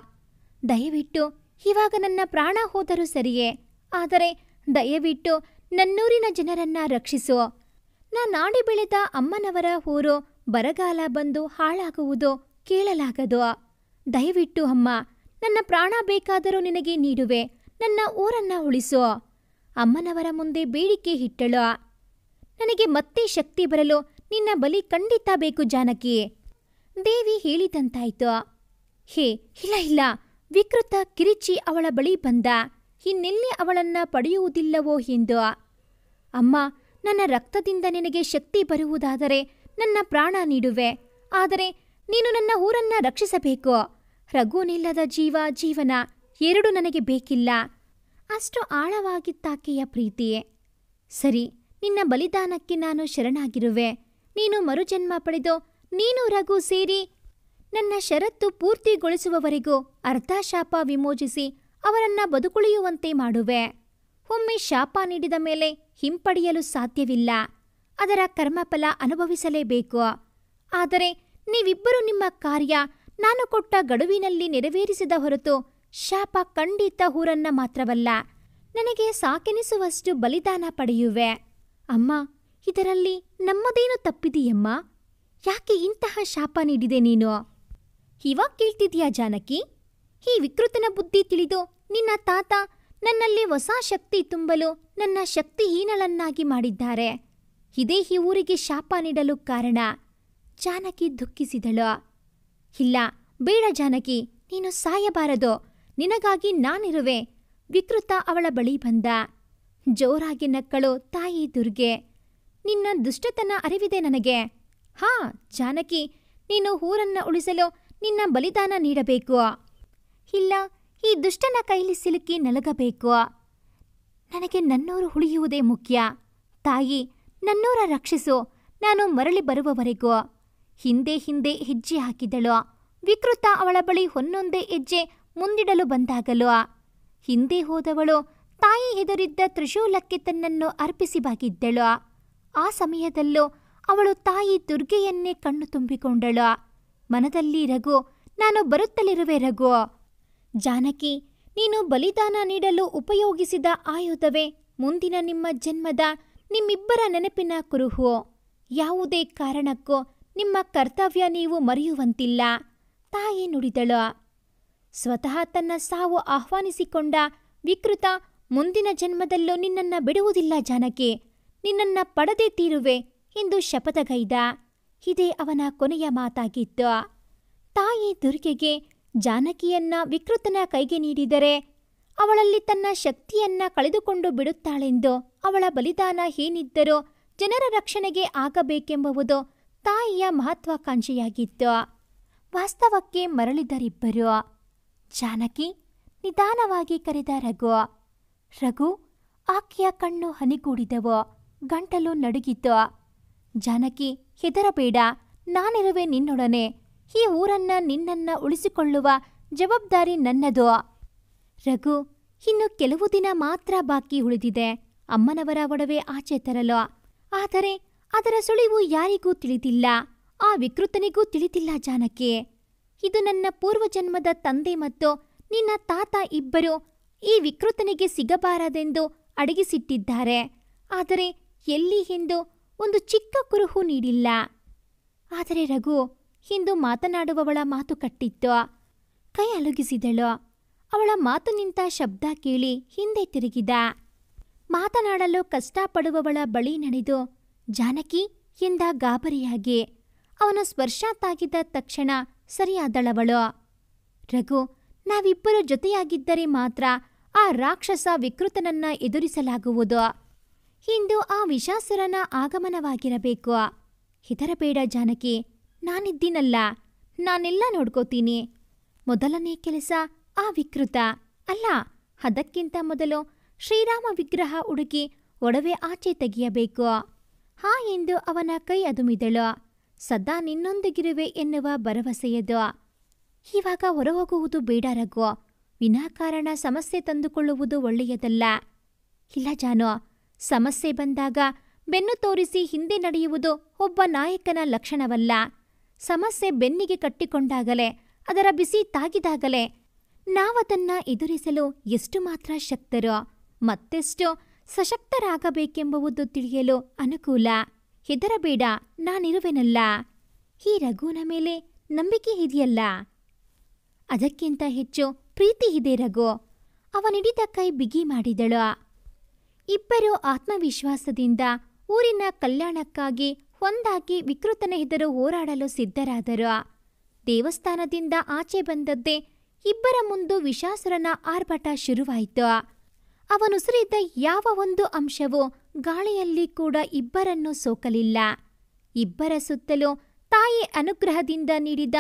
ದಯವಿಟ್ಟು ಇವಾಗ ನನ್ನ ಪ್ರಾಣ ಹೋದರೂ ಸರಿಯೇ, ಆದರೆ ದಯವಿಟ್ಟು ನನ್ನೂರಿನ ಜನರನ್ನ ರಕ್ಷಿಸು. ನಾಡಿ ಬೆಳೆದ ಅಮ್ಮನವರ ಊರು ಬರಗಾಲ ಬಂದು ಹಾಳಾಗುವುದು ಕೇಳಲಾಗದು. ದಯವಿಟ್ಟು ಅಮ್ಮ, ನನ್ನ ಪ್ರಾಣ ಬೇಕಾದರೂ ನಿನಗೆ ನೀಡುವೆ. ನನ್ನ ಊರನ್ನ ಉಳಿಸು. ಅಮ್ಮನವರ ಮುಂದೆ ಬೇಡಿಕೆ ಇಟ್ಟಳು. ನನಗೆ ಮತ್ತೆ ಶಕ್ತಿ ಬರಲು ನಿನ್ನ ಬಲಿ ಖಂಡಿತ ಬೇಕು ಜಾನಕಿ. ದೇವಿ ಹೇಳಿದಂತಾಯ್ತು. ಹೇ, ಇಲ್ಲ ಇಲ್ಲ, ವಿಕೃತ ಕಿರಿಚಿ ಅವಳ ಬಳಿ ಬಂದ. ಇನ್ನೆಲ್ಲಿ ಅವಳನ್ನ ಪಡೆಯುವುದಿಲ್ಲವೋ ಎಂದು. ಅಮ್ಮ, ನನ್ನ ರಕ್ತದಿಂದ ನಿನಗೆ ಶಕ್ತಿ ಬರುವುದಾದರೆ ನನ್ನ ಪ್ರಾಣ ನೀಡುವೆ. ಆದರೆ ನೀನು ನನ್ನ ಊರನ್ನ ರಕ್ಷಿಸಬೇಕು. ರಘುನಿಲ್ಲದ ಜೀವನ ಎರಡು ನನಗೆ ಬೇಕಿಲ್ಲ. ಅಷ್ಟು ಆಳವಾಗಿತ್ತಾಕೆಯ ಪ್ರೀತಿ. ಸರಿ, ನಿನ್ನ ಬಲಿದಾನಕ್ಕೆ ನಾನು ಶರಣಾಗಿರುವೆ. ನೀನು ಮರುಜನ್ಮ ಪಡೆದು ನೀನು ರಘು ಸೇರಿ ನನ್ನ ಷರತ್ತು ಪೂರ್ತಿಗೊಳಿಸುವವರೆಗೂ ಅರ್ಧ ಶಾಪ ವಿಮೋಚಿಸಿ ಅವರನ್ನ ಬದುಕುಳಿಯುವಂತೆ ಮಾಡುವೆ. ಒಮ್ಮೆ ಶಾಪ ನೀಡಿದ ಮೇಲೆ ಹಿಂಪಡೆಯಲು ಸಾಧ್ಯವಿಲ್ಲ. ಅದರ ಕರ್ಮಫಲ ಅನುಭವಿಸಲೇಬೇಕು. ಆದರೆ ನೀವಿಬ್ಬರು ನಿಮ್ಮ ಕಾರ್ಯ ನಾನು ಕೊಟ್ಟ ಗಡುವಿನಲ್ಲಿ ನೆರವೇರಿಸಿದ ಹೊರತು ಶಾಪ ಖಂಡಿತ ಊರನ್ನ ಮಾತ್ರವಲ್ಲ, ನನಗೆ ಸಾಕೆನಿಸುವಷ್ಟು ಬಲಿದಾನ ಪಡೆಯುವೆ. ಅಮ್ಮ, ಇದರಲ್ಲಿ ನಮ್ಮದೇನು ತಪ್ಪಿದೆಯಮ್ಮ? ಯಾಕೆ ಇಂತಹ ಶಾಪ ನೀಡಿದೆ ನೀನು? ಇವಾಗ ಕೇಳ್ತಿದ್ಯಾ ಜಾನಕಿ? ಈ ವಿಕೃತನ ಬುದ್ಧಿ ತಿಳಿದು ನಿನ್ನ ತಾತ ನನ್ನಲ್ಲಿ ಹೊಸ ಶಕ್ತಿ ತುಂಬಲು ನನ್ನ ಶಕ್ತಿಹೀನಳನ್ನಾಗಿ ಮಾಡಿದ್ದಾರೆ. ಇದೇ ಈ ಊರಿಗೆ ಶಾಪ ನೀಡಲು ಕಾರಣ. ಜಾನಕಿ ದುಃಖಿಸಿದಳು. ಇಲ್ಲ, ಬೇಡ ಜಾನಕಿ, ನೀನು ಸಾಯಬಾರದು. ನಿನಗಾಗಿ ನಾನಿರುವೆ. ವಿಕೃತ ಅವಳ ಬಳಿ ಬಂದ. ಜೋರಾಗಿ ನಕ್ಕಳು ತಾಯಿ ದುರ್ಗೆ. ನಿನ್ನ ದುಷ್ಟತನ ಅರಿವಿದೆ ನನಗೆ. ಹಾ ಜಾನಕಿ, ನೀನು ಊರನ್ನ ಉಳಿಸಲು ನಿನ್ನ ಬಲಿದಾನ ನೀಡಬೇಕು. ಇಲ್ಲ, ಈ ದುಷ್ಟನ ಕೈಲಿ ಸಿಲುಕಿ ನಲಗಬೇಕು. ನನಗೆ ನನ್ನೂರು ಉಳಿಯುವುದೇ ಮುಖ್ಯ. ತಾಯಿ, ನನ್ನೂರ ರಕ್ಷಿಸು. ನಾನು ಮರಳಿ ಬರುವವರೆಗೂ. ಹಿಂದೆ ಹಿಂದೆ ಹೆಜ್ಜೆ ಹಾಕಿದಳು. ವಿಕೃತ ಅವಳ ಬಳಿ ಒಂದೊಂದೇ ಹೆಜ್ಜೆ ಮುಂದಿಡಲು ಬಂದಾಗಲು ಹಿಂದೆ ಹೋದವಳು ತಾಯಿ ಎದುರಿದ್ದ ತ್ರಿಶೂಲಕ್ಕೆ ತನ್ನನ್ನು ಅರ್ಪಿಸಿ ಬಾಗಿದ್ದಳು. ಆ ಸಮಯದಲ್ಲೂ ಅವಳು ತಾಯಿ ದುರ್ಗೆಯನ್ನೇ ಕಣ್ಣು ತುಂಬಿಕೊಂಡಳು. ಮನದಲ್ಲಿ ರಘು, ನಾನು ಬರುತ್ತಲಿರುವೆ ರಘು. ಜಾನಕಿ, ನೀನು ಬಲಿದಾನ ನೀಡಲು ಉಪಯೋಗಿಸಿದ ಆಯುಧವೇ ಮುಂದಿನ ನಿಮ್ಮ ಜನ್ಮದ ನಿಮ್ಮಿಬ್ಬರ ನೆನಪಿನ ಕುರುಹು. ಯಾವುದೇ ಕಾರಣಕ್ಕೂ ನಿಮ್ಮ ಕರ್ತವ್ಯ ನೀವು ಮರೆಯುವಂತಿಲ್ಲ. ತಾಯಿ ನುಡಿದಳು. ಸ್ವತಃ ತನ್ನ ಸಾವು ಆಹ್ವಾನಿಸಿಕೊಂಡ ವಿಕೃತ ಮುಂದಿನ ಜನ್ಮದಲ್ಲೂ ನಿನ್ನನ್ನ ಬಿಡುವುದಿಲ್ಲ ಜಾನಕಿ, ನಿನ್ನನ್ನ ಪಡೆದೇ ತೀರುವೆ ಎಂದು ಶಪಥಗೈದ. ಇದೇ ಅವನ ಕೊನೆಯ ಮಾತಾಗಿತ್ತು. ತಾಯಿ ದುರ್ಗೆಗೆ ಜಾನಕಿಯನ್ನ ವಿಕೃತನ ಕೈಗೆ ನೀಡಿದರೆ ಅವಳಲ್ಲಿ ತನ್ನ ಶಕ್ತಿಯನ್ನ ಕಳೆದುಕೊಂಡು ಬಿಡುತ್ತಾಳೆಂದು, ಅವಳ ಬಲಿದಾನ ಏನಿದ್ದರೂ ಜನರ ರಕ್ಷಣೆಗೆ ಆಗಬೇಕೆಂಬುದು ತಾಯಿಯ ಮಹತ್ವಾಕಾಂಕ್ಷೆಯಾಗಿತ್ತು. ವಾಸ್ತವಕ್ಕೆ ಮರಳಿದರಿಬ್ಬರು. ಜಾನಕಿ ನಿಧಾನವಾಗಿ ಕರೆದ ರಘು. ರಘು. ಆಕೆಯ ಕಣ್ಣು ಹನಿಗೂಡಿದವು, ಗಂಟಲು ನಡುಗಿತು. ಜಾನಕಿ, ಹೆದರಬೇಡ, ನಾನಿರುವೆ ನಿನ್ನೊಡನೆ. ಈ ಊರನ್ನ ನಿನ್ನನ್ನ ಉಳಿಸಿಕೊಳ್ಳುವ ಜವಾಬ್ದಾರಿ ನನ್ನದು. ರಘು, ಇನ್ನು ಕೆಲವು ದಿನ ಮಾತ್ರ ಬಾಕಿ ಉಳಿದಿದೆ ಅಮ್ಮನವರ ಒಡವೆ ಆಚೆ ತರಲು. ಆದರೆ ಅದರ ಸುಳಿವು ಯಾರಿಗೂ ತಿಳಿದಿಲ್ಲ, ಆ ವಿಕೃತನಿಗೂ ತಿಳಿದಿಲ್ಲ ಜಾನಕಿ. ಇದು ನನ್ನ ಪೂರ್ವಜನ್ಮದ ತಂದೆ ಮತ್ತು ನಿನ್ನ ತಾತ ಇಬ್ಬರು ಈ ವಿಕೃತನಿಗೆ ಸಿಗಬಾರದೆಂದು ಅಡಗಿಸಿಟ್ಟಿದ್ದಾರೆ. ಆದರೆ ಎಲ್ಲಿ ಎಂದು ಒಂದು ಚಿಕ್ಕ ಕುರುಹು ನೀಡಿಲ್ಲ. ಆದರೆ ರಘು, ಇಂದು ಮಾತನಾಡುವವಳ ಮಾತು ಕಟ್ಟಿತ್ತು. ಕೈ ಅಲುಗಿಸಿದಳು. ಅವಳ ಮಾತು ನಿಂತ ಶಬ್ದ ಕೇಳಿ ಹಿಂದೆ ತಿರುಗಿದ. ಮಾತನಾಡಲು ಕಷ್ಟಪಡುವವಳ ಬಳಿ ನಡೆದು ಜಾನಕಿ ಎಂದ ಗಾಬರಿಯಾಗಿ. ಅವನ ಸ್ಪರ್ಶ ತಾಗಿದ ತಕ್ಷಣ ಸರಿಯಾದಳವಳು. ರಘು, ನಾವಿಬ್ಬರು ಜೊತೆಯಾಗಿದ್ದರೆ ಮಾತ್ರ ಆ ರಾಕ್ಷಸ ವಿಕೃತನನ್ನ ಎದುರಿಸಲಾಗುವುದು. ಇಂದು ಆ ವಿಷಾಸುರನ ಆಗಮನವಾಗಿರಬೇಕು. ಹೆದರಬೇಡ ಜಾನಕಿ, ನಾನಿದ್ದೀನಲ್ಲ, ನಾನೆಲ್ಲ ನೋಡ್ಕೋತೀನಿ. ಮೊದಲನೇ ಕೆಲಸ ಆ ವಿಕೃತ ಅಲ್ಲ, ಅದಕ್ಕಿಂತ ಮೊದಲು ಶ್ರೀರಾಮ ವಿಗ್ರಹ ಹುಡುಕಿ ಒಡವೆ ಆಚೆ ತೆಗೆಯಬೇಕು. ಹಾ ಎಂದು ಅವನ ಕೈ ಅದುಮಿದಳು. ಸದಾ ನಿನ್ನೊಂದಿಗಿರುವೆ ಎನ್ನುವ ಭರವಸೆಯದು. ಇವಾಗ ಹೊರಹೋಗುವುದು ಬೇಡ ರಘು, ವಿನಾಕಾರಣ ಸಮಸ್ಯೆ ತಂದುಕೊಳ್ಳುವುದು ಒಳ್ಳೆಯದಲ್ಲ. ಇಲ್ಲ ಜಾನು, ಸಮಸ್ಯೆ ಬಂದಾಗ ಬೆನ್ನು ತೋರಿಸಿ ಹಿಂದೆ ನಡೆಯುವುದು ಒಬ್ಬ ನಾಯಕನ ಲಕ್ಷಣವಲ್ಲ. ಸಮಸ್ಯೆ ಬೆನ್ನಿಗೆ ಕಟ್ಟಿಕೊಂಡಾಗಲೇ, ಅದರ ಬಿಸಿ ತಾಗಿದಾಗಲೇ ನಾವದನ್ನ ಎದುರಿಸಲು ಎಷ್ಟು ಮಾತ್ರ ಶಕ್ತರೋ, ಮತ್ತೆಷ್ಟು ಸಶಕ್ತರಾಗಬೇಕೆಂಬುದು ತಿಳಿಯಲು ಅನುಕೂಲ. ಹೆದರಬೇಡ, ನಾನಿರುವೆನಲ್ಲ. ಈ ರಘುನ ಮೇಲೆ ನಂಬಿಕೆ ಇದೆಯಲ್ಲ, ಅದಕ್ಕಿಂತ ಹೆಚ್ಚು ಪ್ರೀತಿ ಇದೆ ರಘು. ಅವನಿಡಿದ ಕೈ ಬಿಗಿ ಮಾಡಿದಳು. ಇಬ್ಬರು ಆತ್ಮವಿಶ್ವಾಸದಿಂದ ಊರಿನ ಕಲ್ಯಾಣಕ್ಕಾಗಿ ಒಂದಾಗಿ ವಿಕೃತನ ಎದುರು ಹೋರಾಡಲು ಸಿದ್ಧರಾದರು. ದೇವಸ್ಥಾನದಿಂದ ಆಚೆ ಬಂದದ್ದೇ ಇಬ್ಬರ ಮುಂದು ವಿಷಾಸುರನ ಆರ್ಭಟ ಶುರುವಾಯಿತು. ಅವನುಸಿರಿದ ಯಾವ ಒಂದು ಅಂಶವೂ ಗಾಳಿಯಲ್ಲಿ ಕೂಡ ಇಬ್ಬರನ್ನೂ ಸೋಕಲಿಲ್ಲ. ಇಬ್ಬರ ಸುತ್ತಲೂ ತಾಯಿ ಅನುಗ್ರಹದಿಂದ ನೀಡಿದ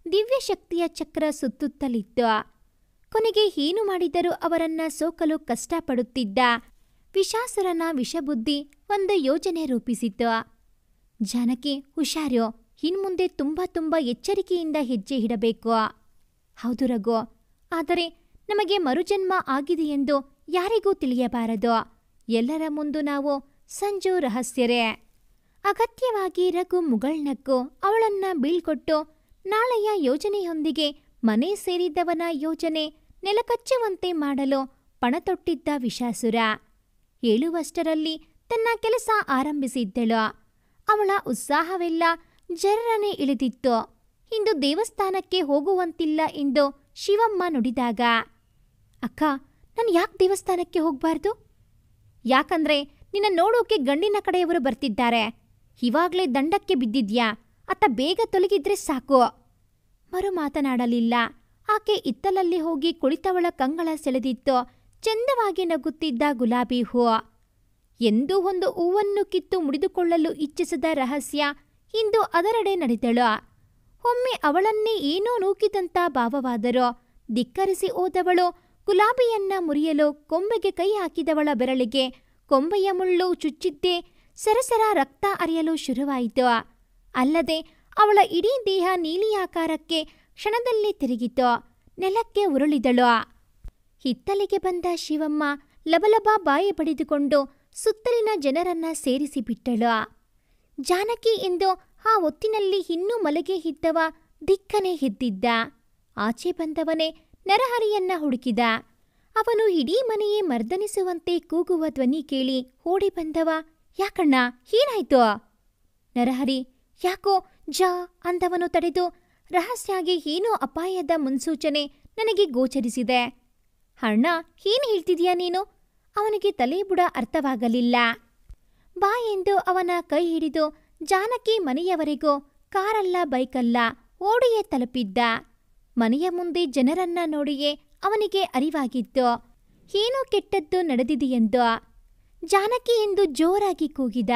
ದಿವ್ಯಶಕ್ತಿಯ ಚಕ್ರ ಸುತ್ತುತ್ತಲಿತ್ತು. ಕೊನೆಗೆ ಏನು ಮಾಡಿದರೂ ಅವರನ್ನ ಸೋಕಲು ಕಷ್ಟಪಡುತ್ತಿದ್ದ ವಿಷಾಸುರನ ವಿಷಬುದ್ಧಿ ಒಂದು ಯೋಜನೆ ರೂಪಿಸಿತು. ಜಾನಕಿ, ಹುಷಾರು, ಇನ್ಮುಂದೆ ತುಂಬ ಎಚ್ಚರಿಕೆಯಿಂದ ಹೆಜ್ಜೆ ಇಡಬೇಕು. ಹೌದು ರಘು, ಆದರೆ ನಮಗೆ ಮರುಜನ್ಮ ಆಗಿದೆಯೆಂದು ಯಾರಿಗೂ ತಿಳಿಯಬಾರದು. ಎಲ್ಲರ ಮುಂದು ನಾವು ಸಂಜು ರಹಸ್ಯರೇ. ಅಗತ್ಯವಾಗಿ ರಘು ಮುಗಳ್ನಕ್ಕು ಅವಳನ್ನ ಬೀಳ್ಕೊಟ್ಟು ನಾಳೆಯ ಯೋಜನೆಯೊಂದಿಗೆ ಮನೆ ಸೇರಿದವನ ಯೋಜನೆ ನೆಲಕಚ್ಚುವಂತೆ ಮಾಡಲು ಪಣತೊಟ್ಟಿದ್ದ ವಿಷಾಸುರ. ಹೇಳುವಷ್ಟರಲ್ಲಿ ತನ್ನ ಕೆಲಸ ಆರಂಭಿಸಿದ್ದಳು. ಅವಳ ಉತ್ಸಾಹವೆಲ್ಲ ಜರ್ರನೆ ಇಳಿದಿತ್ತು. ಇಂದು ದೇವಸ್ಥಾನಕ್ಕೆ ಹೋಗುವಂತಿಲ್ಲ ಎಂದು ಶಿವಮ್ಮ ನುಡಿದಾಗ, ಅಕ್ಕ, ನಾನು ಯಾಕೆ ದೇವಸ್ಥಾನಕ್ಕೆ ಹೋಗ್ಬಾರ್ದು? ಯಾಕಂದ್ರೆ ನಿನ್ನ ನೋಡೋಕೆ ಗಂಡಿನ ಕಡೆಯವರು ಬರ್ತಿದ್ದಾರೆ. ಇವಾಗ್ಲೇ ದಂಡಕ್ಕೆ ಬಿದ್ದಿದ್ಯಾ, ಅತ್ತ ಬೇಗ ತೊಲಗಿದ್ರೆ ಸಾಕು. ಮರು ಮಾತನಾಡಲಿಲ್ಲ. ಆಕೆ ಇತ್ತಲಲ್ಲಿ ಹೋಗಿ ಕುಳಿತವಳ ಕಂಗಳ ಸೆಳೆದಿತ್ತು ಚಂದವಾಗಿ ನಗುತ್ತಿದ್ದ ಗುಲಾಬಿ ಹೂವು. ಎಂದೂ ಒಂದು ಹೂವನ್ನು ಕಿತ್ತು ಮುಡಿದುಕೊಳ್ಳಲು ಇಚ್ಛಿಸದ ರಹಸ್ಯ ಇಂದು ಅದರೆಡೆ ನಡೆದಳು. ಒಮ್ಮೆ ಅವಳನ್ನೇ ಏನೋ ನೂಕಿದಂತ ಭಾವವಾದರೂ ಧಿಕ್ಕರಿಸಿ ಹೋದವಳು ಗುಲಾಬಿಯನ್ನ ಮುರಿಯಲು ಕೊಂಬೆಗೆ ಕೈ ಹಾಕಿದವಳ ಬೆರಳಿಗೆ ಕೊಂಬೆಯ ಮುಳ್ಳು ಚುಚ್ಚಿದ್ದೇ ಸರಸರ ರಕ್ತ ಹರಿಯಲು ಶುರುವಾಯಿತು. ಅಲ್ಲದೆ ಅವಳ ಇಡೀ ದೇಹ ನೀಲಿಯಾಕಾರಕ್ಕೆ ಕ್ಷಣದಲ್ಲಿ ತಿರುಗಿತು. ನೆಲಕ್ಕೆ ಉರುಳಿದಳು. ಹಿತ್ತಲಿಗೆ ಬಂದ ಶಿವಮ್ಮ ಲಬಲಬ ಬಾಯಿ ಬಡಿದುಕೊಂಡು ಸುತ್ತಲಿನ ಜನರನ್ನ ಸೇರಿಸಿಬಿಟ್ಟಳು. ಜಾನಕಿ ಎಂದು ಆ ಹೊತ್ತಿನಲ್ಲಿ ಇನ್ನೂ ಮಲಗೆ ಇದ್ದವ ದಿಕ್ಕನೆ ಎದ್ದಿದ್ದ. ಆಚೆ ಬಂದವನೇ ನರಹರಿಯನ್ನ ಹುಡುಕಿದ. ಅವನು ಇಡೀ ಮನೆಯೇ ಮರ್ದನಿಸುವಂತೆ ಕೂಗುವ ಧ್ವನಿ ಕೇಳಿ ಓಡಿ ಬಂದವ, ಯಾಕಣ್ಣ, ಏನಾಯ್ತು? ನರಹರಿ ಯಾಕೋ ಜಾ ಅಂದವನು ತಡೆದು, ರಹಸ್ಯಾಗಿ ಏನೋ ಅಪಾಯದ ಮುನ್ಸೂಚನೆ ನನಗೆ ಗೋಚರಿಸಿದೆ. ಅಣ್ಣ, ಏನ್ ಹೇಳ್ತಿದೀಯ ನೀನು? ಅವನಿಗೆ ತಲೆಬುಡ ಅರ್ಥವಾಗಲಿಲ್ಲ. ಬಾ ಎಂದು ಅವನ ಕೈ ಹಿಡಿದು ಜಾನಕಿ ಮನೆಯವರೆಗೂ ಕಾರಲ್ಲ ಬೈಕಲ್ಲ ಓಡಿಯೇ ತಲುಪಿದ್ದ. ಮನೆಯ ಮುಂದೆ ಜನರನ್ನ ನೋಡಿಯೇ ಅವನಿಗೆ ಅರಿವಾಗಿತ್ತು ಏನೋ ಕೆಟ್ಟದ್ದು ನಡೆದಿದೆಯೆಂದು. ಜಾನಕಿ ಎಂದು ಜೋರಾಗಿ ಕೂಗಿದ.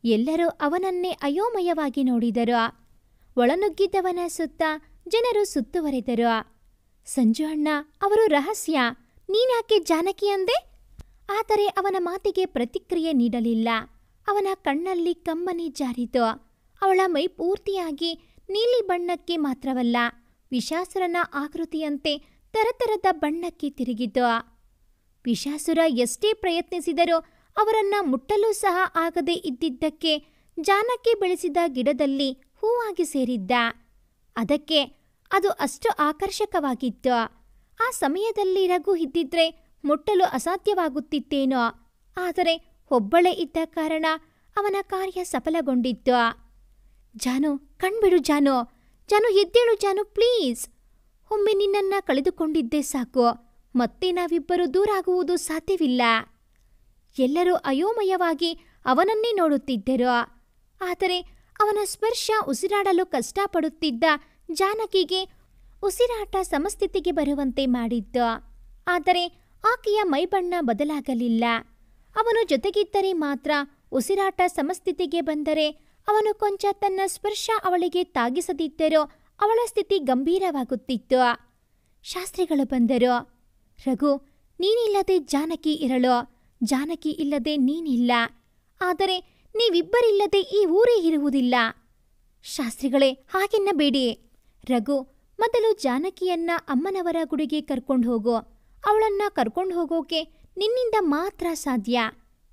ಎಲ್ಲರೂ ಅವನನ್ನೇ ಅಯೋಮಯವಾಗಿ ನೋಡಿದರು. ಒಳನುಗ್ಗಿದ್ದವನ ಸುತ್ತ ಜನರು ಸುತ್ತುವರೆದರು. ಸಂಜು ಅಣ್ಣ, ಅವರು ರಹಸ್ಯ, ನೀನ್ಯಾಕೆ ಜಾನಕಿ ಅಂದೆ? ಆದರೆ ಅವನ ಮಾತಿಗೆ ಪ್ರತಿಕ್ರಿಯೆ ನೀಡಲಿಲ್ಲ. ಅವನ ಕಣ್ಣಲ್ಲಿ ಕಮ್ಮನಿ ಜಾರಿತು. ಅವಳ ಮೈ ಪೂರ್ತಿಯಾಗಿ ನೀಲಿ ಬಣ್ಣಕ್ಕೆ ಮಾತ್ರವಲ್ಲ, ವಿಷಾಸುರನ ಆಕೃತಿಯಂತೆ ತರತರದ ಬಣ್ಣಕ್ಕೆ ತಿರುಗಿತು. ವಿಷಾಸುರ ಎಷ್ಟೇ ಪ್ರಯತ್ನಿಸಿದರೂ ಅವರನ್ನ ಮುಟ್ಟಲೂ ಸಹ ಆಗದೆ ಇದ್ದಿದ್ದಕ್ಕೆ ಜಾನಕಿ ಬೆಳೆಸಿದ ಗಿಡದಲ್ಲಿ ಹೂವಾಗಿ ಸೇರಿದ್ದ. ಅದಕ್ಕೆ ಅದು ಅಷ್ಟು ಆಕರ್ಷಕವಾಗಿತ್ತು. ಆ ಸಮಯದಲ್ಲಿ ರಘು ಇದ್ದಿದ್ರೆ ಮುಟ್ಟಲು ಅಸಾಧ್ಯವಾಗುತ್ತಿತ್ತೇನೋ. ಆದರೆ ಒಬ್ಬಳೇ ಇದ್ದ ಕಾರಣ ಅವನ ಕಾರ್ಯ ಸಫಲಗೊಂಡಿತ್ತು. ಜಾನು, ಕಣ್ಬಿಡು ಜಾನು. ಜಾನು, ಎದ್ದೇಳು ಜಾನು, ಪ್ಲೀಸ್. ಒಮ್ಮೆ ನಿನ್ನನ್ನ ಕಳೆದುಕೊಂಡಿದ್ದೇ ಸಾಕು. ಮತ್ತೆ ನಾವಿಬ್ಬರು ದೂರ ಆಗುವುದು ಸಾಧ್ಯವಿಲ್ಲ. ಎಲ್ಲರೂ ಅಯೋಮಯವಾಗಿ ಅವನನ್ನೇ ನೋಡುತ್ತಿದ್ದರು. ಆದರೆ ಅವನ ಸ್ಪರ್ಶ ಉಸಿರಾಡಲು ಕಷ್ಟಪಡುತ್ತಿದ್ದ ಜಾನಕಿಗೆ ಉಸಿರಾಟ ಸಮಸ್ಥಿತಿಗೆ ಬರುವಂತೆ ಮಾಡಿತ್ತು. ಆದರೆ ಆಕೆಯ ಮೈಬಣ್ಣ ಬದಲಾಗಲಿಲ್ಲ. ಅವನು ಜೊತೆಗಿದ್ದರೆ ಮಾತ್ರ ಉಸಿರಾಟ ಸಮಸ್ಥಿತಿಗೆ ಬಂದರೆ, ಅವನು ಕೊಂಚ ತನ್ನ ಸ್ಪರ್ಶ ಅವಳಿಗೆ ತಾಗಿಸದಿದ್ದರೂ ಅವಳ ಸ್ಥಿತಿ ಗಂಭೀರವಾಗುತ್ತಿತ್ತು. ಶಾಸ್ತ್ರಿಗಳು ಬಂದರು. ರಘು, ನೀನಿಲ್ಲದೆ ಜಾನಕಿ ಇರಲು, ಜಾನಕಿ ಇಲ್ಲದೆ ನೀನಿಲ್ಲ. ಆದರೆ ನೀವಿಬ್ಬರಿಲ್ಲದೆ ಈ ಊರೇ ಇರುವುದಿಲ್ಲ. ಶಾಸ್ತ್ರಿಗಳೇ, ಹಾಗೆನ್ನಬೇಡಿ. ರಘು, ಮೊದಲು ಜಾನಕಿಯನ್ನ ಅಮ್ಮನವರ ಗುಡಿಗೆ ಕರ್ಕೊಂಡು ಹೋಗು. ಅವಳನ್ನ ಕರ್ಕೊಂಡು ಹೋಗೋಕೆ ನಿನ್ನಿಂದ ಮಾತ್ರ ಸಾಧ್ಯ.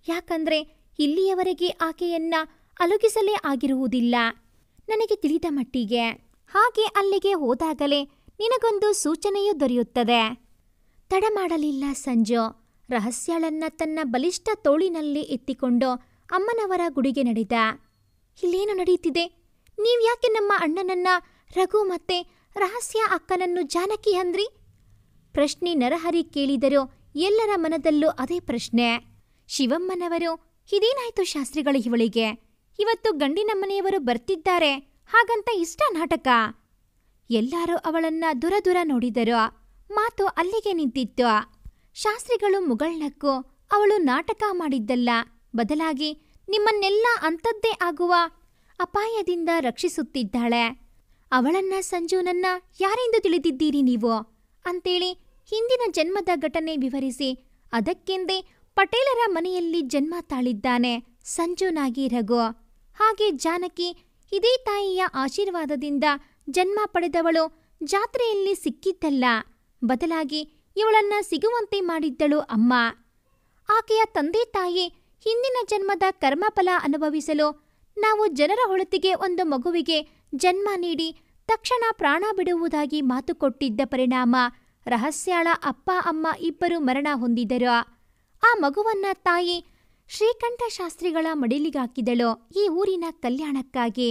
ಯಾಕಂದ್ರೆ ಇಲ್ಲಿಯವರೆಗೆ ಆಕೆಯನ್ನ ಅಲುಗಿಸಲೇ ಆಗಿರುವುದಿಲ್ಲ, ನನಗೆ ತಿಳಿದ ಮಟ್ಟಿಗೆ. ಹಾಗೆ ಅಲ್ಲಿಗೆ ಹೋದಾಗಲೇ ನಿನಗೊಂದು ಸೂಚನೆಯೂ ದೊರೆಯುತ್ತದೆ. ತಡ ಮಾಡಲಿಲ್ಲ ಸಂಜು. ರಹಸ್ಯಳನ್ನ ತನ್ನ ಬಲಿಷ್ಠ ತೋಳಿನಲ್ಲಿ ಎತ್ತಿಕೊಂಡು ಅಮ್ಮನವರ ಗುಡಿಗೆ ನಡೆದ. ಇಲ್ಲೇನು ನಡೆಯುತ್ತಿದೆ? ನೀವ್ಯಾಕೆ ನಮ್ಮ ಅಣ್ಣನನ್ನ, ರಘು ಮತ್ತೆ ರಹಸ್ಯ ಅಕ್ಕನನ್ನು ಜಾನಕಿ ಅಂದ್ರಿ? ಪ್ರಶ್ನೆ ನರಹರಿ ಕೇಳಿದರೂ ಎಲ್ಲರ ಮನದಲ್ಲೂ ಅದೇ ಪ್ರಶ್ನೆ. ಶಿವಮ್ಮನವರು, ಇದೇನಾಯ್ತು ಶಾಸ್ತ್ರಿಗಳ ಇವಳಿಗೆ? ಇವತ್ತು ಗಂಡಿನ ಮನೆಯವರು ಬರ್ತಿದ್ದಾರೆ, ಹಾಗಂತ ಇಷ್ಟ ನಾಟಕ? ಎಲ್ಲರೂ ಅವಳನ್ನ ದುರ ನೋಡಿದರು. ಮಾತು ಅಲ್ಲಿಗೆ ನಿಂತಿತ್ತು. ಶಾಸ್ತ್ರಿಗಳು ಮುಗಳ್ನಕ್ಕು, ಅವಳು ನಾಟಕ ಮಾಡಿದ್ದಲ್ಲ, ಬದಲಾಗಿ ನಿಮ್ಮನ್ನೆಲ್ಲ ಅಂಥದ್ದೇ ಆಗುವ ಅಪಾಯದಿಂದ ರಕ್ಷಿಸುತ್ತಿದ್ದಾಳೆ. ಅವಳನ್ನ, ಸಂಜುನನ್ನ ಯಾರೆಂದು ತಿಳಿದಿದ್ದೀರಿ ನೀವು ಅಂತೇಳಿ ಹಿಂದಿನ ಜನ್ಮದ ಘಟನೆ ವಿವರಿಸಿ, ಅದಕ್ಕೆಂದೇ ಪಟೇಲರ ಮನೆಯಲ್ಲಿ ಜನ್ಮ ತಾಳಿದ್ದಾನೆ ಸಂಜುನಾಗಿ ರಘು. ಹಾಗೆ ಜಾನಕಿ ಇದೇ ತಾಯಿಯ ಆಶೀರ್ವಾದದಿಂದ ಜನ್ಮ ಪಡೆದವಳು ಜಾತ್ರೆಯಲ್ಲಿ ಸಿಕ್ಕಿದ್ದಲ್ಲ, ಬದಲಾಗಿ ಇವಳನ್ನ ಸಿಗುವಂತೆ ಮಾಡಿದ್ದಳು ಅಮ್ಮ. ಆಕೆಯ ತಂದೆ ತಾಯಿ ಹಿಂದಿನ ಜನ್ಮದ ಕರ್ಮಫಲ ಅನುಭವಿಸಲು ನಾವು ಜನರ ಹೊಳತಿಗೆ ಒಂದು ಮಗುವಿಗೆ ಜನ್ಮ ನೀಡಿ ತಕ್ಷಣ ಪ್ರಾಣ ಬಿಡುವುದಾಗಿ ಮಾತು ಕೊಟ್ಟಿದ್ದ ಪರಿಣಾಮ ರಹಸ್ಯಾಳ ಅಪ್ಪ ಅಮ್ಮ ಇಬ್ಬರು ಮರಣ ಹೊಂದಿದರು. ಆ ಮಗುವನ್ನ ತಾಯಿ ಶ್ರೀಕಂಠ ಶಾಸ್ತ್ರಿಗಳ ಮಡಿಲಿಗಾಕಿದಳು ಈ ಊರಿನ ಕಲ್ಯಾಣಕ್ಕಾಗಿ.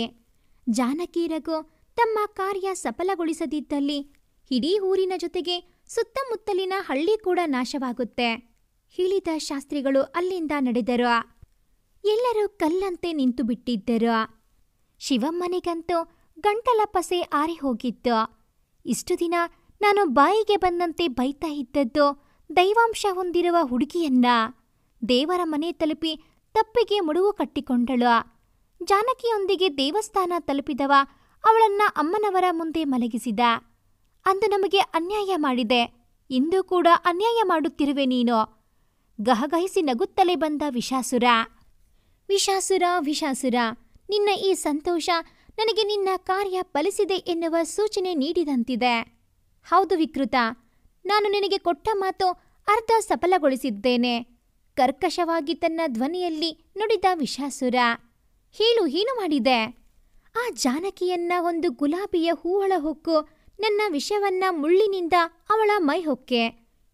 ಜಾನಕಿ ರಘು ತಮ್ಮ ಕಾರ್ಯ ಸಫಲಗೊಳಿಸದಿದ್ದಲ್ಲಿ ಇಡೀ ಊರಿನ ಜೊತೆಗೆ ಸುತ್ತಮುತ್ತಲಿನ ಹಳ್ಳಿ ಕೂಡ ನಾಶವಾಗುತ್ತೆ. ಹೇಳಿದ ಶಾಸ್ತ್ರಿಗಳು ಅಲ್ಲಿಂದ ನಡೆದರು. ಎಲ್ಲರೂ ಕಲ್ಲಂತೆ ನಿಂತು ಬಿಟ್ಟಿದ್ದರು. ಶಿವಮ್ಮನಿಗಂತೂ ಗಂಟಲ ಪಸೆ ಆರಿ ಹೋಗಿತ್ತು. ಇಷ್ಟು ದಿನ ನಾನು ಬಾಯಿಗೆ ಬಂದಂತೆ ಬೈತಾ ಇದ್ದದ್ದು ದೈವಾಂಶ ಹೊಂದಿರುವ ಹುಡುಗಿಯನ್ನ. ದೇವರ ಮನೆ ತಲುಪಿ ತಪ್ಪಿಗೆ ಮುಡುವು ಕಟ್ಟಿಕೊಂಡಳು. ಜಾನಕಿಯೊಂದಿಗೆ ದೇವಸ್ಥಾನ ತಲುಪಿದವ ಅವಳನ್ನ ಅಮ್ಮನವರ ಮುಂದೆ ಮಲಗಿಸಿದ. ಅಂದು ನಮಗೆ ಅನ್ಯಾಯ ಮಾಡಿದೆ, ಇಂದು ಕೂಡ ಅನ್ಯಾಯ ಮಾಡುತ್ತಿರುವೆ ನೀನು. ಗಹಗಹಿಸಿ ನಗುತ್ತಲೇ ಬಂದ ವಿಷಾಸುರ. ವಿಷಾಸುರ, ವಿಷಾಸುರ, ನಿನ್ನ ಈ ಸಂತೋಷ ನನಗೆ ನಿನ್ನ ಕಾರ್ಯ ಫಲಿಸಿದೆ ಎನ್ನುವ ಸೂಚನೆ ನೀಡಿದಂತಿದೆ. ಹೌದು ವಿಕೃತ, ನಾನು ನಿನಗೆ ಕೊಟ್ಟ ಮಾತು ಅರ್ಧ ಸಫಲಗೊಳಿಸಿದ್ದೇನೆ. ಕರ್ಕಶವಾಗಿ ತನ್ನ ಧ್ವನಿಯಲ್ಲಿ ನುಡಿದ ವಿಷಾಸುರ. ಹೇಳು, ಏನು ಮಾಡಿದೆ? ಆ ಜಾನಕಿಯನ್ನ ಒಂದು ಗುಲಾಬಿಯ ಹೂವಳ ಹೊಕ್ಕು ನನ್ನ ವಿಷವನ್ನ ಮುಳ್ಳಿನಿಂದ ಅವಳ ಮೈ ಹೊಕ್ಕೆ.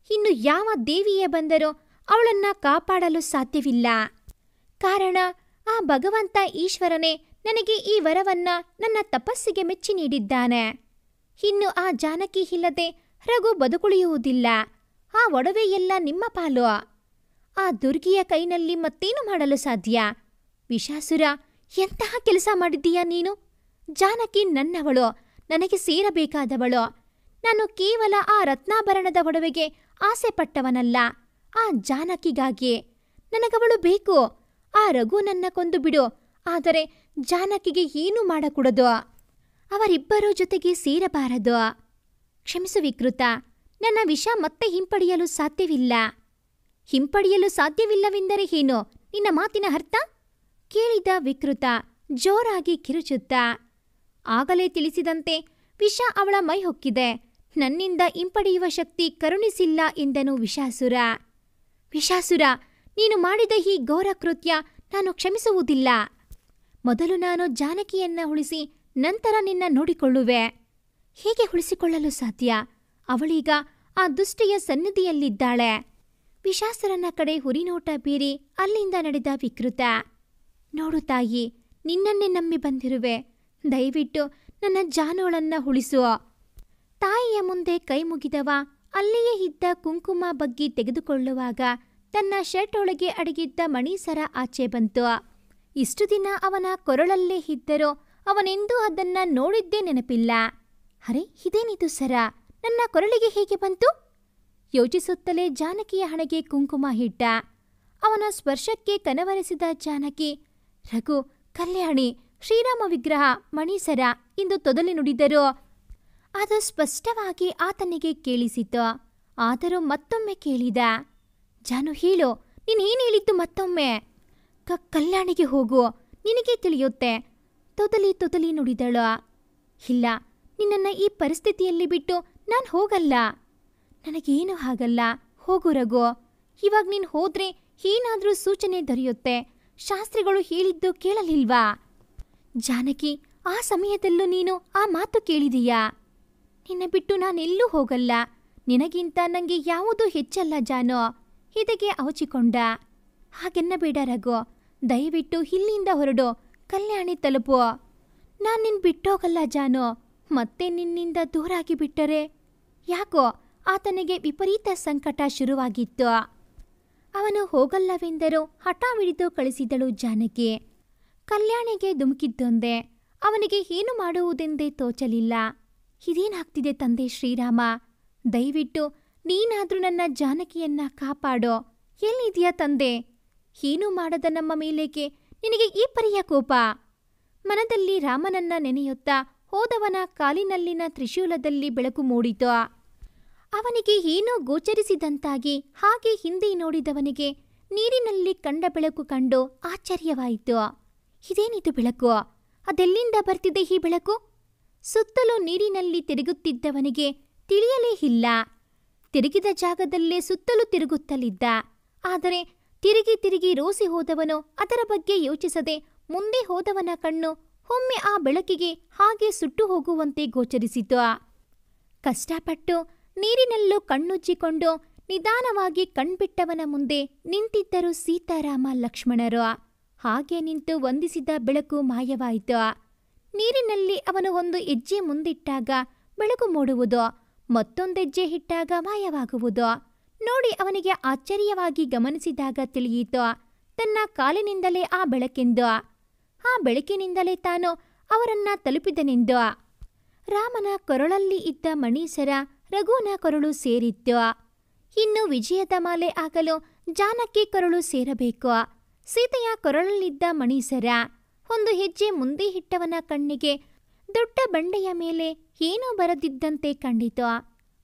ಇನ್ನು ಯಾವ ದೇವಿಯೇ ಬಂದರೂ ಅವಳನ್ನ ಕಾಪಾಡಲು ಸಾಧ್ಯವಿಲ್ಲ. ಕಾರಣ ಆ ಭಗವಂತ ಈಶ್ವರನೇ ನನಗೆ ಈ ವರವನ್ನ ನನ್ನ ತಪಸ್ಸಿಗೆ ಮೆಚ್ಚಿ ನೀಡಿದ್ದಾನೆ. ಇನ್ನು ಆ ಜಾನಕಿ ಇಲ್ಲದೆ ರಘು ಬದುಕುಳಿಯುವುದಿಲ್ಲ. ಆ ಒಡವೆ ಎಲ್ಲ ನಿಮ್ಮ ಪಾಲು. ಆ ದುರ್ಗಿಯ ಕೈನಲ್ಲಿ ಮತ್ತೇನು ಮಾಡಲು ಸಾಧ್ಯ? ವಿಷಾಸುರ, ಎಂತಹ ಕೆಲಸ ಮಾಡಿದ್ದೀಯಾ ನೀನು? ಜಾನಕಿ ನನ್ನವಳು, ನನಗೆ ಸೇರಬೇಕಾದವಳು. ನಾನು ಕೇವಲ ಆ ರತ್ನಾಭರಣದ ಒಡವೆಗೆ ಆಸೆ ಪಟ್ಟವನಲ್ಲ, ಆ ಜಾನಕಿಗಾಗಿ. ನನಗವಳು ಬೇಕು. ಆ ರಘು ನನ್ನ ಕೊಂದು ಬಿಡು, ಆದರೆ ಜಾನಕಿಗೆ ಏನೂ ಮಾಡಕೂಡದು. ಅವರಿಬ್ಬರೂ ಜೊತೆಗೆ ಸೇರಬಾರದು. ಕ್ಷಮಿಸು ವಿಕೃತ, ನನ್ನ ವಿಷ ಮತ್ತೆ ಹಿಂಪಡೆಯಲು ಸಾಧ್ಯವಿಲ್ಲ. ಹಿಂಪಡೆಯಲು ಸಾಧ್ಯವಿಲ್ಲವೆಂದರೆ ಏನು? ನಿನ್ನ ಮಾತಿನ ಅರ್ಥ? ಕೇಳಿದ ವಿಕೃತ ಜೋರಾಗಿ ಕಿರುಚುತ್ತ. ಆಗಲೇ ತಿಳಿಸಿದಂತೆ ವಿಷ ಅವಳ ಮೈ ಹೊಕ್ಕಿದೆ. ನನ್ನಿಂದ ಹಿಂಪಡೆಯುವ ಶಕ್ತಿ ಕರುಣಿಸಿಲ್ಲ ಎಂದನು ವಿಷಾಸುರ. ವಿಷಾಸುರ, ನೀನು ಮಾಡಿದ ಈ ಘೋರ ಕೃತ್ಯ ನಾನು ಕ್ಷಮಿಸುವುದಿಲ್ಲ. ಮೊದಲು ನಾನು ಜಾನಕಿಯನ್ನ ಉಳಿಸಿ ನಂತರ ನಿನ್ನ ನೋಡಿಕೊಳ್ಳುವೆ. ಹೇಗೆ ಉಳಿಸಿಕೊಳ್ಳಲು ಸಾಧ್ಯ? ಅವಳೀಗ ಆ ದುಷ್ಟೆಯ ಸನ್ನಿಧಿಯಲ್ಲಿದ್ದಾಳೆ. ವಿಷಾಸುರನ ಕಡೆ ಹುರಿನೋಟ ಬೀರಿ ಅಲ್ಲಿಂದ ನಡೆದ ವಿಕೃತ. ನೋಡು ತಾಯಿ, ನಿನ್ನನ್ನೇ ನಂಬಿ ಬಂದಿರುವೆ. ದಯವಿಟ್ಟು ನನ್ನ ಜಾನೋಳನ್ನ ಉಳಿಸು. ತಾಯಿಯ ಮುಂದೆ ಕೈ ಮುಗಿದವ ಅಲ್ಲಿಯೇ ಇದ್ದ ಕುಂಕುಮ ಬಗ್ಗಿ ತೆಗೆದುಕೊಳ್ಳುವಾಗ ತನ್ನ ಶರ್ಟ್ ಒಳಗೆ ಅಡಗಿದ್ದ ಮಣಿಸರ ಆಚೆ ಬಂತು. ಇಷ್ಟು ದಿನ ಅವನ ಕೊರಳಲ್ಲೇ ಇದ್ದರೂ ಅವನೆಂದೂ ಅದನ್ನ ನೋಡಿದ್ದೇ ನೆನಪಿಲ್ಲ. ಅರೆ, ಇದೇನಿದು ಸರ ನನ್ನ ಕೊರಳಿಗೆ ಹೇಗೆ ಬಂತು? ಯೋಚಿಸುತ್ತಲೇ ಜಾನಕಿಯ ಹಣೆಗೆ ಕುಂಕುಮ ಇಟ್ಟ. ಅವನ ಸ್ಪರ್ಶಕ್ಕೆ ಕನವರಿಸಿದ ಜಾನಕಿ, ರಘು, ಕಲ್ಯಾಣಿ, ಶ್ರೀರಾಮ ವಿಗ್ರಹ, ಮಣಿಸರ ಎಂದು ತೊದಲಿ ನುಡಿದರು. ಅದು ಸ್ಪಷ್ಟವಾಗಿ ಆತನಿಗೆ ಕೇಳಿಸಿತು. ಆದರೂ ಮತ್ತೊಮ್ಮೆ ಕೇಳಿದ. ಜಾನು, ಹೇಳು, ನೀನೇನು ಹೇಳಿದ್ದು ಮತ್ತೊಮ್ಮೆ? ಕಲ್ಯಾಣಿಗೆ ಹೋಗು, ನಿನಗೆ ತಿಳಿಯುತ್ತೆ. ತೊದಲಿ ನುಡಿದಳು. ಇಲ್ಲ, ನಿನ್ನನ್ನ ಈ ಪರಿಸ್ಥಿತಿಯಲ್ಲಿ ಬಿಟ್ಟು ನಾನು ಹೋಗಲ್ಲ. ನನಗೇನು ಆಗಲ್ಲ, ಹೋಗು ರಘು. ಇವಾಗ ನೀನು ಹೋದ್ರೆ ಏನಾದ್ರೂ ಸೂಚನೆ ದೊರೆಯುತ್ತೆ. ಶಾಸ್ತ್ರಿಗಳು ಹೇಳಿದ್ದು ಕೇಳಲಿಲ್ವಾ? ಜಾನಕಿ, ಆ ಸಮಯದಲ್ಲೂ ನೀನು ಆ ಮಾತು ಕೇಳಿದೀಯಾ? ನಿನ್ನ ಬಿಟ್ಟು ನಾನೆಲ್ಲೂ ಹೋಗಲ್ಲ. ನಿನಗಿಂತ ನಂಗೆ ಯಾವುದೂ ಹೆಚ್ಚಲ್ಲ ಜಾನು. ಇದಕ್ಕೆ ಅವಚಿಕೊಂಡ. ಹಾಗೆನ್ನಬೇಡ ರಘು, ದಯವಿಟ್ಟು ಇಲ್ಲಿಂದ ಹೊರಡು. ಕಲ್ಯಾಣಿ ತಲುಪು. ನಾನ್ ನಿನ್ ಬಿಟ್ಟೋಗಲ್ಲ ಜಾನು. ಮತ್ತೆ ನಿನ್ನಿಂದ ದೂರಾಗಿ ಬಿಟ್ಟರೆ? ಯಾಕೋ ಆತನಿಗೆ ವಿಪರೀತ ಸಂಕಟ ಶುರುವಾಗಿತ್ತು. ಅವನು ಹೋಗಲ್ಲವೆಂದರೂ ಹಠವಿಡಿದು ಕಳಿಸಿದಳು ಜಾನಕಿ. ಕಲ್ಯಾಣಿಗೆ ಧುಮುಕಿದ್ದೊಂದೇ. ಅವನಿಗೆ ಏನು ಮಾಡುವುದೆಂದೇ ತೋಚಲಿಲ್ಲ. ಇದೇನಾಗ್ತಿದೆ ತಂದೆ ಶ್ರೀರಾಮ? ದಯವಿಟ್ಟು ನೀನಾದ್ರೂ ನನ್ನ ಜಾನಕಿಯನ್ನ ಕಾಪಾಡೋ. ಎಲ್ಲಿದೆಯಾ ತಂದೆ? ಏನೂ ಮಾಡದ ನಮ್ಮ ಮೇಲೇಕೆ ನಿನಗೆ ಈ ಪರಿಯ ಕೋಪ? ಮನದಲ್ಲಿ ರಾಮನನ್ನ ನೆನೆಯುತ್ತಾ ಹೋದವನ ಕಾಲಿನಲ್ಲಿನ ತ್ರಿಶೂಲದಲ್ಲಿ ಬೆಳಕು ಮೂಡಿತು. ಅವನಿಗೆ ಏನೋ ಗೋಚರಿಸಿದಂತಾಗಿ ಹಾಗೆ ಹಿಂದೆ ನೋಡಿದವನಿಗೆ ನೀರಿನಲ್ಲಿ ಕಂಡ ಬೆಳಕು ಕಂಡು ಆಶ್ಚರ್ಯವಾಯಿತು. ಇದೇನಿದು ಬೆಳಕು? ಅದೆಲ್ಲಿಂದ ಬರ್ತಿದೆ ಈ ಬೆಳಕು? ಸುತ್ತಲೂ ನೀರಿನಲ್ಲಿ ತಿರುಗುತ್ತಿದ್ದವನಿಗೆ ತಿಳಿಯಲೇ ಇಲ್ಲ. ತಿರುಗಿದ ಜಾಗದಲ್ಲೇ ಸುತ್ತಲೂ ತಿರುಗುತ್ತಲಿದ್ದ. ಆದರೆ ತಿರುಗಿ ರೋಸಿ ಹೋದವನು ಅದರ ಬಗ್ಗೆ ಯೋಚಿಸದೆ ಮುಂದೆ ಹೋದವನ ಕಣ್ಣು ಒಮ್ಮೆ ಆ ಬೆಳಕಿಗೆ ಹಾಗೆ ಸುಟ್ಟು ಹೋಗುವಂತೆ ಗೋಚರಿಸಿತು. ಕಷ್ಟಪಟ್ಟು ನೀರಿನಲ್ಲೂ ಕಣ್ಣುಜ್ಜಿಕೊಂಡು ನಿಧಾನವಾಗಿ ಕಣ್ಬಿಟ್ಟವನ ಮುಂದೆ ನಿಂತಿದ್ದರು ಸೀತಾರಾಮ ಲಕ್ಷ್ಮಣರು. ಹಾಗೆ ನಿಂತು ವಂದಿಸಿದ ಬೆಳಕು ಮಾಯವಾಯಿತು. ನೀರಿನಲ್ಲಿ ಅವನು ಒಂದು ಹೆಜ್ಜೆ ಮುಂದಿಟ್ಟಾಗ ಬೆಳಕು ಮೂಡುವುದು, ಮತ್ತೊಂದೆಜ್ಜೆ ಇಟ್ಟಾಗ ಮಾಯವಾಗುವುದು ನೋಡಿ ಅವನಿಗೆ ಆಶ್ಚರ್ಯವಾಗಿ ಗಮನಿಸಿದಾಗ ತಿಳಿಯಿತು ತನ್ನ ಕಾಲಿನಿಂದಲೇ ಆ ಬೆಳಕೆಂದು. ಆ ಬೆಳಕಿನಿಂದಲೇ ತಾನು ಅವರನ್ನ ತಲುಪಿದನೆಂದು. ರಾಮನ ಕೊರಳಲ್ಲಿ ಇದ್ದ ಮಣೀಸರ ರಘುನ ಕೊರಳು ಸೇರಿತ್ತು. ಇನ್ನು ವಿಜಯದ ಮಾಲೆ ಆಗಲು ಜಾನಕಿ ಕೊರಳು ಸೇರಬೇಕು. ಸೀತೆಯ ಕೊರಳಲ್ಲಿದ್ದ ಮಣೀಸರ ಒಂದು ಹೆಜ್ಜೆ ಮುಂದೆ ಇಟ್ಟವನ ಕಣ್ಣಿಗೆ ದೊಡ್ಡ ಬಂಡೆಯ ಮೇಲೆ ಏನೋ ಬರೆದಿದ್ದಂತೆ ಕಂಡಿತು.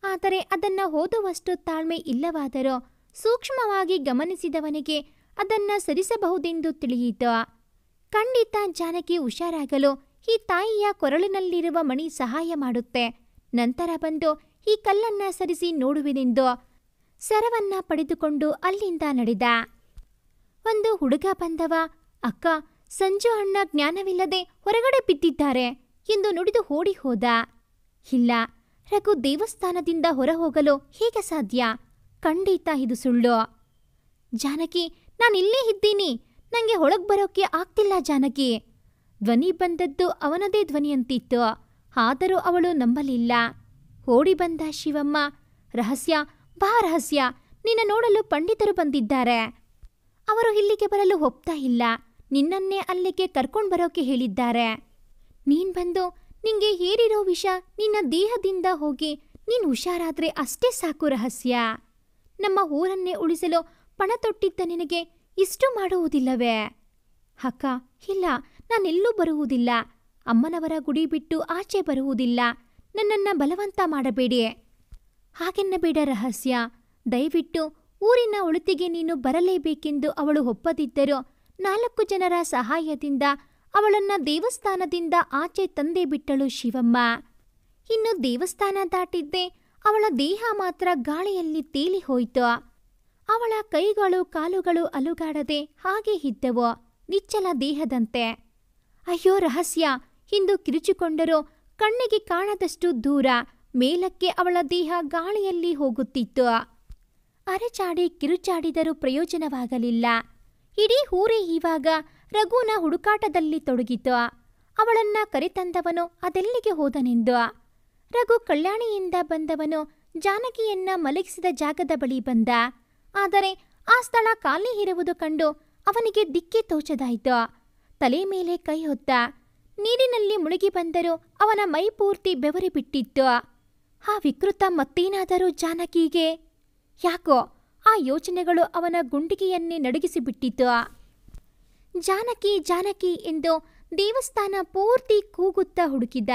ಆದರೆ ಅದನ್ನ ಓದುವಷ್ಟು ತಾಳ್ಮೆ ಇಲ್ಲವಾದರೂ ಸೂಕ್ಷ್ಮವಾಗಿ ಗಮನಿಸಿದವನಿಗೆ ಅದನ್ನ ಸರಿಸಬಹುದೆಂದು ತಿಳಿಯಿತು. ಖಂಡಿತ ಜಾನಕಿ ಹುಷಾರಾಗಲು ಈ ತಾಯಿಯ ಕೊರಳಿನಲ್ಲಿರುವ ಮಣಿ ಸಹಾಯ ಮಾಡುತ್ತೆ. ನಂತರ ಬಂದು ಈ ಕಲ್ಲನ್ನ ಸರಿಸಿ ನೋಡುವೆನೆಂದು ಸರವನ್ನ ಪಡೆದುಕೊಂಡು ಅಲ್ಲಿಂದ ನಡೆದ. ಒಂದು ಹುಡುಗ ಬಂದವ. ಅಕ್ಕ, ಸಂಜು ಅಣ್ಣ ಜ್ಞಾನವಿಲ್ಲದೆ ಹೊರಗಡೆ ಬಿದ್ದಿದ್ದಾರೆ ಎಂದು ನುಡಿದು ಓಡಿ ಹೋದ. ಇಲ್ಲ, ರಘು ದೇವಸ್ಥಾನದಿಂದ ಹೊರಹೋಗಲು ಹೇಗೆ ಸಾಧ್ಯ? ಖಂಡಿತ ಇದು ಸುಳ್ಳು. ಜಾನಕಿ, ನಾನಿಲ್ಲೇ ಇದ್ದೀನಿ. ನಂಗೆ ಹೊಳಗ್ ಬರೋಕೆ ಆಗ್ತಿಲ್ಲ ಜಾನಕಿ. ಧ್ವನಿ ಬಂದದ್ದು ಅವನದೇ ಧ್ವನಿಯಂತಿತ್ತು. ಆದರೂ ಅವಳು ನಂಬಲಿಲ್ಲ. ಓಡಿ ಬಂದ ಶಿವಮ್ಮ, ರಹಸ್ಯ ಬಾ ರಹಸ್ಯ, ನಿನ್ನ ನೋಡಲು ಪಂಡಿತರು ಬಂದಿದ್ದಾರೆ. ಅವರು ಇಲ್ಲಿಗೆ ಬರಲು ಒಪ್ತಾ ಇಲ್ಲ. ನಿನ್ನನ್ನೇ ಅಲ್ಲಿಗೆ ಕರ್ಕೊಂಡು ಬರೋಕೆ ಹೇಳಿದ್ದಾರೆ. ನೀನ್ ಬಂದು ನಿಂಗೆ ಏರಿರೋ ವಿಷ ನಿನ್ನ ದೇಹದಿಂದ ಹೋಗಿ ನೀನ್ ಹುಷಾರಾದ್ರೆ ಅಷ್ಟೇ ಸಾಕು ರಹಸ್ಯ. ನಮ್ಮ ಊರನ್ನೇ ಉಳಿಸಲು ಪಣ ತೊಟ್ಟಿದ್ದ ನಿನಗೆ ಇಷ್ಟು ಮಾಡುವುದಿಲ್ಲವೇ? ಅಕ್ಕ, ಇಲ್ಲ, ನಾನೆಲ್ಲೂ ಬರುವುದಿಲ್ಲ. ಅಮ್ಮನವರ ಗುಡಿ ಬಿಟ್ಟು ಆಚೆ ಬರುವುದಿಲ್ಲ. ನನ್ನನ್ನ ಬಲವಂತ ಮಾಡಬೇಡಿ. ಹಾಗೆನ್ನಬೇಡ ರಹಸ್ಯ. ದಯವಿಟ್ಟು ಊರಿನ ಒಳಿತಿಗೆ ನೀನು ಬರಲೇಬೇಕೆಂದು ಅವಳು ಒಪ್ಪದಿದ್ದರೂ 4 ಜನರ ಸಹಾಯದಿಂದ ಅವಳನ್ನ ದೇವಸ್ಥಾನದಿಂದ ಆಚೆ ತಂದೇ ಬಿಟ್ಟಳು ಶಿವಮ್ಮ. ಇನ್ನು ದೇವಸ್ಥಾನ ದಾಟಿದ್ದೆ ಅವಳ ದೇಹ ಮಾತ್ರ ಗಾಳಿಯಲ್ಲಿ ತೇಲಿ ಹೋಯಿತು. ಅವಳ ಕೈಗಳು ಕಾಲುಗಳು ಅಲುಗಾಡದೆ ಹಾಗೆ ಇದ್ದವು, ನಿಚ್ಚಲ ದೇಹದಂತೆ. ಅಯ್ಯೋ ರಹಸ್ಯ ಎಂದು ಕಿರುಚಿಕೊಂಡರೂ ಕಣ್ಣಿಗೆ ಕಾಣದಷ್ಟು ದೂರ ಮೇಲಕ್ಕೆ ಅವಳ ದೇಹ ಗಾಳಿಯಲ್ಲಿ ಹೋಗುತ್ತಿತ್ತು. ಅರೆಚಾಡಿ ಕಿರುಚಾಡಿದರೂ ಪ್ರಯೋಜನವಾಗಲಿಲ್ಲ. ಇಡೀ ಊರೇ ಇವಾಗ ರಘುನ ಹುಡುಕಾಟದಲ್ಲಿ ತೊಡಗಿತು. ಅವಳನ್ನ ಕರೆತಂದವನು ಅದೆಲ್ಲಿಗೆ ಹೋದನೆಂದು. ರಘು ಕಲ್ಯಾಣಿಯಿಂದ ಬಂದವನು ಜಾನಕಿಯನ್ನ ಮಲಗಿಸಿದ ಜಾಗದ ಬಳಿ ಬಂದ. ಆದರೆ ಆ ಸ್ಥಳ ಖಾಲಿ ಇರುವುದು ಕಂಡು ಅವನಿಗೆ ದಿಕ್ಕೇ ತೋಚದಾಯಿತು. ತಲೆ ಮೇಲೆ ಕೈ ಹೊತ್ತ. ನೀರಿನಲ್ಲಿ ಮುಳುಗಿ ಬಂದರೂ ಅವನ ಮೈ ಪೂರ್ತಿ ಬೆವರಿ ಬಿಟ್ಟಿತ್ತು. ಆ ವಿಕೃತ ಮತ್ತೇನಾದರೂ ಜಾನಕಿಗೆ? ಯಾಕೋ ಆ ಯೋಚನೆಗಳು ಅವನ ಗುಂಡಿಗೆಯನ್ನೇ ನಡುಗಿಸಿಬಿಟ್ಟಿತು. ಜಾನಕಿ ಜಾನಕಿ ಎಂದು ದೇವಸ್ಥಾನ ಪೂರ್ತಿ ಕೂಗುತ್ತಾ ಹುಡುಕಿದ.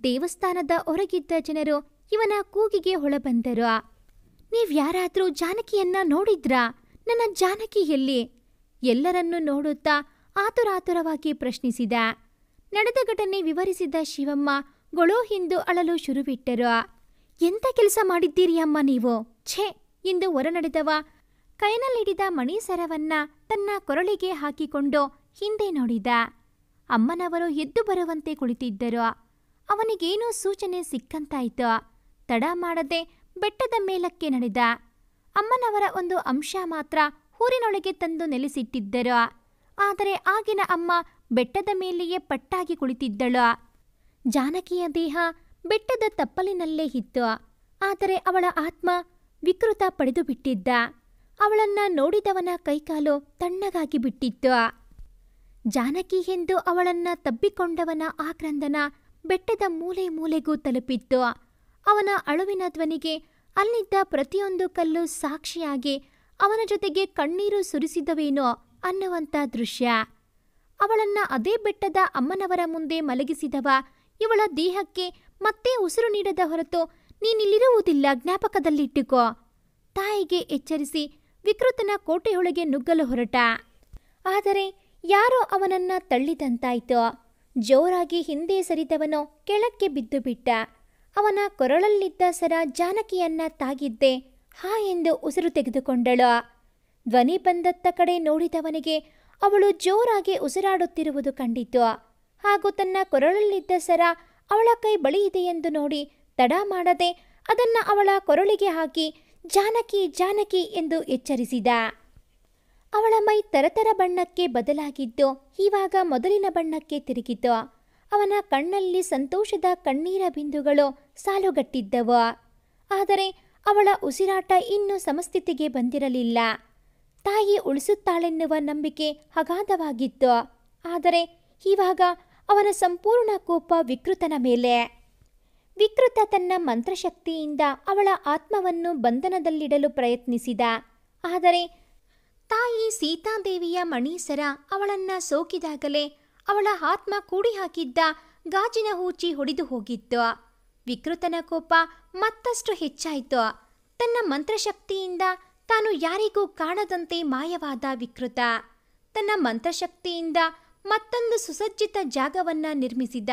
ದೇವಸ್ಥಾನದ ಹೊರಗಿದ್ದ ಜನರು ಇವನ ಕೂಗಿಗೆ ಹೊಳಬಂದರು. ನೀವ್ಯಾರಾದ್ರೂ ಜಾನಕಿಯನ್ನ ನೋಡಿದ್ರಾ? ನನ್ನ ಜಾನಕಿ ಎಲ್ಲಿ? ಎಲ್ಲರನ್ನೂ ನೋಡುತ್ತಾ ಆತುರಾತುರವಾಗಿ ಪ್ರಶ್ನಿಸಿದ. ನಡೆದ ಘಟನೆ ವಿವರಿಸಿದ ಶಿವಮ್ಮ ಗೊಳೋ ಹಿಂದು ಅಳಲು ಶುರುವಿಟ್ಟರು. ಎಂಥ ಕೆಲಸ ಮಾಡಿದ್ದೀರಿ ಅಮ್ಮ ನೀವು? ಛೇ ಎಂದು ಹೊರನಡೆದವ ಕೈನಲ್ಲಿಡಿದ ಮಣಿಸರವನ್ನ ತನ್ನ ಕೊರಳಿಗೆ ಹಾಕಿಕೊಂಡು ಹಿಂದೆ ನೋಡಿದ. ಅಮ್ಮನವರು ಎದ್ದು ಬರುವಂತೆ ಕುಳಿತಿದ್ದರು. ಅವನಿಗೇನೋ ಸೂಚನೆ ಸಿಕ್ಕಂತಾಯಿತು. ತಡ ಮಾಡದೆ ಬೆಟ್ಟದ ಮೇಲಕ್ಕೆ ನಡೆದ. ಅಮ್ಮನವರ ಒಂದು ಅಂಶ ಮಾತ್ರ ಊರಿನೊಳಗೆ ತಂದು ನೆಲೆಸಿಟ್ಟಿದ್ದರು. ಆದರೆ ಆಗಿನ ಅಮ್ಮ ಬೆಟ್ಟದ ಮೇಲೆಯೇ ಪಟ್ಟಾಗಿ ಕುಳಿತಿದ್ದಳು. ಜಾನಕಿಯ ದೇಹ ಬೆಟ್ಟದ ತಪ್ಪಲಿನಲ್ಲೇ ಇತ್ತು. ಆದರೆ ಅವಳ ಆತ್ಮ ವಿಕೃತ ಪಡೆದು ಬಿಟ್ಟಿದ್ದ. ಅವಳನ್ನ ನೋಡಿದವನ ಕೈಕಾಲು ತಣ್ಣಗಾಗಿ ಬಿಟ್ಟಿತ್ತು. ಜಾನಕಿ ಎಂದು ಅವಳನ್ನ ತಬ್ಬಿಕೊಂಡವನ ಆಕ್ರಂದನ ಬೆಟ್ಟದ ಮೂಲೆ ಮೂಲೆಗೂ ತಲುಪಿತ್ತು. ಅವನ ಅಳುವಿನ ಧ್ವನಿಗೆ ಅಲ್ಲಿದ್ದ ಪ್ರತಿಯೊಂದು ಕಲ್ಲು ಸಾಕ್ಷಿಯಾಗಿ ಅವನ ಜೊತೆಗೆ ಕಣ್ಣೀರು ಸುರಿಸಿದವೇನೋ ಅನ್ನುವಂಥ ದೃಶ್ಯ. ಅವಳನ್ನ ಅದೇ ಬೆಟ್ಟದ ಅಮ್ಮನವರ ಮುಂದೆ ಮಲಗಿಸಿದವ ಇವಳ ದೇಹಕ್ಕೆ ಮತ್ತೆ ಉಸಿರು ನೀಡದ ಹೊರತು ನೀನಿಲ್ಲಿರುವುದಿಲ್ಲ, ಜ್ಞಾಪಕದಲ್ಲಿಟ್ಟುಕೋ. ತಾಯಿಗೆ ಎಚ್ಚರಿಸಿ ವಿಕೃತನ ಕೋಟೆಯೊಳಗೆ ನುಗ್ಗಲು ಹೊರಟ. ಆದರೆ ಯಾರೋ ಅವನನ್ನ ತಳ್ಳಿದಂತಾಯ್ತು. ಜೋರಾಗಿ ಹಿಂದೆ ಸರಿದವನು ಕೆಳಕ್ಕೆ ಬಿದ್ದು ಬಿಟ್ಟ. ಅವನ ಕೊರಳಲ್ಲಿದ್ದ ಸರ ಜಾನಕಿಯನ್ನ ತಾಗಿದ್ದೆ ಹಾ ಎಂದು ಉಸಿರು ತೆಗೆದುಕೊಂಡಳು. ಧ್ವನಿ ಬಂದತ್ತ ಕಡೆ ನೋಡಿದವನಿಗೆ ಅವಳು ಜೋರಾಗಿ ಉಸಿರಾಡುತ್ತಿರುವುದು ಕಂಡಿತು. ಹಾಗೂ ತನ್ನ ಕೊರಳಲ್ಲಿದ್ದ ಸರ ಅವಳ ಕೈ ಬಳಿ ಇದೆಯೆಂದು ನೋಡಿ ತಡ ಮಾಡದೆ ಅದನ್ನ ಅವಳ ಕೊರಳಿಗೆ ಹಾಕಿ ಜಾನಕಿ ಜಾನಕಿ ಎಂದು ಎಚ್ಚರಿಸಿದ. ಅವಳ ಮೈ ತರತರ ಬಣ್ಣಕ್ಕೆ ಬದಲಾಗಿದ್ದು ಇವಾಗ ಮೊದಲಿನ ಬಣ್ಣಕ್ಕೆ ತಿರುಗಿತು. ಅವನ ಕಣ್ಣಲ್ಲಿ ಸಂತೋಷದ ಕಣ್ಣೀರ ಬಿಂದುಗಳು ಸಾಲುಗಟ್ಟಿದ್ದವು. ಆದರೆ ಅವಳ ಉಸಿರಾಟ ಇನ್ನೂ ಸಮಸ್ಥಿತಿಗೆ ಬಂದಿರಲಿಲ್ಲ. ತಾಯಿ ಉಳಿಸುತ್ತಾಳೆನ್ನುವ ನಂಬಿಕೆ ಅಗಾಧವಾಗಿತ್ತು. ಆದರೆ ಇವಾಗ ಅವನ ಸಂಪೂರ್ಣ ಕೋಪ ವಿಕೃತನ ಮೇಲೆ. ವಿಕೃತ ತನ್ನ ಮಂತ್ರಶಕ್ತಿಯಿಂದ ಅವಳ ಆತ್ಮವನ್ನು ಬಂಧನದಲ್ಲಿಡಲು ಪ್ರಯತ್ನಿಸಿದ. ಆದರೆ ತಾಯಿ ಸೀತಾದೇವಿಯ ಮಣೀಸರ ಅವಳನ್ನ ಸೋಕಿದಾಗಲೇ ಅವಳ ಆತ್ಮ ಕೂಡಿ ಹಾಕಿದ್ದ ಗಾಜಿನ ಹೂಚಿ ಹೊಡೆದು ಹೋಗಿತ್ತು. ವಿಕೃತನ ಕೋಪ ಮತ್ತಷ್ಟು ಹೆಚ್ಚಾಯಿತು. ತನ್ನ ಮಂತ್ರಶಕ್ತಿಯಿಂದ ತಾನು ಯಾರಿಗೂ ಕಾಣದಂತೆ ಮಾಯವಾದ ವಿಕೃತ ತನ್ನ ಮಂತ್ರಶಕ್ತಿಯಿಂದ ಮತ್ತೊಂದು ಸುಸಜ್ಜಿತ ಜಾಗವನ್ನ ನಿರ್ಮಿಸಿದ.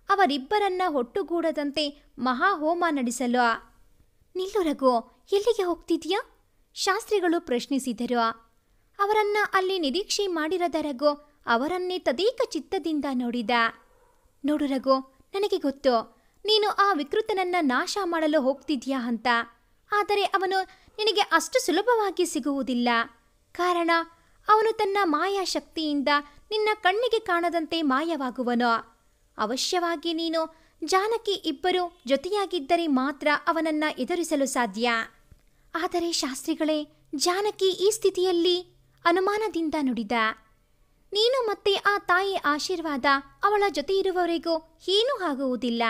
ಅವರಿಬ್ಬರನ್ನ ಒಟ್ಟುಗೂಡದಂತೆ ಮಹಾಹೋಮ ನಡೆಸಲು. ನಿಲ್ಲು ರಘು, ಎಲ್ಲಿಗೆ ಹೋಗ್ತಿದ್ಯಾ? ಶಾಸ್ತ್ರಿಗಳು ಪ್ರಶ್ನಿಸಿದರು. ಅವರನ್ನ ಅಲ್ಲಿ ನಿರೀಕ್ಷೆ ಮಾಡಿರದ ರಘು ಅವರನ್ನೇ ತದೇಕ ಚಿತ್ತದಿಂದ ನೋಡಿದ. ನೋಡು ರಘು, ನನಗೆ ಗೊತ್ತು ನೀನು ಆ ವಿಕೃತನನ್ನ ನಾಶ ಮಾಡಲು ಹೋಗ್ತಿದ್ಯಾ ಅಂತ. ಆದರೆ ಅವನು ನಿನಗೆ ಅಷ್ಟು ಸುಲಭವಾಗಿ ಸಿಗುವುದಿಲ್ಲ. ಕಾರಣ ಅವನು ತನ್ನ ಮಾಯಾ ಶಕ್ತಿಯಿಂದ ನಿನ್ನ ಕಣ್ಣಿಗೆ ಕಾಣದಂತೆ ಮಾಯವಾಗುವನು. ಅವಶ್ಯವಾಗಿ ನೀನು ಜಾನಕಿ ಇಬ್ಬರು ಜೊತೆಯಾಗಿದ್ದರೆ ಮಾತ್ರ ಅವನನ್ನ ಎದುರಿಸಲು ಸಾಧ್ಯ. ಆದರೆ ಶಾಸ್ತ್ರಿಗಳೇ, ಜಾನಕಿ ಈ ಸ್ಥಿತಿಯಲ್ಲಿ ಅನುಮಾನದಿಂದ ನುಡಿದ. ನೀನು ಮತ್ತೆ ಆ ತಾಯಿ ಆಶೀರ್ವಾದ ಅವಳ ಜೊತೆ ಇರುವವರೆಗೂ ಏನೂ ಆಗುವುದಿಲ್ಲ.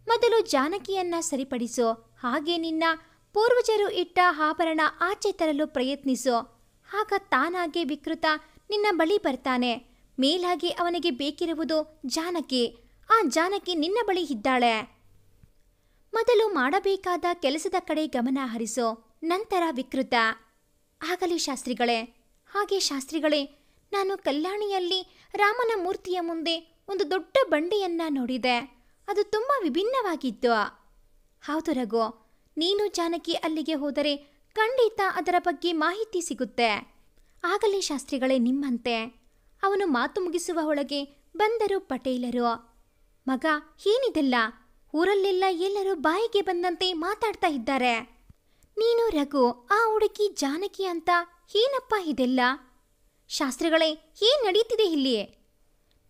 ಮೊದಲು ಜಾನಕಿಯನ್ನ ಸರಿಪಡಿಸು. ಹಾಗೆ ನಿನ್ನ ಪೂರ್ವಜರು ಇಟ್ಟ ಆಭರಣ ಆಚೆ ತರಲು ಪ್ರಯತ್ನಿಸು. ಆಗ ತಾನಾಗೆ ವಿಕೃತ ನಿನ್ನ ಬಳಿ ಬರ್ತಾನೆ. ಮೇಲಾಗಿ ಅವನಿಗೆ ಬೇಕಿರುವುದು ಜಾನಕಿ. ಆ ಜಾನಕಿ ನಿನ್ನ ಬಳಿ ಇದ್ದಾಳೆ. ಮೊದಲು ಮಾಡಬೇಕಾದ ಕೆಲಸದ ಕಡೆ ಗಮನ ಹರಿಸು, ನಂತರ ವಿಕೃತ. ಆಗಲಿ ಶಾಸ್ತ್ರಿಗಳೇ. ಹಾಗೆ ಶಾಸ್ತ್ರಿಗಳೇ, ನಾನು ಕಲ್ಯಾಣಿಯಲ್ಲಿ ರಾಮನ ಮೂರ್ತಿಯ ಮುಂದೆ ಒಂದು ದೊಡ್ಡ ಬಂಡೆಯನ್ನ ನೋಡಿದೆ. ಅದು ತುಂಬ ವಿಭಿನ್ನವಾಗಿತ್ತು. ಹೌದು ರಘು, ನೀನು ಜಾನಕಿ ಅಲ್ಲಿಗೆ ಹೋದರೆ ಖಂಡಿತ ಅದರ ಬಗ್ಗೆ ಮಾಹಿತಿ ಸಿಗುತ್ತೆ. ಆಗಲಿ ಶಾಸ್ತ್ರಿಗಳೇ, ನಿಮ್ಮಂತೆ. ಅವನು ಮಾತು ಮುಗಿಸುವ ಒಳಗೆ ಬಂದರು ಪಟೇಲರು. ಮಗ, ಏನಿದೆಲ್ಲ? ಊರಲ್ಲೆಲ್ಲ ಎಲ್ಲರೂ ಬಾಯಿಗೆ ಬಂದಂತೆ ಮಾತಾಡ್ತಾ ಇದ್ದಾರೆ. ನೀನು ರಘು, ಆ ಹುಡುಗಿ ಜಾನಕಿ ಅಂತ ಏನಪ್ಪ ಇದೆಲ್ಲ? ಶಾಸ್ತ್ರಿಗಳೇ, ಏನ್ ನಡೀತಿದೆ ಇಲ್ಲಿ?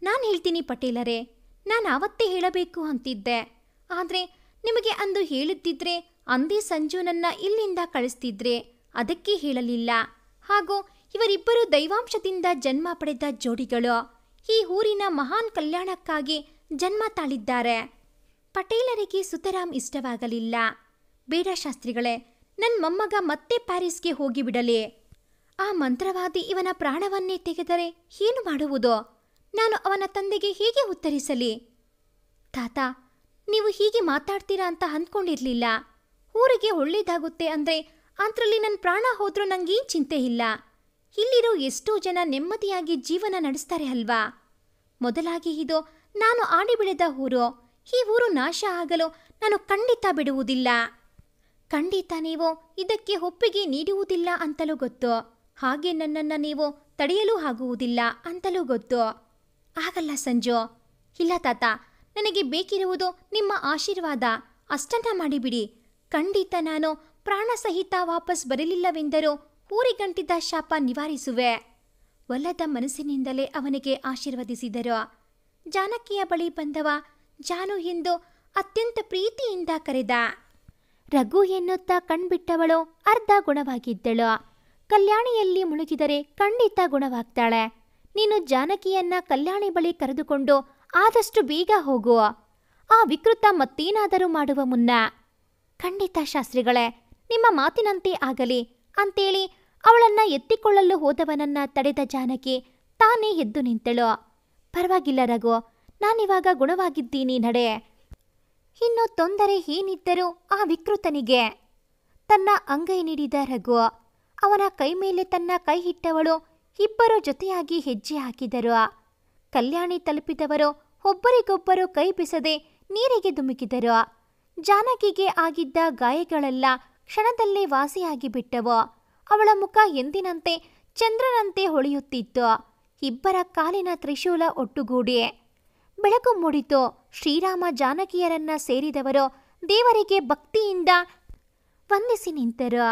ನಾನು ಹೇಳ್ತೀನಿ ಪಟೇಲರೇ, ನಾನು ಆವತ್ತೇ ಹೇಳಬೇಕು ಅಂತಿದ್ದೆ. ಆದರೆ ನಿಮಗೆ ಅಂದು ಹೇಳಿದ್ದಿದ್ರೆ ಅಂದೇ ಸಂಜುನನ್ನ ಇಲ್ಲಿಂದ ಕಳಿಸ್ತಿದ್ರೆ. ಅದಕ್ಕೆ ಹೇಳಲಿಲ್ಲ. ಹಾಗೂ ಇವರಿಬ್ಬರು ದೈವಾಂಶದಿಂದ ಜನ್ಮ ಪಡೆದ ಜೋಡಿಗಳು. ಈ ಊರಿನ ಮಹಾನ್ ಕಲ್ಯಾಣಕ್ಕಾಗಿ ಜನ್ಮ ತಾಳಿದ್ದಾರೆ. ಪಟೇಲರಿಗೆ ಸುತರಾಮ್ ಇಷ್ಟವಾಗಲಿಲ್ಲ. ಬೇಡ ಶಾಸ್ತ್ರಿಗಳೇ, ನನ್ನ ಮೊಮ್ಮಗ ಮತ್ತೆ ಪ್ಯಾರಿಸ್ಗೆ ಹೋಗಿಬಿಡಲಿ. ಆ ಮಂತ್ರವಾದಿ ಇವನ ಪ್ರಾಣವನ್ನೇ ತೆಗೆದರೆ ಏನು ಮಾಡುವುದು? ನಾನು ಅವನ ತಂದೆಗೆ ಹೇಗೆ ಉತ್ತರಿಸಲಿ? ತಾತ, ನೀವು ಹೀಗೆ ಮಾತಾಡ್ತೀರಾ ಅಂತ ಅಂದ್ಕೊಂಡಿರ್ಲಿಲ್ಲ. ಊರಿಗೆ ಒಳ್ಳೇದಾಗುತ್ತೆ ಅಂದರೆ ಅದರಲ್ಲಿ ನನ್ನ ಪ್ರಾಣ ಹೋದ್ರೂ ನಂಗೇನು ಚಿಂತೆ ಇಲ್ಲ. ಇಲ್ಲಿರೋ ಎಷ್ಟೋ ಜನ ನೆಮ್ಮದಿಯಾಗಿ ಜೀವನ ನಡೆಸ್ತಾರೆ ಅಲ್ವಾ? ಮೊದಲಾಗಿ ಇದು ನಾನು ಆಡಿ ಬೆಳೆದ ಊರು. ಈ ಊರು ನಾಶ ಆಗಲು ನಾನು ಖಂಡಿತ ಬಿಡುವುದಿಲ್ಲ. ಖಂಡಿತ ನೀವು ಇದಕ್ಕೆ ಒಪ್ಪಿಗೆ ನೀಡುವುದಿಲ್ಲ ಅಂತಲೂ ಗೊತ್ತು. ಹಾಗೆ ನನ್ನನ್ನು ನೀವು ತಡೆಯಲು ಆಗುವುದಿಲ್ಲ ಅಂತಲೂ ಗೊತ್ತು. ಆಗಲ್ಲ ಸಂಜು. ಇಲ್ಲ ತಾತ, ನನಗೆ ಬೇಕಿರುವುದು ನಿಮ್ಮ ಆಶೀರ್ವಾದ. ಅಷ್ಟನ್ನ ಮಾಡಿಬಿಡಿ. ಖಂಡಿತ ನಾನು ಪ್ರಾಣ ಸಹಿತ ವಾಪಸ್ ಬರಲಿಲ್ಲವೆಂದರೂ ಊರಿಗಂಟಿದ್ದ ಶಾಪ ನಿವಾರಿಸುವೆ. ಒಲ್ಲದ ಮನಸ್ಸಿನಿಂದಲೇ ಅವನಿಗೆ ಆಶೀರ್ವದಿಸಿದರು. ಜಾನಕಿಯ ಬಳಿ ಬಂದವ ಜಾನು ಎಂದು ಅತ್ಯಂತ ಪ್ರೀತಿಯಿಂದ ಕರೆದ. ರಘು ಎನ್ನುತ್ತಾ ಕಣ್ಬಿಟ್ಟವಳು ಅರ್ಧ ಗುಣವಾಗಿದ್ದಳು. ಕಲ್ಯಾಣಿಯಲ್ಲಿ ಮುಳುಗಿದರೆ ಖಂಡಿತ ಗುಣವಾಗ್ತಾಳೆ. ನೀನು ಜಾನಕಿಯನ್ನ ಕಲ್ಯಾಣಿ ಬಳಿ ಕರೆದುಕೊಂಡು ಆದಷ್ಟು ಬೇಗ ಹೋಗು. ಆ ವಿಕೃತ ಮತ್ತೇನಾದರೂ ಮಾಡುವ ಮುನ್ನ. ಖಂಡಿತ ಶಾಸ್ತ್ರಿಗಳೇ, ನಿಮ್ಮ ಮಾತಿನಂತೆ ಆಗಲಿ ಅಂತೇಳಿ ಅವಳನ್ನ ಎತ್ತಿಕೊಳ್ಳಲು ಹೋದವನನ್ನ ತಡೆದ ಜಾನಕಿ ತಾನೇ ಎದ್ದು ನಿಂತಳು. ಪರವಾಗಿಲ್ಲ ರಘು, ನಾನಿವಾಗ ಗುಣವಾಗಿದ್ದೀನಿ, ನಡೆ. ಇನ್ನು ತೊಂದರೆ ಏನಿದ್ದರೂ ಆ ವಿಕೃತನಿಗೆ. ತನ್ನ ಅಂಗೈ ನೀಡಿದ ರಘು ಅವನ ಕೈ ಮೇಲೆ ತನ್ನ ಕೈ ಇಟ್ಟವಳು. ಇಬ್ಬರು ಜೊತೆಯಾಗಿ ಹೆಜ್ಜೆ ಹಾಕಿದರು. ಕಲ್ಯಾಣಿ ತಲುಪಿದವರು ಒಬ್ಬರಿಗೊಬ್ಬರು ಕೈ ಬಿಸದೆ ನೀರಿಗೆ ಧುಮುಕಿದರು. ಜಾನಕಿಗೆ ಆಗಿದ್ದ ಗಾಯಗಳೆಲ್ಲ ಕ್ಷಣದಲ್ಲೇ ವಾಸಿಯಾಗಿ ಬಿಟ್ಟವು. ಅವಳ ಮುಖ ಎಂದಿನಂತೆ ಚಂದ್ರನಂತೆ ಹೊಳೆಯುತ್ತಿತ್ತು. ಇಬ್ಬರ ಕಾಲಿನ ತ್ರಿಶೂಲ ಒಟ್ಟುಗೂಡಿ ಬೆಳಕು ಮೂಡಿತು. ಶ್ರೀರಾಮ ಜಾನಕಿಯರನ್ನ ಸೇರಿದವರು ದೇವರಿಗೆ ಭಕ್ತಿಯಿಂದ ವಂದಿಸಿ ನಿಂತರು.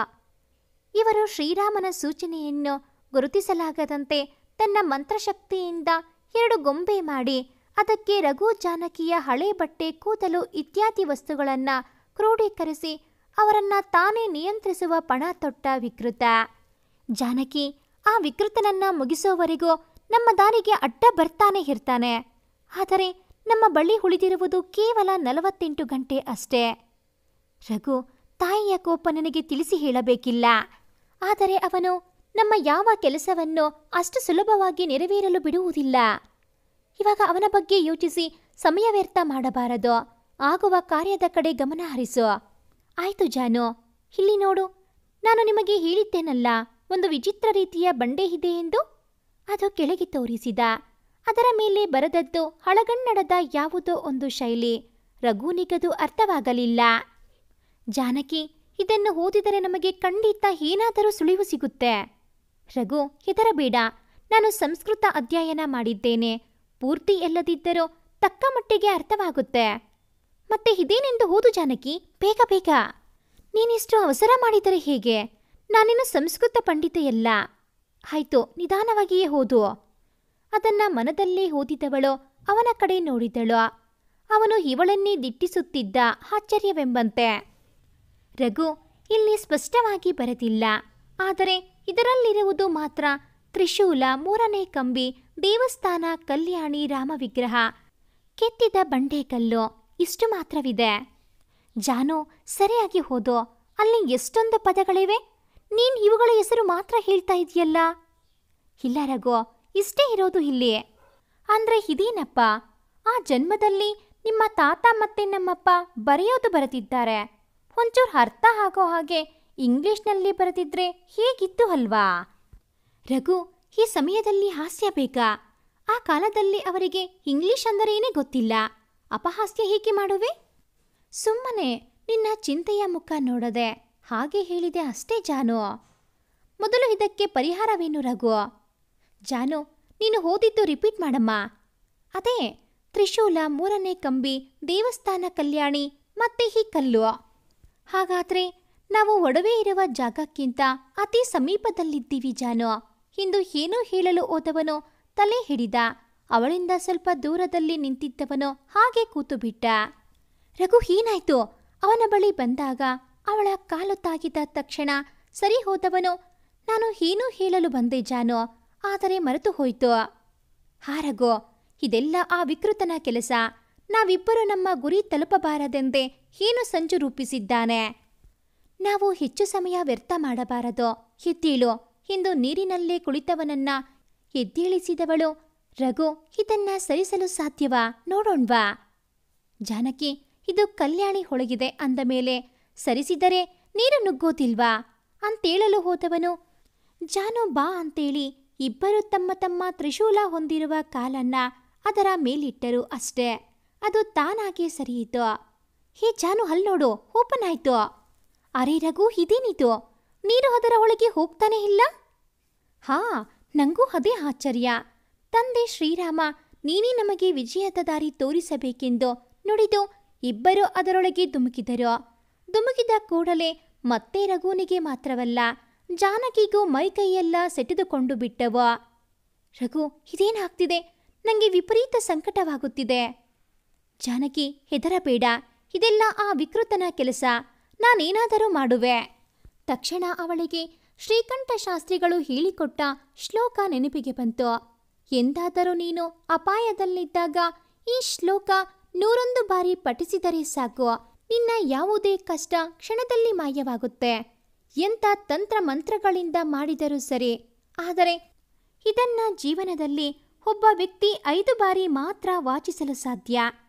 ಇವರು ಶ್ರೀರಾಮನ ಸೂಚನೆಯನ್ನು ಗುರುತಿಸಲಾಗದಂತೆ ತನ್ನ ಮಂತ್ರಶಕ್ತಿಯಿಂದ 2 ಗೊಂಬೆ ಮಾಡಿ ಅದಕ್ಕೆ ರಘು ಜಾನಕಿಯ ಹಳೆ ಬಟ್ಟೆ, ಕೂದಲು ಇತ್ಯಾದಿ ವಸ್ತುಗಳನ್ನು ಕ್ರೋಢೀಕರಿಸಿ ಅವರನ್ನ ತಾನೇ ನಿಯಂತ್ರಿಸುವ ಪಣ ತೊಟ್ಟ ವಿಕೃತ. ಜಾನಕಿ ಆ ವಿಕೃತನನ್ನ ಮುಗಿಸೋವರೆಗೂ ನಮ್ಮ ದಾರಿಗೆ ಅಡ್ಡ ಬರ್ತಾನೆ ಇರ್ತಾನೆ. ಆದರೆ ನಮ್ಮ ಬಳಿ ಉಳಿದಿರುವುದು ಕೇವಲ 48 ಗಂಟೆ ಅಷ್ಟೇ. ರಘು, ತಾಯಿಯ ಕೋಪ ನನಗೆ ತಿಳಿಸಿ ಹೇಳಬೇಕಿಲ್ಲ. ಆದರೆ ಅವನು ನಮ್ಮ ಯಾವ ಕೆಲಸವನ್ನು ಅಷ್ಟು ಸುಲಭವಾಗಿ ನೆರವೇರಲು ಬಿಡುವುದಿಲ್ಲ. ಇವಾಗ ಅವನ ಬಗ್ಗೆ ಯೋಚಿಸಿ ಸಮಯ ವ್ಯರ್ಥ ಮಾಡಬಾರದು. ಆಗುವ ಕಾರ್ಯದ ಕಡೆ ಗಮನ ಹರಿಸು. ಆಯ್ತು ಜಾನು, ಇಲ್ಲಿ ನೋಡು, ನಾನು ನಿಮಗೆ ಹೇಳಿದ್ದೇನಲ್ಲ, ಒಂದು ವಿಚಿತ್ರ ರೀತಿಯ ಬಂಡೆ ಇದೆ ಎಂದು. ಅದು ಕೆಳಗೆ ತೋರಿಸಿದ. ಅದರ ಮೇಲೆ ಬರೆದದ್ದು ಹಳಗನ್ನಡದ ಯಾವುದೋ ಒಂದು ಶೈಲಿ. ರಘುನಿಗದು ಅರ್ಥವಾಗಲಿಲ್ಲ. ಜಾನಕಿ, ಇದನ್ನು ಓದಿದರೆ ನಮಗೆ ಖಂಡಿತ ಏನಾದರೂ ಸುಳಿವು ಸಿಗುತ್ತೆ. ರಘು, ಹೆದರಬೇಡ. ನಾನು ಸಂಸ್ಕೃತ ಅಧ್ಯಯನ ಮಾಡಿದ್ದೇನೆ. ಪೂರ್ತಿ ಎಲ್ಲದಿದ್ದರೂ ತಕ್ಕ ಮಟ್ಟಿಗೆ ಅರ್ಥವಾಗುತ್ತೆ. ಮತ್ತೆ ಇದೇನೆಂದು ಓದು ಜಾನಕಿ, ಬೇಗ ಬೇಗ. ನೀನಿಷ್ಟು ಅವಸರ ಮಾಡಿದರೆ ಹೇಗೆ? ನಾನೇನು ಸಂಸ್ಕೃತ ಪಂಡಿತೆಯಲ್ಲ. ಆಯ್ತು, ನಿಧಾನವಾಗಿಯೇ ಓದು. ಅದನ್ನ ಮನದಲ್ಲೇ ಓದಿದವಳು ಅವನ ಕಡೆ ನೋಡಿದಳು. ಅವನು ಇವಳನ್ನೇ ದಿಟ್ಟಿಸುತ್ತಿದ್ದ, ಆಶ್ಚರ್ಯವೆಂಬಂತೆ. ರಘು, ಇಲ್ಲಿ ಸ್ಪಷ್ಟವಾಗಿ ಬರೆದಿಲ್ಲ. ಆದರೆ ಇದರಲ್ಲಿರುವುದು ಮಾತ್ರ ತ್ರಿಶೂಲ, 3ನೇ ಕಂಬಿ, ದೇವಸ್ಥಾನ, ಕಲ್ಯಾಣಿ, ರಾಮ ವಿಗ್ರಹ, ಕೆತ್ತಿದ ಬಂಡೆಕಲ್ಲು, ಇಷ್ಟು ಮಾತ್ರವಿದೆ. ಜಾನು, ಸರಿಯಾಗಿ ಹೋದೋ. ಅಲ್ಲಿ ಎಷ್ಟೊಂದು ಪದಗಳಿವೆ. ನೀನ್ ಇವುಗಳ ಹೆಸರು ಮಾತ್ರ ಹೇಳ್ತಾ ಇದೆಯಲ್ಲ. ಇಲ್ಲ ರಘು, ಇಷ್ಟೇ ಇರೋದು ಇಲ್ಲಿ. ಅಂದ್ರೆ ಇದೇನಪ್ಪ, ಆ ಜನ್ಮದಲ್ಲಿ ನಿಮ್ಮ ತಾತ ಮತ್ತೆ ನಮ್ಮಪ್ಪ ಬರೆಯೋದು ಬರೆದಿದ್ದಾರೆ. ಒಂಚೂರು ಅರ್ಥ ಆಗೋ ಹಾಗೆ ಇಂಗ್ಲಿಷ್ನಲ್ಲಿ ಬರೆದಿದ್ರೆ ಹೇಗಿತ್ತು ಅಲ್ವಾ? ರಘು, ಈ ಸಮಯದಲ್ಲಿ ಹಾಸ್ಯ ಬೇಕಾ? ಆ ಕಾಲದಲ್ಲಿ ಅವರಿಗೆ ಇಂಗ್ಲಿಷ್ ಅಂದರೇನೇ ಗೊತ್ತಿಲ್ಲ. ಅಪಹಾಸ್ಯ ಹೇಗೆ ಮಾಡುವೆ? ಸುಮ್ಮನೆ ನಿನ್ನ ಚಿಂತೆಯ ಮುಖ ನೋಡದೆ ಹಾಗೆ ಹೇಳಿದೆ ಅಷ್ಟೇ ಜಾನು. ಮೊದಲು ಇದಕ್ಕೆ ಪರಿಹಾರವೇನು ರಘು? ಜಾನು, ನೀನು ಓದಿದ್ದು ರಿಪೀಟ್ ಮಾಡಮ್ಮ. ಅದೇ ತ್ರಿಶೂಲ, 3ನೇ ಕಂಬಿ, ದೇವಸ್ಥಾನ, ಕಲ್ಯಾಣಿ, ಮತ್ತೆ ಈ ಕಲ್ಲು. ಹಾಗಾದ್ರೆ ನಾವು ಒಡವೆ ಇರುವ ಜಾಗಕ್ಕಿಂತ ಅತಿ ಸಮೀಪದಲ್ಲಿದ್ದೀವಿ ಜಾನು. ಇಂದು ಏನೋ ಹೇಳಲು ಹೋದವನು ತಲೆ ಹಿಡಿದ. ಅವಳಿಂದ ಸ್ವಲ್ಪ ದೂರದಲ್ಲಿ ನಿಂತಿದ್ದವನು ಹಾಗೆ ಕೂತು ಬಿಟ್ಟ. ರಘು, ಏನಾಯ್ತು? ಅವನ ಬಳಿ ಬಂದಾಗ ಅವಳ ಕಾಲು ತಾಗಿದ ತಕ್ಷಣ ಸರಿ ಹೋದವನು, ನಾನು ಏನೂ ಹೇಳಲು ಬಂದೆ ಜಾನು, ಆದರೆ ಮರೆತು ಹೋಯ್ತು. ಹಾ ರಘು, ಇದೆಲ್ಲ ಆ ವಿಕೃತನ ಕೆಲಸ. ನಾವಿಬ್ಬರು ನಮ್ಮ ಗುರಿ ತಲುಪಬಾರದೆಂದೇ ಏನು ಸಂಚು ರೂಪಿಸಿದ್ದಾನೆ. ನಾವು ಹೆಚ್ಚು ಸಮಯ ವ್ಯರ್ಥ ಮಾಡಬಾರದು. ಎದ್ದೇಳು ಎಂದು ನೀರಿನಲ್ಲೇ ಕುಳಿತವನನ್ನ ಎದ್ದೇಳಿಸಿದವಳು. ರಘು, ಇದನ್ನ ಸರಿಸಲು ಸಾಧ್ಯವಾ? ನೋಡೋಣ್ವಾ? ಜಾನಕಿ, ಇದು ಕಲ್ಯಾಣಿ ಹೊಳಗಿದೆ ಅಂದ ಮೇಲೆ ಸರಿಸಿದರೆ ನೀರು ನುಗ್ಗೋದಿಲ್ವಾ ಅಂತೇಳಲು ಹೋದವನು, ಜಾನು ಬಾ ಅಂತೇಳಿ ಇಬ್ಬರು ತಮ್ಮ ತಮ್ಮ ತ್ರಿಶೂಲ ಹೊಂದಿರುವ ಕಾಲನ್ನ ಅದರ ಮೇಲಿಟ್ಟರು ಅಷ್ಟೇ. ಅದು ತಾನಾಗೆ ಸರಿಯಿತು. ಹೇ ಜಾನು, ನೋಡು, ಓಪನ್ ಆಯ್ತು. ಅರೆ ರಘು, ಇದೇನಿದು? ನೀರು ಅದರ ಒಳಗೆ ಹೋಗ್ತಾನೆ ಇಲ್ಲ. ಹಾ, ನಂಗೂ ಅದೇ ಆಶ್ಚರ್ಯ. ತಂದೆ ಶ್ರೀರಾಮ ನೀನೇ ನಮಗೆ ವಿಜಯದ ದಾರಿ ತೋರಿಸಬೇಕೆಂದು ನುಡಿದು ಇಬ್ಬರು ಅದರೊಳಗೆ ಧುಮುಕಿದರು. ಧುಮುಕಿದ ಕೂಡಲೇ ಮತ್ತೆ ರಘುನಿಗೆ ಮಾತ್ರವಲ್ಲ, ಜಾನಕಿಗೂ ಮೈಕೈಯೆಲ್ಲ ಸೆಟೆದುಕೊಂಡು ಬಿಟ್ಟವು. ರಘು, ಇದೇನಾಗ್ತಿದೆ? ನನಗೆ ವಿಪರೀತ ಸಂಕಟವಾಗುತ್ತಿದೆ. ಜಾನಕಿ, ಹೆದರಬೇಡ, ಇದೆಲ್ಲ ಆ ವಿಕೃತನ ಕೆಲಸ. ನಾನೇನಾದರೂ ಮಾಡುವೆ. ತಕ್ಷಣ ಅವಳಿಗೆ ಶ್ರೀಕಂಠ ಶಾಸ್ತ್ರಿಗಳು ಹೇಳಿಕೊಟ್ಟ ಶ್ಲೋಕ ನೆನಪಿಗೆ ಬಂತು. ಎಂದಾದರೂ ನೀನು ಅಪಾಯದಲ್ಲಿದ್ದಾಗ ಈ ಶ್ಲೋಕ 101 ಬಾರಿ ಪಠಿಸಿದರೆ ಸಾಕು, ನಿನ್ನ ಯಾವುದೇ ಕಷ್ಟ ಕ್ಷಣದಲ್ಲಿ ಮಾಯವಾಗುತ್ತೆ. ಎಂಥ ತಂತ್ರ ಮಂತ್ರಗಳಿಂದ ಮಾಡಿದರೂ ಸರಿ, ಆದರೆ ಇದನ್ನ ಜೀವನದಲ್ಲಿ ಒಬ್ಬ ವ್ಯಕ್ತಿ 5 ಬಾರಿ ಮಾತ್ರ ವಾಚಿಸಲು ಸಾಧ್ಯ.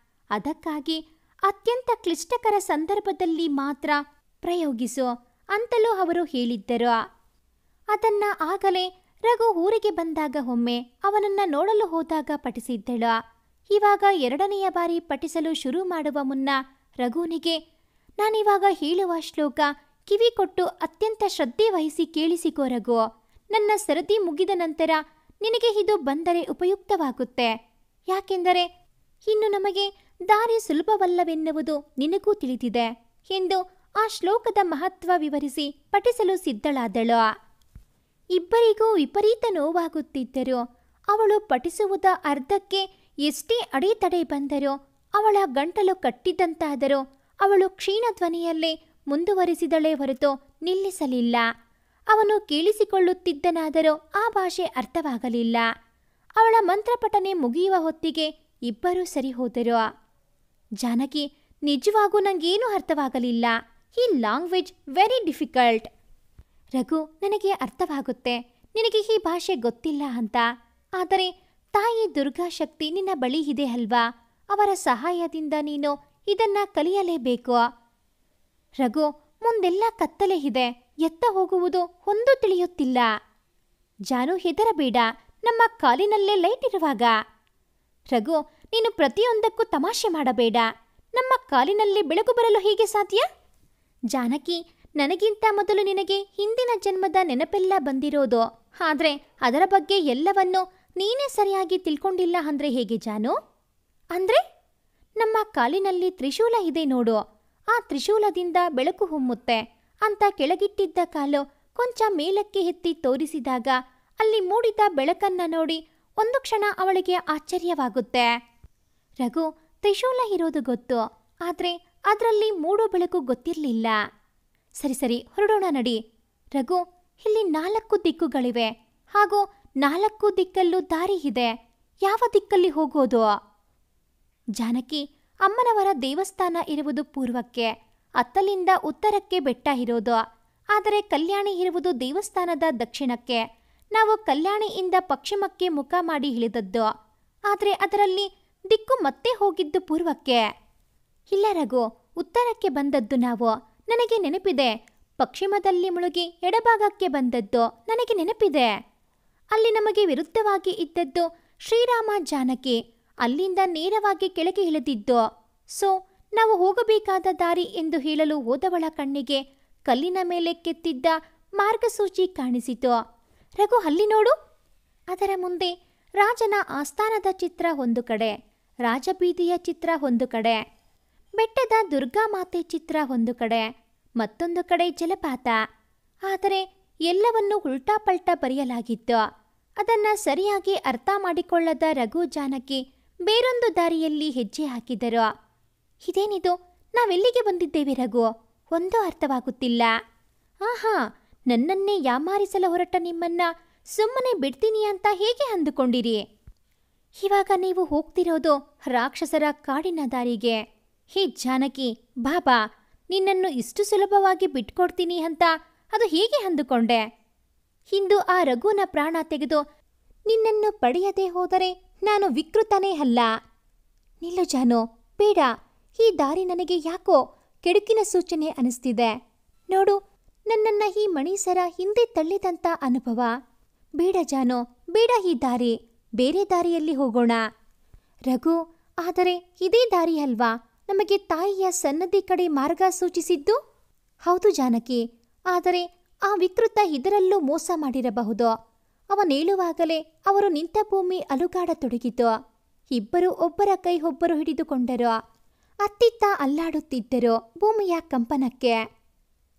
ಅದಕ್ಕಾಗಿ ಅತ್ಯಂತ ಕ್ಲಿಷ್ಟಕರ ಸಂದರ್ಭದಲ್ಲಿ ಮಾತ್ರ ಪ್ರಯೋಗಿಸು ಅಂತಲೂ ಅವರು ಹೇಳಿದ್ದರು. ಅದನ್ನ ಆಗಲೇ ರಘು ಊರಿಗೆ ಬಂದಾಗ ಒಮ್ಮೆ ಅವನನ್ನ ನೋಡಲು ಹೋದಾಗ ಪಠಿಸಿದ್ದಳು. ಇವಾಗ 2ನೆಯ ಬಾರಿ ಪಠಿಸಲು ಶುರು ಮಾಡುವ ಮುನ್ನ ರಘುನಿಗೆ, ನಾನಿವಾಗ ಹೇಳುವ ಶ್ಲೋಕ ಕಿವಿ ಕೊಟ್ಟು ಅತ್ಯಂತ ಶ್ರದ್ಧೆ ವಹಿಸಿ ಕೇಳಿಸಿಕೋ ರಘು. ನನ್ನ ಸರದಿ ಮುಗಿದ ನಂತರ ನಿನಗೆ ಇದು ಬಂದರೆ ಉಪಯುಕ್ತವಾಗುತ್ತೆ. ಯಾಕೆಂದರೆ ಇನ್ನು ನಮಗೆ ದಾರಿ ಸುಲಭವಲ್ಲವೆನ್ನುವುದು ನಿನಗೂ ತಿಳಿದಿದೆ ಎಂದು ಆ ಶ್ಲೋಕದ ಮಹತ್ವ ವಿವರಿಸಿ ಪಠಿಸಲು ಸಿದ್ಧಳಾದಳು. ಇಬ್ಬರಿಗೂ ವಿಪರೀತ ನೋವಾಗುತ್ತಿದ್ದರು. ಅವಳು ಪಠಿಸುವುದ ಅರ್ಧಕ್ಕೆ ಎಷ್ಟೇ ಅಡೆತಡೆ ಬಂದರೂ, ಅವಳ ಗಂಟಲು ಕಟ್ಟಿದಂತಾದರೂ ಅವಳು ಕ್ಷೀಣ ಧ್ವನಿಯಲ್ಲೇ ಮುಂದುವರಿಸಿದಳೇ ಹೊರತು ನಿಲ್ಲಿಸಲಿಲ್ಲ. ಅವನು ಕೇಳಿಸಿಕೊಳ್ಳುತ್ತಿದ್ದನಾದರೂ ಆ ಭಾಷೆ ಅರ್ಥವಾಗಲಿಲ್ಲ. ಅವಳ ಮಂತ್ರಪಠನೆ ಮುಗಿಯುವ ಹೊತ್ತಿಗೆ ಇಬ್ಬರೂ ಸರಿ ಹೋದರು. ಜಾನಕಿ, ನಿಜವಾಗೂ ನಂಗೇನೂ ಅರ್ಥವಾಗಲಿಲ್ಲ. ಈ ಲ್ಯಾಂಗ್ವೇಜ್ ವೆರಿ ಡಿಫಿಕಲ್ಟ್. ರಘು, ನನಗೆ ಅರ್ಥವಾಗುತ್ತೆ ನಿನಗೆ ಈ ಭಾಷೆ ಗೊತ್ತಿಲ್ಲ ಅಂತ. ಆದರೆ ತಾಯಿ ದುರ್ಗಾಶಕ್ತಿ ನಿನ್ನ ಬಳಿ ಇದೆ ಅಲ್ವಾ? ಅವರ ಸಹಾಯದಿಂದ ನೀನು ಇದನ್ನ ಕಲಿಯಲೇಬೇಕು. ರಘು, ಮುಂದೆಲ್ಲ ಕತ್ತಲೆ ಇದೆ, ಎತ್ತ ಹೋಗುವುದು ಒಂದು ತಿಳಿಯುತ್ತಿಲ್ಲ. ಜಾನು, ಹೆದರಬೇಡ, ನಮ್ಮ ಕಾಲಿನಲ್ಲೇ ಲೈಟ್ ಇರುವಾಗ. ರಘು, ನೀನು ಪ್ರತಿಯೊಂದಕ್ಕೂ ತಮಾಷೆ ಮಾಡಬೇಡ. ನಮ್ಮ ಕಾಲಿನಲ್ಲಿ ಬೆಳಕು ಬರಲು ಹೇಗೆ ಸಾಧ್ಯ? ಜಾನಕಿ, ನನಗಿಂತ ಮೊದಲು ನಿನಗೆ ಹಿಂದಿನ ಜನ್ಮದ ನೆನಪೆಲ್ಲ ಬಂದಿರೋದು. ಆದ್ರೆ ಅದರ ಬಗ್ಗೆ ಎಲ್ಲವನ್ನೂ ನೀನೇ ಸರಿಯಾಗಿ ತಿಳ್ಕೊಂಡಿಲ್ಲ ಅಂದ್ರೆ ಹೇಗೆ ಜಾನು? ಅಂದ್ರೆ ನಮ್ಮ ಕಾಲಿನಲ್ಲಿ ತ್ರಿಶೂಲ ಇದೆ ನೋಡು, ಆ ತ್ರಿಶೂಲದಿಂದ ಬೆಳಕು ಹೊಮ್ಮುತ್ತೆ ಅಂತ ಕೆಳಗಿಟ್ಟಿದ್ದ ಕಾಲು ಕೊಂಚ ಮೇಲಕ್ಕೆ ಎತ್ತಿ ತೋರಿಸಿದಾಗ ಅಲ್ಲಿ ಮೂಡಿದ ಬೆಳಕನ್ನ ನೋಡಿ ಒಂದು ಕ್ಷಣ ಅವಳಿಗೆ ಆಶ್ಚರ್ಯವಾಗುತ್ತೆ. ರಘು, ತ್ರಿಶೂಲ ಇರೋದು ಗೊತ್ತು, ಆದ್ರೆ ಅದರಲ್ಲಿ ಮೂಡೋ ಬೆಳಕು ಗೊತ್ತಿರಲಿಲ್ಲ. ಸರಿ ಸರಿ ಹೊರಡೋಣ ನಡಿ. ರಘು, ಇಲ್ಲಿ 4 ದಿಕ್ಕುಗಳಿವೆ, ಹಾಗೂ 4 ದಿಕ್ಕಲ್ಲೂ ದಾರಿ ಇದೆ. ಯಾವ ದಿಕ್ಕಲ್ಲಿ ಹೋಗೋದು? ಜಾನಕಿ, ಅಮ್ಮನವರ ದೇವಸ್ಥಾನ ಇರುವುದು ಪೂರ್ವಕ್ಕೆ, ಅತ್ತಲಿಂದ ಉತ್ತರಕ್ಕೆ ಬೆಟ್ಟ ಇರೋದು. ಆದರೆ ಕಲ್ಯಾಣಿ ಇರುವುದು ದೇವಸ್ಥಾನದ ದಕ್ಷಿಣಕ್ಕೆ. ನಾವು ಕಲ್ಯಾಣಿಯಿಂದ ಪಶ್ಚಿಮಕ್ಕೆ ಮುಖ ಮಾಡಿ ಇಳಿದದ್ದು, ಆದರೆ ಅದರಲ್ಲಿ ದಿಕ್ಕು ಮತ್ತೆ ಹೋಗಿದ್ದು ಪೂರ್ವಕ್ಕೆ. ಇಲ್ಲ ರಘು, ಉತ್ತರಕ್ಕೆ ಬಂದದ್ದು ನಾವು. ನನಗೆ ನೆನಪಿದೆ. ಪಶ್ಚಿಮದಲ್ಲಿ ಮುಳುಗಿ ಎಡಭಾಗಕ್ಕೆ ಬಂದದ್ದು ನನಗೆ ನೆನಪಿದೆ. ಅಲ್ಲಿ ನಮಗೆ ವಿರುದ್ಧವಾಗಿ ಇದ್ದದ್ದು ಶ್ರೀರಾಮ ಜಾನಕಿ. ಅಲ್ಲಿಂದ ನೇರವಾಗಿ ಕೆಳಗೆ ಇಳಿದಿದ್ದು. ಸೊ ನಾವು ಹೋಗಬೇಕಾದ ದಾರಿ ಎಂದು ಹೇಳಲು ಹೋದವಳ ಕಣ್ಣಿಗೆ ಕಲ್ಲಿನ ಮೇಲೆ ಕೆತ್ತಿದ್ದ ಮಾರ್ಗಸೂಚಿ ಕಾಣಿಸಿತು. ರಘು, ಅಲ್ಲಿ ನೋಡು. ಅದರ ಮುಂದೆ ರಾಜನ ಆಸ್ಥಾನದ ಚಿತ್ರ ಒಂದು ಕಡೆ, ರಾಜಬೀದಿಯ ಚಿತ್ರ ಒಂದು ಕಡೆ, ಬೆಟ್ಟದ ದುರ್ಗಾಮಾತೆ ಚಿತ್ರ ಒಂದು ಕಡೆ, ಮತ್ತೊಂದು ಕಡೆ ಜಲಪಾತ. ಆದರೆ ಎಲ್ಲವನ್ನೂ ಉಲ್ಟಾಪಲ್ಟಾ ಬರೆಯಲಾಗಿತ್ತು. ಅದನ್ನ ಸರಿಯಾಗಿ ಅರ್ಥ ಮಾಡಿಕೊಳ್ಳದ ರಘು ಜಾನಕಿ ಬೇರೊಂದು ದಾರಿಯಲ್ಲಿ ಹೆಜ್ಜೆ ಹಾಕಿದರು. ಇದೇನಿದು? ನಾವೆಲ್ಲಿಗೆ ಬಂದಿದ್ದೇವೆ ರಘು? ಒಂದೂ ಅರ್ಥವಾಗುತ್ತಿಲ್ಲ. ಆಹಾ, ನನ್ನನ್ನೇ ಯಾಮಾರಿಸಲು ಹೊರಟ ನಿಮ್ಮನ್ನ ಸುಮ್ಮನೆ ಬಿಡ್ತೀನಿ ಅಂತ ಹೇಗೆ ಅಂದುಕೊಂಡಿರಿ? ಇವಾಗ ನೀವು ಹೋಗ್ತಿರೋದು ರಾಕ್ಷಸರ ಕಾಡಿನ ದಾರಿಗೆ. ಹೇ ಜಾನಕಿ, ಬಾಬಾ, ನಿನ್ನನ್ನು ಇಷ್ಟು ಸುಲಭವಾಗಿ ಬಿಟ್ಕೊಡ್ತೀನಿ ಅಂತ ಅದು ಹೇಗೆ ಅಂದುಕೊಂಡೆ? ಇಂದು ಆ ರಘುನ ಪ್ರಾಣ ತೆಗೆದು ನಿನ್ನನ್ನು ಪಡೆಯದೆ ಹೋದರೆ ನಾನು ವಿಕೃತನೇ ಅಲ್ಲ. ನಿಲ್ಲು ಜಾನು, ಬೇಡ. ಈ ದಾರಿ ನನಗೆ ಯಾಕೋ ಕೆಡುಕಿನ ಸೂಚನೆ ಅನಿಸ್ತಿದೆ. ನೋಡು, ನನ್ನನ್ನ ಈ ಮಣಿಸರ ಹಿಂದೆ ತಳ್ಳಿದಂಥ ಅನುಭವ. ಬೇಡ ಜಾನು, ಬೇಡ ಈ ದಾರಿ. ಬೇರೆ ದಾರಿಯಲ್ಲಿ ಹೋಗೋಣ. ರಘು, ಆದರೆ ಇದೇ ದಾರಿ ಅಲ್ವಾ ನಮಗೆ ತಾಯಿಯ ಸನ್ನದಿ ಕಡೆ ಮಾರ್ಗ ಸೂಚಿಸಿದ್ದು? ಹೌದು ಜಾನಕಿ, ಆದರೆ ಆ ವಿಕೃತ ಇದರಲ್ಲೂ ಮೋಸ ಮಾಡಿರಬಹುದು. ಅವನೇಳುವಾಗಲೇ ಅವರು ನಿಂತ ಭೂಮಿ ಅಲುಗಾಡತೊಡಗಿತು. ಇಬ್ಬರು ಒಬ್ಬರ ಕೈ ಒಬ್ಬರು ಹಿಡಿದುಕೊಂಡರು. ಅತ್ತಿತ್ತ ಅಲ್ಲಾಡುತ್ತಿದ್ದರು ಭೂಮಿಯ ಕಂಪನಕ್ಕೆ.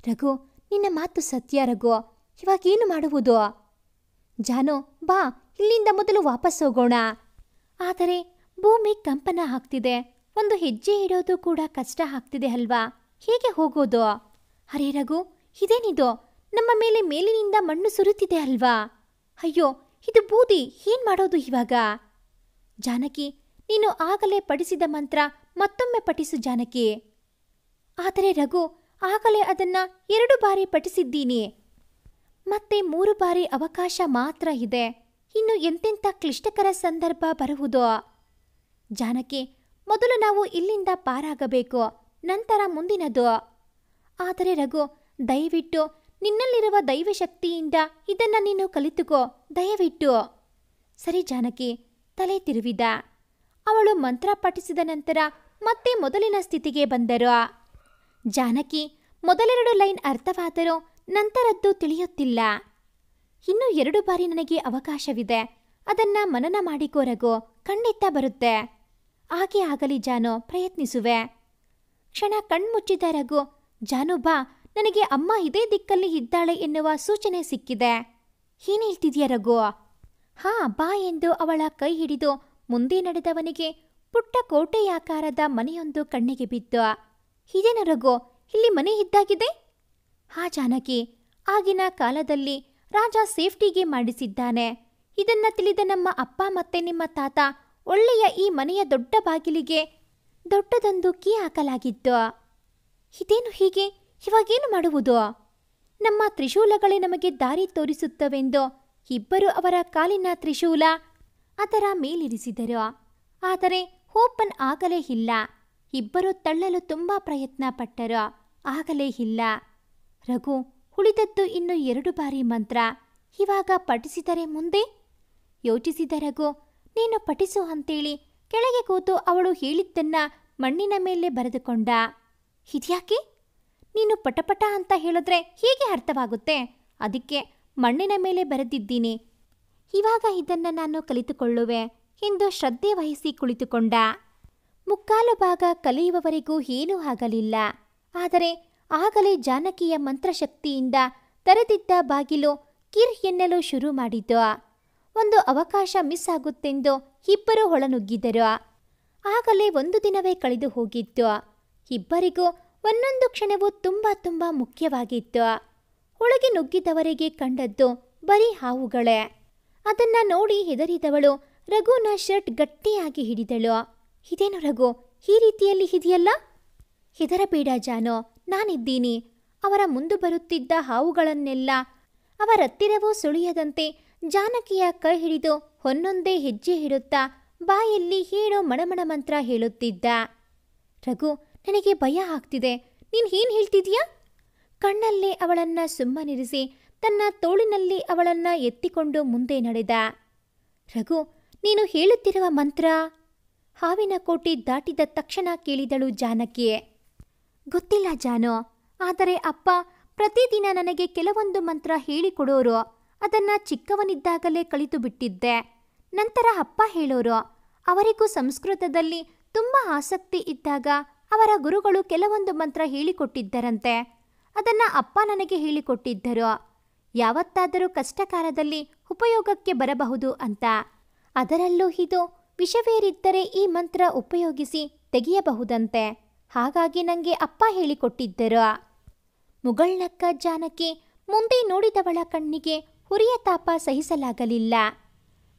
ರಘು, ನಿನ್ನ ಮಾತು ಸತ್ಯ ರಘು. ಇವಾಗೇನು ಮಾಡುವುದು? ಜಾನು, ಬಾ, ಇಲ್ಲಿಂದ ಮೊದಲು ವಾಪಸ್ ಹೋಗೋಣ. ಆದರೆ ಭೂಮಿ ಕಂಪನ ಆಗ್ತಿದೆ. ಒಂದು ಹೆಜ್ಜೆ ಇಡೋದು ಕೂಡ ಕಷ್ಟ ಆಗ್ತಿದೆ ಅಲ್ವಾ? ಹೇಗೆ ಹೋಗೋದು? ಅರೇ ರಘು, ಇದೇನಿದು? ನಮ್ಮ ಮೇಲೆ ಮೇಲಿನಿಂದ ಮಣ್ಣು ಸುರುತ್ತಿದೆ ಅಲ್ವಾ? ಅಯ್ಯೋ, ಇದು ಬೂದಿ. ಏನ್ ಮಾಡೋದು ಇವಾಗ? ಜಾನಕಿ, ನೀನು ಆಗಲೇ ಪಠಿಸಿದ ಮಂತ್ರ ಮತ್ತೊಮ್ಮೆ ಪಠಿಸು ಜಾನಕಿ. ಆದರೆ ರಘು, ಆಗಲೇ ಅದನ್ನ 2 ಬಾರಿ ಪಠಿಸಿದ್ದೀನಿ. ಮತ್ತೆ 3 ಬಾರಿ ಅವಕಾಶ ಮಾತ್ರ ಇದೆ. ಇನ್ನು ಎಂತೆಂಥ ಕ್ಲಿಷ್ಟಕರ ಸಂದರ್ಭ ಬರುವುದು? ಜಾನಕಿ, ಮೊದಲು ನಾವು ಇಲ್ಲಿಂದ ಪಾರಾಗಬೇಕು, ನಂತರ ಮುಂದಿನದು. ಆದರೆ ರಘು, ದಯವಿಟ್ಟು ನಿನ್ನಲ್ಲಿರುವ ದೈವಶಕ್ತಿಯಿಂದ ಇದನ್ನ ನೀನು ಕಲಿತುಕೋ, ದಯವಿಟ್ಟು. ಸರಿ ಜಾನಕಿ, ತಲೆ ತಿರುವಿದ. ಅವಳು ಮಂತ್ರ ಪಠಿಸಿದ ನಂತರ ಮತ್ತೆ ಮೊದಲಿನ ಸ್ಥಿತಿಗೆ ಬಂದರು. ಜಾನಕಿ, ಮೊದಲೆರಡು ಲೈನ್ ಅರ್ಥವಾದರೂ ನಂತರದ್ದು ತಿಳಿಯುತ್ತಿಲ್ಲ. ಇನ್ನೂ 2 ಬಾರಿ ನನಗೆ ಅವಕಾಶವಿದೆ. ಅದನ್ನ ಮನನ ಮಾಡಿಕೋ ರಘು, ಖಂಡಿತ ಬರುತ್ತೆ. ಹಾಗೆ ಆಗಲಿ ಜಾನು, ಪ್ರಯತ್ನಿಸುವೆ. ಕ್ಷಣ ಕಣ್ಮುಚ್ಚಿದ ರಘು, ಜಾನು ಬಾ, ನನಗೆ ಅಮ್ಮ ಇದೇ ದಿಕ್ಕಲ್ಲಿ ಇದ್ದಾಳೆ ಎನ್ನುವ ಸೂಚನೆ ಸಿಕ್ಕಿದೆ. ಏನ್ ಹೇಳ್ತಿದ್ಯಾ ರಘು? ಹಾ ಬಾ ಎಂದು ಅವಳ ಕೈ ಹಿಡಿದು ಮುಂದೆ ನಡೆದವನಿಗೆ ಪುಟ್ಟ ಕೋಟೆಯಾಕಾರದ ಮನೆಯೊಂದು ಕಣ್ಣಿಗೆ ಬಿದ್ದು. ಇದೇನು ರಘು, ಇಲ್ಲಿ ಮನೆ ಇದ್ದಾಗಿದೆ? ಹಾ ಜಾನಕಿ, ಆಗಿನ ಕಾಲದಲ್ಲಿ ರಾಜ ಸೇಫ್ಟಿಗೆ ಮಾಡಿಸಿದ್ದಾನೆ. ಇದನ್ನ ತಿಳಿದ ನಮ್ಮ ಅಪ್ಪ ಮತ್ತೆ ನಿಮ್ಮ ತಾತ ಒಳ್ಳೆಯ ಈ ಮನೆಯ ದೊಡ್ಡ ಬಾಗಿಲಿಗೆ ದೊಡ್ಡದೊಂದು ಕೀ ಹಾಕಲಾಗಿತ್ತು. ಇದೇನು ಹೀಗೆ? ಇವಾಗೇನು ಮಾಡುವುದು? ನಮ್ಮ ತ್ರಿಶೂಲಗಳೇ ನಮಗೆ ದಾರಿ ತೋರಿಸುತ್ತವೆಂದು ಇಬ್ಬರು ಅವರ ಕಾಲಿನ ತ್ರಿಶೂಲ ಅದರ ಮೇಲಿರಿಸಿದರು. ಆದರೆ ಓಪನ್ ಆಗಲೇ ಇಲ್ಲ. ಇಬ್ಬರು ತಳ್ಳಲು ತುಂಬಾ ಪ್ರಯತ್ನ ಪಟ್ಟರು, ಆಗಲೇ ಇಲ್ಲ. ರಘು, ಉಳಿದದ್ದು ಇನ್ನು 2 ಬಾರಿ ಮಂತ್ರ. ಇವಾಗ ಪಠಿಸಿದರೆ ಮುಂದೆ? ಯೋಚಿಸಿದ ರಘು, ನೀನು ಪಠಿಸು ಅಂತೇಳಿ ಕೆಳಗೆ ಕೂತು ಅವಳು ಹೇಳಿದ್ದನ್ನ ಮಣ್ಣಿನ ಮೇಲೆ ಬರೆದುಕೊಂಡ. ಇದ್ಯಾಕೆ? ನೀನು ಪಟಪಟ ಅಂತ ಹೇಳಿದ್ರೆ ಹೇಗೆ ಅರ್ಥವಾಗುತ್ತೆ? ಅದಕ್ಕೆ ಮಣ್ಣಿನ ಮೇಲೆ ಬರೆದಿದ್ದೀನಿ. ಇವಾಗ ಇದನ್ನ ನಾನು ಕಲಿತುಕೊಳ್ಳುವೆ ಎಂದು ಶ್ರದ್ಧೆ ವಹಿಸಿ ಕುಳಿತುಕೊಂಡ. 3/4 ಭಾಗ ಕಲಿಯುವವರೆಗೂ ಏನೂ ಆಗಲಿಲ್ಲ. ಆದರೆ ಆಗಲೇ ಜಾನಕಿಯ ಮಂತ್ರಶಕ್ತಿಯಿಂದ ತೆರೆದಿದ್ದ ಬಾಗಿಲು ಕಿರ್ ಎನ್ನಲು ಶುರು ಮಾಡಿತು. ಒಂದು ಅವಕಾಶ ಮಿಸ್ ಆಗುತ್ತೆಂದು ಇಬ್ಬರು ಒಳನುಗ್ಗಿದರು. ಆಗಲೇ 1 ದಿನವೇ ಕಳೆದು ಹೋಗಿತ್ತು. ಇಬ್ಬರಿಗೂ ಒಂದೊಂದು ಕ್ಷಣವೂ ತುಂಬ ಮುಖ್ಯವಾಗಿತ್ತು. ಒಳಗೆ ನುಗ್ಗಿದವರಿಗೆ ಕಂಡದ್ದು ಬರೀ ಹಾವುಗಳೇ. ಅದನ್ನ ನೋಡಿ ಹೆದರಿದವಳು ರಘುನ ಶರ್ಟ್ ಗಟ್ಟಿಯಾಗಿ ಹಿಡಿದಳು. ಇದೇನು ರಘು, ಈ ರೀತಿಯಲ್ಲಿ ಇದೆಯಲ್ಲ? ಹೆದರಬೇಡ ಜಾನು, ನಾನಿದ್ದೀನಿ. ಅವರ ಮುಂದೆ ಬರುತ್ತಿದ್ದ ಹಾವುಗಳನ್ನೆಲ್ಲ ಅವರತ್ತಿರವೂ ಸುಳಿಯದಂತೆ ಜಾನಕಿಯ ಕೈ ಹಿಡಿದು ಒಂದೊಂದೇ ಹೆಜ್ಜೆ ಇಡುತ್ತಾ ಬಾಯಲ್ಲಿ ಹೇಳೋ ಮಣಮಣ ಮಂತ್ರ ಹೇಳುತ್ತಿದ್ದ. ರಘು, ನನಗೆ ಭಯ ಆಗ್ತಿದೆ. ನೀನು ಏನು ಹೇಳ್ತಿದೀಯಾ? ಕಣ್ಣಲ್ಲೇ ಅವಳನ್ನ ಸುಮ್ಮನಿರಿಸಿ ತನ್ನ ತೋಳಿನಲ್ಲಿ ಅವಳನ್ನ ಎತ್ತಿಕೊಂಡು ಮುಂದೆ ನಡೆದ. ರಘು, ನೀನು ಹೇಳುತ್ತಿರುವ ಮಂತ್ರ? ಹಾವಿನ ಕೋಟೆ ದಾಟಿದ ತಕ್ಷಣ ಕೇಳಿದಳು ಜಾನಕಿ. ಗೊತ್ತಿಲ್ಲ ಜಾನು, ಆದರೆ ಅಪ್ಪ ಪ್ರತಿದಿನ ನನಗೆ ಕೆಲವೊಂದು ಮಂತ್ರ ಹೇಳಿಕೊಡೋರು. ಅದನ್ನ ಚಿಕ್ಕವನಿದ್ದಾಗಲೇ ಕಲಿತು ಬಿಟ್ಟಿದ್ದೆ. ನಂತರ ಅಪ್ಪ ಹೇಳೋರು. ಅವರಿಗೂ ಸಂಸ್ಕೃತದಲ್ಲಿ ತುಂಬ ಆಸಕ್ತಿ ಇದ್ದಾಗ ಅವರ ಗುರುಗಳು ಕೆಲವೊಂದು ಮಂತ್ರ ಹೇಳಿಕೊಟ್ಟಿದ್ದರಂತೆ. ಅದನ್ನ ಅಪ್ಪ ನನಗೆ ಹೇಳಿಕೊಟ್ಟಿದ್ದರು. ಯಾವತ್ತಾದರೂ ಕಷ್ಟಕಾಲದಲ್ಲಿ ಉಪಯೋಗಕ್ಕೆ ಬರಬಹುದು ಅಂತ. ಅದರಲ್ಲೂ ಇದು ವಿಷವೇರಿದ್ದರೆ ಈ ಮಂತ್ರ ಉಪಯೋಗಿಸಿ ತೆಗೆಯಬಹುದಂತೆ. ಹಾಗಾಗಿ ನನಗೆ ಅಪ್ಪ ಹೇಳಿಕೊಟ್ಟಿದ್ದರು. ಮುಗಳ್ನಕ್ಕ ಜಾನಕಿ. ಮುಂದೆ ನೋಡಿದವಳ ಕಣ್ಣಿಗೆ ಉರಿಯ ತಾಪ ಸಹಿಸಲಾಗಲಿಲ್ಲ.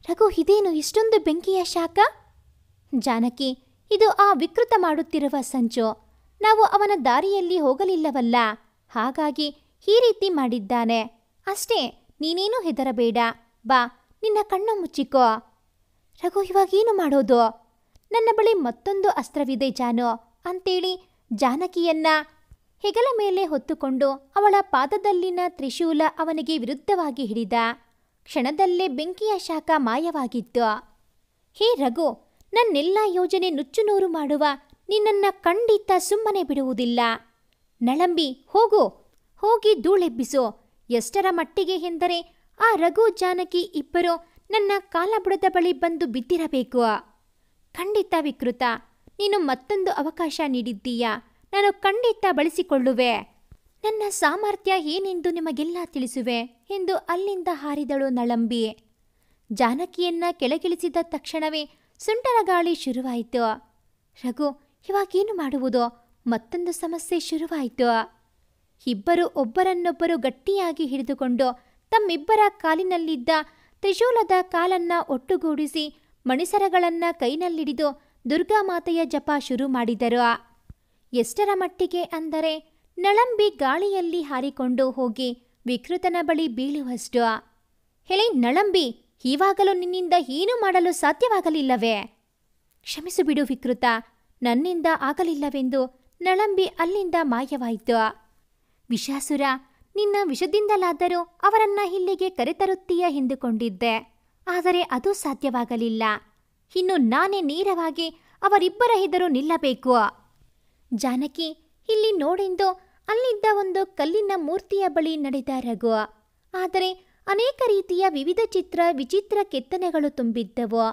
ರಘು, ಇದೇನು ಇಷ್ಟೊಂದು ಬೆಂಕಿಯ ಶಾಖ? ಜಾನಕಿ, ಇದು ಆ ವಿಕೃತ ಮಾಡುತ್ತಿರುವ ಸಂಚು. ನಾವು ಅವನ ದಾರಿಯಲ್ಲಿ ಹೋಗಲಿಲ್ಲವಲ್ಲ, ಹಾಗಾಗಿ ಈ ರೀತಿ ಮಾಡಿದ್ದಾನೆ ಅಷ್ಟೇ. ನೀನೇನು ಹೆದರಬೇಡ. ಬಾ, ನಿನ್ನ ಕಣ್ಣು ಮುಚ್ಚಿಕೋ. ರಘು, ಇವಾಗೇನು ಮಾಡೋದು? ನನ್ನ ಬಳಿ ಮತ್ತೊಂದು ಅಸ್ತ್ರವಿದೆ ಜಾನು ಅಂತೇಳಿ ಜಾನಕಿಯನ್ನ ಹೆಗಲ ಮೇಲೆ ಹೊತ್ತುಕೊಂಡು ಅವಳ ಪಾದದಲ್ಲಿನ ತ್ರಿಶೂಲ ಅವನಿಗೆ ವಿರುದ್ಧವಾಗಿ ಹಿಡಿದ. ಕ್ಷಣದಲ್ಲೇ ಬೆಂಕಿಯ ಶಾಖ ಮಾಯವಾಗಿತ್ತು. ಹೇ ರಘು, ನನ್ನೆಲ್ಲ ಯೋಜನೆ ನುಚ್ಚುನೂರು ಮಾಡುವ ನಿನ್ನನ್ನ ಖಂಡಿತ ಸುಮ್ಮನೆ ಬಿಡುವುದಿಲ್ಲ. ನಳಂಬಿ, ಹೋಗು, ಹೋಗಿ ಧೂಳೆಬ್ಬಿಸು. ಎಷ್ಟರ ಮಟ್ಟಿಗೆ ಎಂದರೆ ಆ ರಘು ಜಾನಕಿ ಇಬ್ಬರು ನನ್ನ ಕಾಲಬುಡದ ಬಳಿ ಬಂದು ಬಿದ್ದಿರಬೇಕು. ಖಂಡಿತ ವಿಕೃತ, ನೀನು ಮತ್ತೊಂದು ಅವಕಾಶ ನೀಡಿದ್ದೀಯಾ. ನಾನು ಖಂಡಿತ ಬಳಸಿಕೊಳ್ಳುವೆ. ನನ್ನ ಸಾಮರ್ಥ್ಯ ಏನೆಂದು ನಿಮಗೆಲ್ಲ ತಿಳಿಸುವೆ ಎಂದು ಅಲ್ಲಿಂದ ಹಾರಿದಳು ನಳಂಬಿ. ಜಾನಕಿಯನ್ನ ಕೆಳಗಿಳಿಸಿದ ತಕ್ಷಣವೇ ಸುಂಟರ ಗಾಳಿ ಶುರುವಾಯಿತು. ರಘು, ಇವಾಗೇನು ಮಾಡುವುದು? ಮತ್ತೊಂದು ಸಮಸ್ಯೆ ಶುರುವಾಯಿತು. ಇಬ್ಬರು ಒಬ್ಬರನ್ನೊಬ್ಬರು ಗಟ್ಟಿಯಾಗಿ ಹಿಡಿದುಕೊಂಡು ತಮ್ಮಿಬ್ಬರ ಕಾಲಿನಲ್ಲಿದ್ದ ತ್ರಿಶೂಲದ ಕಾಲನ್ನ ಒಟ್ಟುಗೂಡಿಸಿ ಮಣಿಸರಗಳನ್ನ ಕೈನಲ್ಲಿಡಿದು ದುರ್ಗಾಮಾತೆಯ ಜಪ ಶುರು ಮಾಡಿದರು. ಎಷ್ಟರ ಮಟ್ಟಿಗೆ ಅಂದರೆ ನಳಂಬಿ ಗಾಳಿಯಲ್ಲಿ ಹಾರಿಕೊಂಡು ಹೋಗಿ ವಿಕೃತನ ಬಳಿ ಬೀಳುವಷ್ಟು. ಹೇಳಿ ನಳಂಬಿ, ಈವಾಗಲೂ ನಿನ್ನಿಂದ ಏನೂ ಮಾಡಲು ಸಾಧ್ಯವಾಗಲಿಲ್ಲವೇ? ಕ್ಷಮಿಸು ಬಿಡು ವಿಕೃತ, ನನ್ನಿಂದ ಆಗಲಿಲ್ಲವೆಂದು ನಳಂಬಿ ಅಲ್ಲಿಂದ ಮಾಯವಾಯಿತು. ವಿಷಾಸುರ, ನಿನ್ನ ವಿಷದಿಂದಲಾದರೂ ಅವರನ್ನ ಇಲ್ಲಿಗೆ ಕರೆತರುತ್ತೀಯ ಎಂದುಕೊಂಡಿದ್ದೆ. ಆದರೆ ಅದು ಸಾಧ್ಯವಾಗಲಿಲ್ಲ. ಇನ್ನು ನಾನೇ ನೇರವಾಗಿ ಅವರಿಬ್ಬರ ಎದುರು ನಿಲ್ಲಬೇಕು. ಜಾನಕಿ, ಇಲ್ಲಿ ನೋಡೆಂದು ಅಲ್ಲಿದ್ದ ಒಂದು ಕಲ್ಲಿನ ಮೂರ್ತಿಯ ಬಳಿ ನಡೆದ ರಘು. ಆದರೆ ಅನೇಕ ರೀತಿಯ ವಿವಿಧ ವಿಚಿತ್ರ ಕೆತ್ತನೆಗಳು ತುಂಬಿದ್ದವು.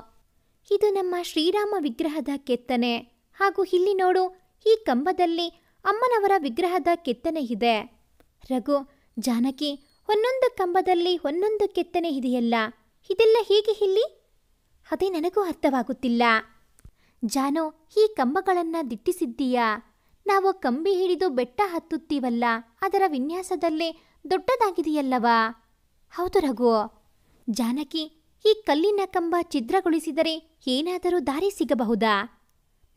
ಇದು ನಮ್ಮ ಶ್ರೀರಾಮ ವಿಗ್ರಹದ ಕೆತ್ತನೆ. ಹಾಗೂ ಇಲ್ಲಿ ನೋಡು, ಈ ಕಂಬದಲ್ಲಿ ಅಮ್ಮನವರ ವಿಗ್ರಹದ ಕೆತ್ತನೆ ಇದೆ. ರಘು, ಜಾನಕಿ, ಒಂದೊಂದು ಕಂಬದಲ್ಲಿ ಒಂದೊಂದು ಕೆತ್ತನೆ ಇದೆಯಲ್ಲ, ಇದೆಲ್ಲ ಹೇಗೆ ಇಲ್ಲಿ? ಅದೇ ನನಗೂ ಅರ್ಥವಾಗುತ್ತಿಲ್ಲ. ಜಾನು, ಈ ಕಂಬಗಳನ್ನ ದಿಟ್ಟಿಸಿದ್ದೀಯಾ? ನಾವು ಕಂಬಿ ಹಿಡಿದು ಬೆಟ್ಟ ಹತ್ತುತ್ತೀವಲ್ಲ, ಅದರ ವಿನ್ಯಾಸದಲ್ಲೇ ದೊಡ್ಡದಾಗಿದೆಯಲ್ಲವಾ? ಹೌದು ರಘು. ಜಾನಕಿ, ಈ ಕಲ್ಲಿನ ಕಂಬ ಛಿದ್ರಗೊಳಿಸಿದರೆ ಏನಾದರೂ ದಾರಿ ಸಿಗಬಹುದಾ?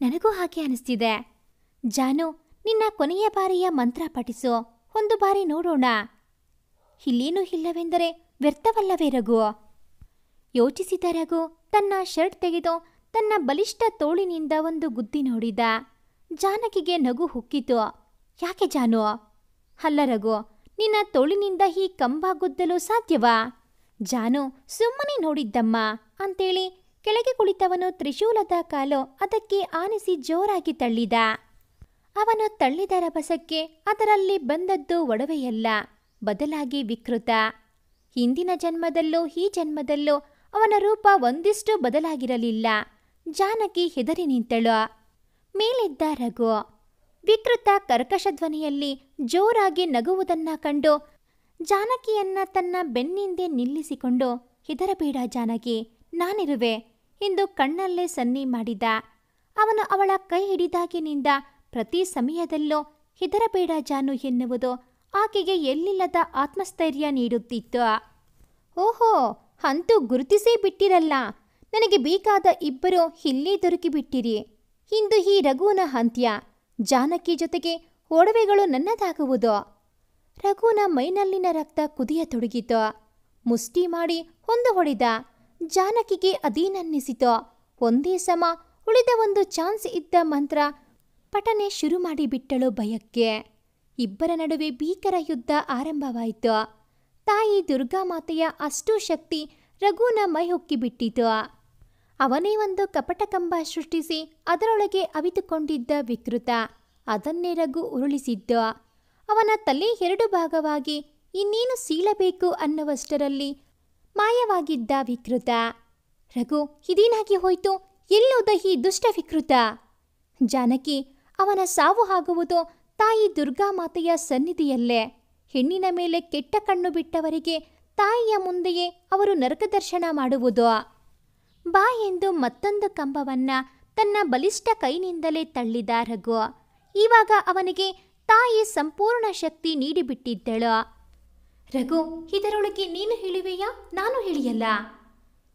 ನನಗೂ ಹಾಗೆ ಅನಿಸ್ತಿದೆ. ಜಾನು, ನಿನ್ನ ಕೊನೆಯ ಬಾರಿಯ ಮಂತ್ರ ಪಠಿಸು. ಒಂದು ಬಾರಿ ನೋಡೋಣ. ಇಲ್ಲೇನೂ ಇಲ್ಲವೆಂದರೆ ವ್ಯರ್ಥವಲ್ಲವೇ ರಘು? ಯೋಚಿಸಿದ ರಘು ತನ್ನ ಶರ್ಟ್ ತೆಗೆದು ತನ್ನ ಬಲಿಷ್ಠ ತೋಳಿನಿಂದ ಒಂದು ಗುದ್ದಿ ನೋಡಿದ. ಜಾನಕಿಗೆ ನಗು ಹುಕ್ಕಿತು. ಯಾಕೆ ಜಾನು? ಅಲ್ಲ ರಘು, ನಿನ್ನ ತೋಳಿನಿಂದ ಈ ಕಂಬ ಗುದ್ದಲು ಸಾಧ್ಯವಾ? ಜಾನು, ಸುಮ್ಮನೆ ನೋಡಿದ್ದಮ್ಮ ಅಂತೇಳಿ ಕೆಳಗೆ ಕುಳಿತವನು ತ್ರಿಶೂಲದ ಕಾಲು ಅದಕ್ಕೆ ಆನಿಸಿ ಜೋರಾಗಿ ತಳ್ಳಿದ. ಅವನು ತಳ್ಳಿದ ರಭಸಕ್ಕೆ ಅದರಲ್ಲಿ ಬಂದದ್ದು ಒಡವೆಯಲ್ಲ, ಬದಲಾಗಿ ವಿಕೃತ. ಹಿಂದಿನ ಜನ್ಮದಲ್ಲೂ ಈ ಜನ್ಮದಲ್ಲೂ ಅವನ ರೂಪ ಒಂದಿಷ್ಟು ಬದಲಾಗಿರಲಿಲ್ಲ. ಜಾನಕಿ ಹೆದರಿ ನಿಂತಳು. ಮೇಲಿದ್ದ ರಘು ವಿಕೃತ ಕರ್ಕಶ ಧ್ವನಿಯಲ್ಲಿ ಜೋರಾಗಿ ನಗುವುದನ್ನ ಕಂಡು ಜಾನಕಿಯನ್ನ ತನ್ನ ಬೆನ್ನಿಂದೆ ನಿಲ್ಲಿಸಿಕೊಂಡು, ಹೆದರಬೇಡ ಜಾನಕಿ, ನಾನಿರುವೆ ಎಂದು ಕಣ್ಣಲ್ಲೇ ಸನ್ನಿ ಮಾಡಿದ. ಅವನು ಅವಳ ಕೈ ಹಿಡಿದಾಗಿನಿಂದ ಪ್ರತಿ ಸಮಯದಲ್ಲೂ ಹೆದರಬೇಡ ಜಾನು ಎನ್ನುವುದು ಆಕೆಗೆ ಎಲ್ಲಿಲ್ಲದ ಆತ್ಮಸ್ಥೈರ್ಯ ನೀಡುತ್ತಿತ್ತು. ಓಹೋ, ಅಂತೂ ಗುರುತಿಸೇ ಬಿಟ್ಟಿರಲ್ಲ. ನನಗೆ ಬೇಕಾದ ಇಬ್ಬರು ಇಲ್ಲೇ ದೊರಕಿಬಿಟ್ಟಿರಿ. ಇಂದು ಈ ರಘುನ ಅಂತ್ಯ. ಜಾನಕಿ ಜೊತೆಗೆ ಒಡವೆಗಳು ನನ್ನದಾಗುವುದು. ರಘುನ ಮೈನಲ್ಲಿನ ರಕ್ತ ಕುದಿಯತೊಡಗಿತು. ಮುಷ್ಟಿ ಮಾಡಿ ಒಂದು ಹೊಡೆದ. ಜಾನಕಿಗೆ ಅದೇನನ್ನಿಸಿತು. ಒಂದೇ ಸಮ ಉಳಿದ ಒಂದು ಚಾನ್ಸ್ ಇದ್ದ ಮಂತ್ರ ಪಠನೆ ಶುರು ಮಾಡಿಬಿಟ್ಟಳು ಭಯಕ್ಕೆ. ಇಬ್ಬರ ನಡುವೆ ಭೀಕರ ಯುದ್ಧ ಆರಂಭವಾಯಿತು. ತಾಯಿ ದುರ್ಗಾಮಾತೆಯ ಅಷ್ಟೂ ಶಕ್ತಿ ರಘುನ ಮೈ ಹೊಕ್ಕಿಬಿಟ್ಟಿತು. ಅವನೇ ಒಂದು ಕಪಟ ಕಂಬ ಸೃಷ್ಟಿಸಿ ಅದರೊಳಗೆ ಅವಿತುಕೊಂಡಿದ್ದ ವಿಕೃತ. ಅದನ್ನೇ ರಘು ಉರುಳಿಸಿದ್ದ. ಅವನ ತಲೆ 2 ಭಾಗವಾಗಿ ಇನ್ನೇನು ಸೀಳಬೇಕು ಅನ್ನುವಷ್ಟರಲ್ಲಿ ಮಾಯವಾಗಿದ್ದ ವಿಕೃತ. ರಘು, ಇದೇನಾಗಿ ಹೋಯ್ತು? ಎಲ್ಲೋದ ಈ ದುಷ್ಟ ವಿಕೃತ? ಜಾನಕಿ, ಅವನ ಸಾವು ಆಗುವುದು ತಾಯಿ ದುರ್ಗಾಮಾತೆಯ ಸನ್ನಿಧಿಯಲ್ಲೇ. ಹೆಣ್ಣಿನ ಮೇಲೆ ಕೆಟ್ಟ ಕಣ್ಣು ಬಿಟ್ಟವರಿಗೆ ತಾಯಿಯ ಮುಂದೆಯೇ ಅವರು ನರಕದರ್ಶನ ಮಾಡುವುದು. ಬಾ ಎಂದು ಮತ್ತೊಂದು ಕಂಬವನ್ನ ತನ್ನ ಬಲಿಷ್ಠ ಕೈನಿಂದಲೇ ತಳ್ಳಿದ ರಘು. ಇವಾಗ ಅವನಿಗೆ ತಾಯಿ ಸಂಪೂರ್ಣ ಶಕ್ತಿ ನೀಡಿಬಿಟ್ಟಿದ್ದಳು. ರಘು, ಇದರೊಳಗೆ ನೀನು ಇಳಿವೆಯಾ, ನಾನು ಇಳಿಯಲ್ಲ?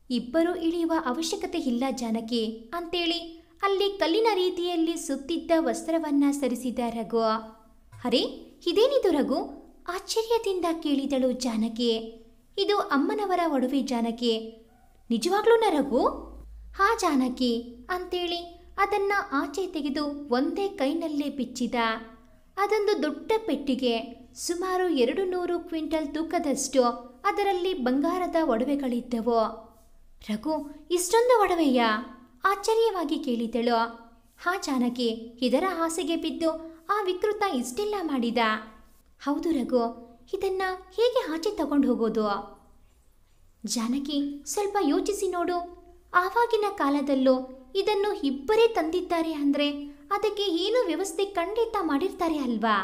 ಇಬ್ಬರೂ ಇಳಿಯುವ ಅವಶ್ಯಕತೆ ಇಲ್ಲ ಜಾನಕಿ ಅಂತೇಳಿ ಅಲ್ಲಿ ಕಲ್ಲಿನ ರೀತಿಯಲ್ಲಿ ಸುತ್ತಿದ್ದ ವಸ್ತ್ರವನ್ನ ಸರಿಸಿದ ರಘು. ಅರೆ, ಇದೇನಿದು ರಘು? ಆಶ್ಚರ್ಯದಿಂದ ಕೇಳಿದಳು ಜಾನಕಿ. ಇದು ಅಮ್ಮನವರ ಒಡವೆ ಜಾನಕಿ. ನಿಜವಾಗ್ಲೂನ ರಘು? ಹಾ ಜಾನಕಿ ಅಂತೇಳಿ ಅದನ್ನ ಆಚೆ ತೆಗೆದು ಒಂದೇ ಕೈನಲ್ಲೇ ಬಿಚ್ಚಿದ. ಅದೊಂದು ದೊಡ್ಡ ಪೆಟ್ಟಿಗೆ, ಸುಮಾರು 200 ಕ್ವಿಂಟಲ್ ತೂಕದಷ್ಟು ಅದರಲ್ಲಿ ಬಂಗಾರದ ಒಡವೆಗಳಿದ್ದವು. ರಘು, ಇಷ್ಟೊಂದು ಒಡವೆಯಾ? ಆಶ್ಚರ್ಯವಾಗಿ ಕೇಳಿದಳು. ಹಾ ಜಾನಕಿ, ಇದರ ಆಸೆಗೆ ಬಿದ್ದು ಆ ವಿಕೃತ ಇಷ್ಟೆಲ್ಲ ಮಾಡಿದ. ಹೌದು ರಘು, ಇದನ್ನ ಹೇಗೆ ಆಚೆ ತಗೊಂಡು ಹೋಗೋದು? ಜಾನಕಿ, ಸ್ವಲ್ಪ ಯೋಚಿಸಿ ನೋಡು. ಆವಾಗಿನ ಕಾಲದಲ್ಲೂ ಇದನ್ನು ಇಬ್ಬರೇ ತಂದಿದ್ದಾರೆ ಅಂದರೆ ಅದಕ್ಕೆ ಏನು ವ್ಯವಸ್ಥೆ ಖಂಡಿತ ಮಾಡಿರ್ತಾರೆ ಅಲ್ವಾ?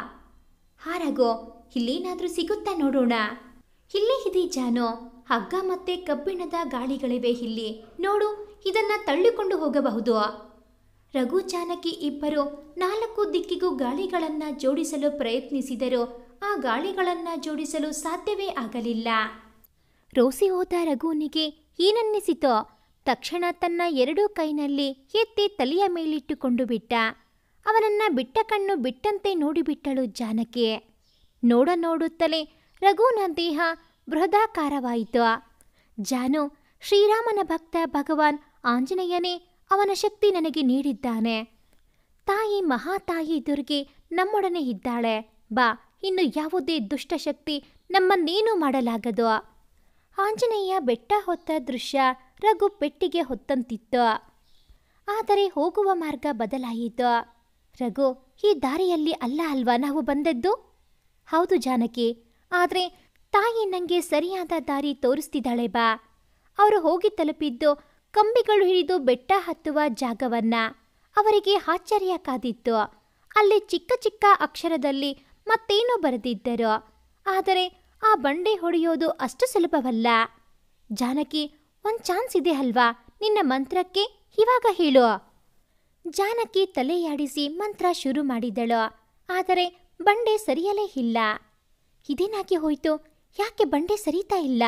ಹಾ ರಘು, ಇಲ್ಲೇನಾದ್ರೂ ಸಿಗುತ್ತಾ ನೋಡೋಣ. ಇಲ್ಲೇ ಇದೆ ಜಾನು, ಹಗ್ಗ ಮತ್ತೆ ಕಬ್ಬಿಣದ ಗಾಳಿಗಳಿವೆ ಇಲ್ಲಿ ನೋಡು, ಇದನ್ನ ತಳ್ಳಿಕೊಂಡು ಹೋಗಬಹುದು. ರಘು ಜಾನಕಿ ಇಬ್ಬರು 4 ದಿಕ್ಕಿಗೂ ಗಾಳಿಗಳನ್ನ ಜೋಡಿಸಲು ಪ್ರಯತ್ನಿಸಿದರೂ ಆ ಗಾಳಿಗಳನ್ನ ಜೋಡಿಸಲು ಸಾಧ್ಯವೇ ಆಗಲಿಲ್ಲ. ರೋಸಿ ಹೋದ ರಘುನಿಗೆ ಏನನ್ನಿಸಿತೋ ತಕ್ಷಣ ತನ್ನ 2 ಕೈನಲ್ಲಿ ಎತ್ತಿ ತಲೆಯ ಮೇಲಿಟ್ಟುಕೊಂಡು ಬಿಟ್ಟ. ಅವನನ್ನ ಬಿಟ್ಟ ಕಣ್ಣು ಬಿಟ್ಟಂತೆ ನೋಡಿಬಿಟ್ಟಳು ಜಾನಕಿ. ನೋಡುತ್ತಲೇ ರಘುನ ದೇಹ ಬೃಹದಾಕಾರವಾಯಿತು. ಜಾನು, ಶ್ರೀರಾಮನ ಭಕ್ತ ಭಗವಾನ್ ಆಂಜನೇಯನೇ ಅವನ ಶಕ್ತಿ ನನಗೆ ನೀಡಿದ್ದಾನೆ. ತಾಯಿ ಮಹಾತಾಯಿ ದುರ್ಗೆ ನಮ್ಮೊಡನೆ ಇದ್ದಾಳೆ. ಬಾ, ಇನ್ನು ಯಾವುದೇ ದುಷ್ಟಶಕ್ತಿ ನಮ್ಮನ್ನೇನೂ ಮಾಡಲಾಗದು. ಆಂಜನೇಯ ಬೆಟ್ಟ ಹೊತ್ತ ದೃಶ್ಯ ರಘು ಪೆಟ್ಟಿಗೆ ಹೊತ್ತಂತಿತ್ತು. ಆದರೆ ಹೋಗುವ ಮಾರ್ಗ ಬದಲಾಯಿತು. ರಘು, ಈ ದಾರಿಯಲ್ಲಿ ಅಲ್ಲ ಅಲ್ವಾ ನಾವು ಬಂದದ್ದು? ಹೌದು ಜಾನಕಿ, ಆದರೆ ತಾಯಿ ನನಗೆ ಸರಿಯಾದ ದಾರಿ ತೋರಿಸ್ತಿದ್ದಾಳೆ. ಬಾ. ಅವರು ಹೋಗಿ ತಲುಪಿದ್ದು ಕಂಬಿಗಳು ಹಿಡಿದು ಬೆಟ್ಟ ಹತ್ತುವ ಜಾಗವನ್ನ. ಅವರಿಗೆ ಆಶ್ಚರ್ಯ ಕಾದಿತ್ತು. ಅಲ್ಲಿ ಚಿಕ್ಕ ಚಿಕ್ಕ ಅಕ್ಷರದಲ್ಲಿ ಮತ್ತೇನೋ ಬರೆದಿದ್ದರು. ಆದರೆ ಆ ಬಂಡೆ ಹೊಡೆಯೋದು ಅಷ್ಟು ಸುಲಭವಲ್ಲ. ಜಾನಕಿ, ಒಂದು ಚಾನ್ಸ್ ಇದೆ ಅಲ್ವಾ ನಿನ್ನ ಮಂತ್ರಕ್ಕೆ? ಇವಾಗ ಹೇಳು. ಜಾನಕಿ ತಲೆಯಾಡಿಸಿ ಮಂತ್ರ ಶುರು ಮಾಡಿದಳು. ಆದರೆ ಬಂಡೆ ಸರಿಯಲೇ ಇಲ್ಲ. ಇದೇನಾಗಿ ಹೋಯ್ತು? ಯಾಕೆ ಬಂಡೆ ಸರಿತಾ ಇಲ್ಲ?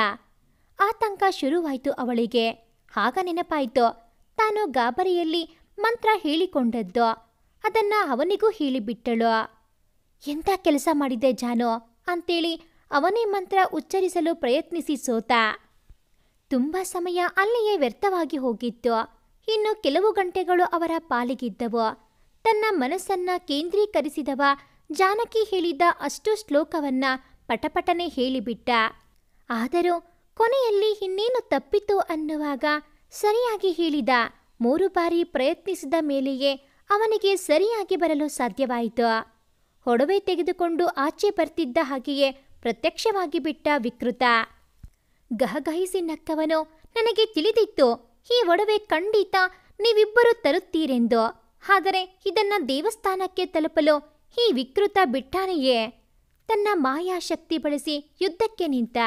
ಆತಂಕ ಶುರುವಾಯಿತು ಅವಳಿಗೆ. ಆಗ ನೆನಪಾಯಿತು, ತಾನು ಗಾಬರಿಯಲ್ಲಿ ಮಂತ್ರ ಹೇಳಿಕೊಂಡದ್ದು. ಅದನ್ನ ಅವನಿಗೂ ಹೇಳಿಬಿಟ್ಟಳು. ಎಂಥ ಕೆಲಸ ಮಾಡಿದೆ ಜಾನು ಅಂತೇಳಿ ಅವನೇ ಮಂತ್ರ ಉಚ್ಚರಿಸಲು ಪ್ರಯತ್ನಿಸಿ ಸೋತ. ತುಂಬ ಸಮಯ ಅಲ್ಲಿಯೇ ವ್ಯರ್ಥವಾಗಿ ಹೋಗಿತ್ತು. ಇನ್ನು ಕೆಲವು ಗಂಟೆಗಳು ಅವರ ಪಾಲಿಗಿದ್ದವು. ತನ್ನ ಮನಸ್ಸನ್ನ ಕೇಂದ್ರೀಕರಿಸಿದವ ಜಾನಕಿ ಹೇಳಿದ ಅಷ್ಟು ಶ್ಲೋಕವನ್ನ ಪಟಪಟನೆ ಹೇಳಿಬಿಟ್ಟ. ಆದರೂ ಕೊನೆಯಲ್ಲಿ ಇನ್ನೇನು ತಪ್ಪಿತು ಅನ್ನುವಾಗ ಸರಿಯಾಗಿ ಹೇಳಿದ. 3 ಬಾರಿ ಪ್ರಯತ್ನಿಸಿದ ಮೇಲೆಯೇ ಅವನಿಗೆ ಸರಿಯಾಗಿ ಬರಲು ಸಾಧ್ಯವಾಯಿತು. ಒಡವೆ ತೆಗೆದುಕೊಂಡು ಆಚೆ ಬರ್ತಿದ್ದ ಹಾಗೆಯೇ ಪ್ರತ್ಯಕ್ಷವಾಗಿ ಬಿಟ್ಟ ವಿಕೃತ. ಗಹಗಹಿಸಿ ನಕ್ಕವನು, ನನಗೆ ತಿಳಿದಿತ್ತು ಈ ಒಡವೆ ಖಂಡಿತ ನೀವಿಬ್ಬರು ತರುತ್ತೀರೆಂದು. ಆದರೆ ಇದನ್ನ ದೇವಸ್ಥಾನಕ್ಕೆ ತಲುಪಲು ಈ ವಿಕೃತ ಬಿಟ್ಟಾನೆಯೇ? ತನ್ನ ಮಾಯಾಶಕ್ತಿ ಬಳಸಿ ಯುದ್ಧಕ್ಕೆ ನಿಂತ.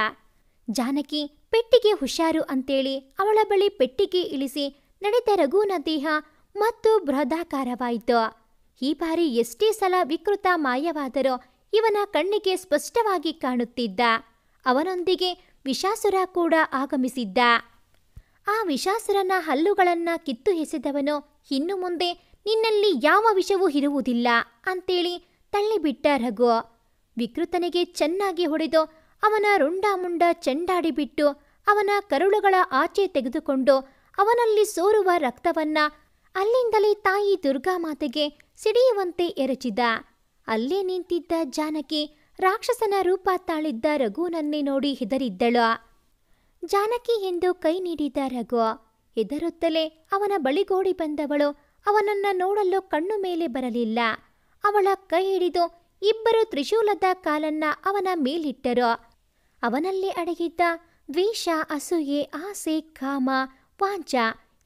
ಜಾನಕಿ, ಪೆಟ್ಟಿಗೆ ಹುಷಾರು ಅಂತೇಳಿ ಅವಳ ಬಳಿ ಪೆಟ್ಟಿಗೆ ಇಳಿಸಿ ನಡೆದ ರಘುನ ದೇಹ ಮತ್ತು ಬೃಹದಾಕಾರವಾಯಿತು. ಈ ಬಾರಿ ಎಷ್ಟೇ ಸಲ ವಿಕೃತ ಮಾಯವಾದರೂ ಇವನ ಕಣ್ಣಿಗೆ ಸ್ಪಷ್ಟವಾಗಿ ಕಾಣುತ್ತಿದ್ದ. ಅವನೊಂದಿಗೆ ವಿಷಾಸುರ ಕೂಡ ಆಗಮಿಸಿದ್ದ. ಆ ವಿಷಾಸುರನ ಹಲ್ಲುಗಳನ್ನ ಕಿತ್ತು ಎಸೆದವನು ಇನ್ನು ಮುಂದೆ ನಿನ್ನಲ್ಲಿ ಯಾವ ವಿಷವೂ ಇರುವುದಿಲ್ಲ ಅಂತೇಳಿ ತಳ್ಳಿಬಿಟ್ಟ ರಘು. ವಿಕೃತನಿಗೆ ಚೆನ್ನಾಗಿ ಹೊಡೆದು ಅವನ ರುಂಡಾಮುಂಡ ಚೆಂಡಾಡಿಬಿಟ್ಟು ಅವನ ಕರುಳುಗಳ ಆಚೆ ತೆಗೆದುಕೊಂಡು ಅವನಲ್ಲಿ ಸೋರುವ ರಕ್ತವನ್ನ ಅಲ್ಲಿಂದಲೇ ತಾಯಿ ದುರ್ಗಾಮಾತೆಗೆ ಸಿಡಿಯುವಂತೆ ಎರಚಿದ. ಅಲ್ಲೇ ನಿಂತಿದ್ದ ಜಾನಕಿ ರಾಕ್ಷಸನ ರೂಪ ತಾಳಿದ್ದ ರಘುನನ್ನೇ ನೋಡಿ ಹೆದರಿದ್ದಳು. ಜಾನಕಿ ಎಂದು ಕೈ ನೀಡಿದ ರಘು ಹೆದರುತ್ತಲೇ ಅವನ ಬಳಿಗೋಡಿ ಬಂದವಳು ಅವನನ್ನ ನೋಡಲು ಕಣ್ಣು ಮೇಲೆ ಬರಲಿಲ್ಲ. ಅವಳ ಕೈ ಹಿಡಿದು ಇಬ್ಬರು ತ್ರಿಶೂಲದ ಕಾಲನ್ನ ಅವನ ಮೇಲಿಟ್ಟರು. ಅವನಲ್ಲಿ ಅಡಗಿದ್ದ ದ್ವೇಷ, ಅಸೂಯೆ, ಆಸೆ, ಕಾಮ, ವಾಂಚ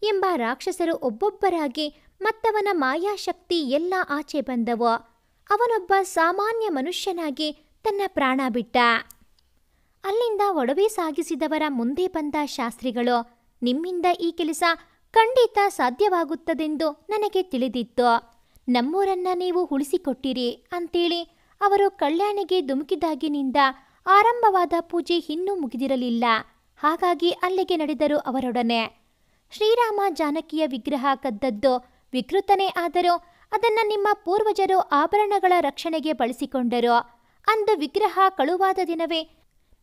ಎಂಬ ರಾಕ್ಷಸರು ಒಬ್ಬೊಬ್ಬರಾಗಿ ಮತ್ತವನ ಮಾಯಾಶಕ್ತಿ ಎಲ್ಲ ಆಚೆ ಬಂದವು. ಅವನೊಬ್ಬ ಸಾಮಾನ್ಯ ಮನುಷ್ಯನಾಗಿ ತನ್ನ ಪ್ರಾಣ ಬಿಟ್ಟ. ಅಲ್ಲಿಂದ ಒಡವೆ ಸಾಗಿಸಿದವರ ಮುಂದೆ ಬಂದ ಶಾಸ್ತ್ರಿಗಳು, ನಿಮ್ಮಿಂದ ಈ ಕೆಲಸ ಖಂಡಿತ ಸಾಧ್ಯವಾಗುತ್ತದೆಂದು ನನಗೆ ತಿಳಿದಿತ್ತು. ನಮ್ಮೂರನ್ನ ನೀವು ಉಳಿಸಿಕೊಟ್ಟಿರಿ ಅಂತೇಳಿ ಅವರು ಕಲ್ಯಾಣಿಗೆ ಧುಮುಕಿದಾಗಿನಿಂದ ಆರಂಭವಾದ ಪೂಜೆ ಇನ್ನೂ ಮುಗಿದಿರಲಿಲ್ಲ. ಹಾಗಾಗಿ ಅಲ್ಲಿಗೆ ನಡೆದರು ಅವರೊಡನೆ. ಶ್ರೀರಾಮ ಜಾನಕಿಯ ವಿಗ್ರಹ ಕದ್ದದ್ದು ವಿಕೃತನೇ ಆದರೂ ಅದನ್ನ ನಿಮ್ಮ ಪೂರ್ವಜರು ಆಭರಣಗಳ ರಕ್ಷಣೆಗೆ ಬಳಸಿಕೊಂಡರು. ಅಂದು ವಿಗ್ರಹ ಕಳುವಾದ ದಿನವೇ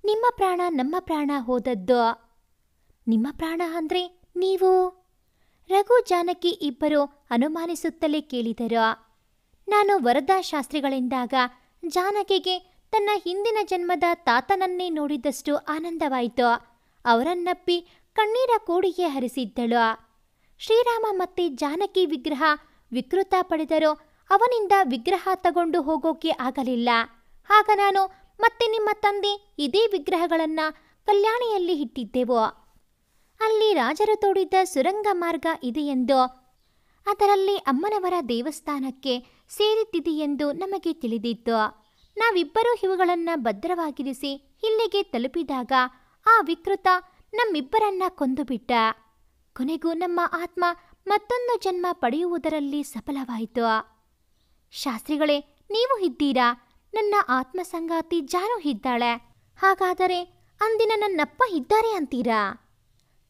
ನಿಮ್ಮ ಪ್ರಾಣ ನಮ್ಮ ಪ್ರಾಣ ಹೋದದ್ದು. ನಿಮ್ಮ ಪ್ರಾಣ ಅಂದ್ರೆ ನೀವು? ರಘು ಜಾನಕಿ ಇಬ್ಬರು ಅನುಮಾನಿಸುತ್ತಲೇ ಕೇಳಿದರು. ನಾನು ವರದಾ ಶಾಸ್ತ್ರಿಗಳೆಂದಾಗ ಜಾನಕಿಗೆ ತನ್ನ ಹಿಂದಿನ ಜನ್ಮದ ತಾತನನ್ನೇ ನೋಡಿದಷ್ಟು ಆನಂದವಾಯಿತು. ಅವರನ್ನಪ್ಪಿ ಕಣ್ಣೀರ ಕೋಡಿಗೆ ಹರಿಸಿದ್ದಳು. ಶ್ರೀರಾಮ ಮತ್ತೆ ಜಾನಕಿ ವಿಗ್ರಹ ವಿಕೃತ ಪಡೆದರೂ ಅವನಿಂದ ವಿಗ್ರಹ ತಗೊಂಡು ಹೋಗೋಕೆ ಆಗಲಿಲ್ಲ. ಆಗ ನಾನು ಮತ್ತೆ ನಿಮ್ಮ ತಂದೆ ಇದೇ ವಿಗ್ರಹಗಳನ್ನ ಕಲ್ಯಾಣಿಯಲ್ಲಿ ಇಟ್ಟಿದ್ದೆವು. ಅಲ್ಲಿ ರಾಜರು ತೋಡಿದ್ದ ಸುರಂಗ ಮಾರ್ಗ ಇದೆಯೆಂದು, ಅದರಲ್ಲಿ ಅಮ್ಮನವರ ದೇವಸ್ಥಾನಕ್ಕೆ ಸೇರಿದ್ದಿದೆಯೆಂದು ನಮಗೆ ತಿಳಿದಿತ್ತು. ನಾವಿಬ್ಬರೂ ಇವುಗಳನ್ನ ಭದ್ರವಾಗಿರಿಸಿ ಇಲ್ಲಿಗೆ ತಲುಪಿದಾಗ ಆ ವಿಕೃತ ನಮ್ಮಿಬ್ಬರನ್ನ ಕೊಂದುಬಿಟ್ಟ. ಕೊನೆಗೂ ನಮ್ಮ ಆತ್ಮ ಮತ್ತೊಂದು ಜನ್ಮ ಪಡೆಯುವುದರಲ್ಲಿ ಸಫಲವಾಯಿತು. ಶಾಸ್ತ್ರಿಗಳೇ, ನೀವು ಇದ್ದೀರಾ? ನನ್ನ ಆತ್ಮ ಸಂಗಾತಿ ಜಾನು ಇದ್ದಾಳೆ. ಹಾಗಾದರೆ ಅಂದಿನ ನನ್ನಪ್ಪ ಇದ್ದಾರೆ ಅಂತೀರಾ?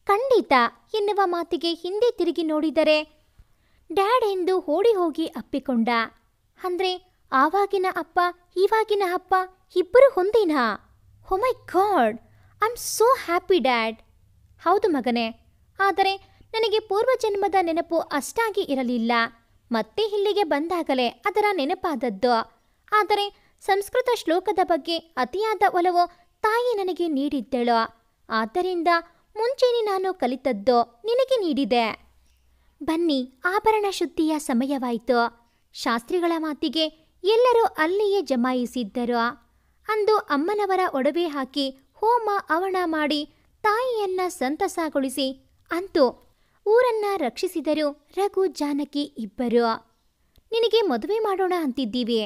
ಖಂಡಿತ ಎನ್ನುವ ಮಾತಿಗೆ ಹಿಂದೆ ತಿರುಗಿ ನೋಡಿದರೆ ಡ್ಯಾಡ್ ಎಂದು ಓಡಿ ಹೋಗಿ ಅಪ್ಪಿಕೊಂಡ. ಅಂದ್ರೆ ಆವಾಗಿನ ಅಪ್ಪ ಇವಾಗಿನ ಅಪ್ಪ ಇಬ್ಬರು ಒಂದೇನಾ? Oh my god, I am so happy dad. ಹೌದು ಮಗನೇ, ಆದರೆ ನನಗೆ ಪೂರ್ವಜನ್ಮದ ನೆನಪು ಅಷ್ಟಾಗಿ ಇರಲಿಲ್ಲ. ಮತ್ತೆ ಇಲ್ಲಿಗೆ ಬಂದಾಗಲೇ ಅದರ ನೆನಪಾದದ್ದು. ಆದರೆ ಸಂಸ್ಕೃತ ಶ್ಲೋಕದ ಬಗ್ಗೆ ಅತಿಯಾದ ಒಲವು ತಾಯಿ ನನಗೆ ನೀಡಿದ್ದಳು. ಆದ್ದರಿಂದ ಮುಂಚೆನೇ ನಾನು ಕಲಿತದ್ದು ನಿನಗೆ ನೀಡಿದೆ. ಬನ್ನಿ, ಆಭರಣ ಶುದ್ಧಿಯ ಸಮಯವಾಯಿತು. ಶಾಸ್ತ್ರಿಗಳ ಮಾತಿಗೆ ಎಲ್ಲರೂ ಅಲ್ಲಿಯೇ ಜಮಾಯಿಸಿದ್ದರು. ಅಂದು ಅಮ್ಮನವರ ಒಡವೆ ಹಾಕಿ ಹೋಮ ಹವನ ಮಾಡಿ ತಾಯಿಯನ್ನ ಸಂತಸಗೊಳಿಸಿ ಅಂತೂ ಊರನ್ನ ರಕ್ಷಿಸಿದರು ರಘು ಜಾನಕಿ ಇಬ್ಬರು. ನಿನಗೆ ಮದುವೆ ಮಾಡೋಣ ಅಂತಿದ್ದೀವಿ,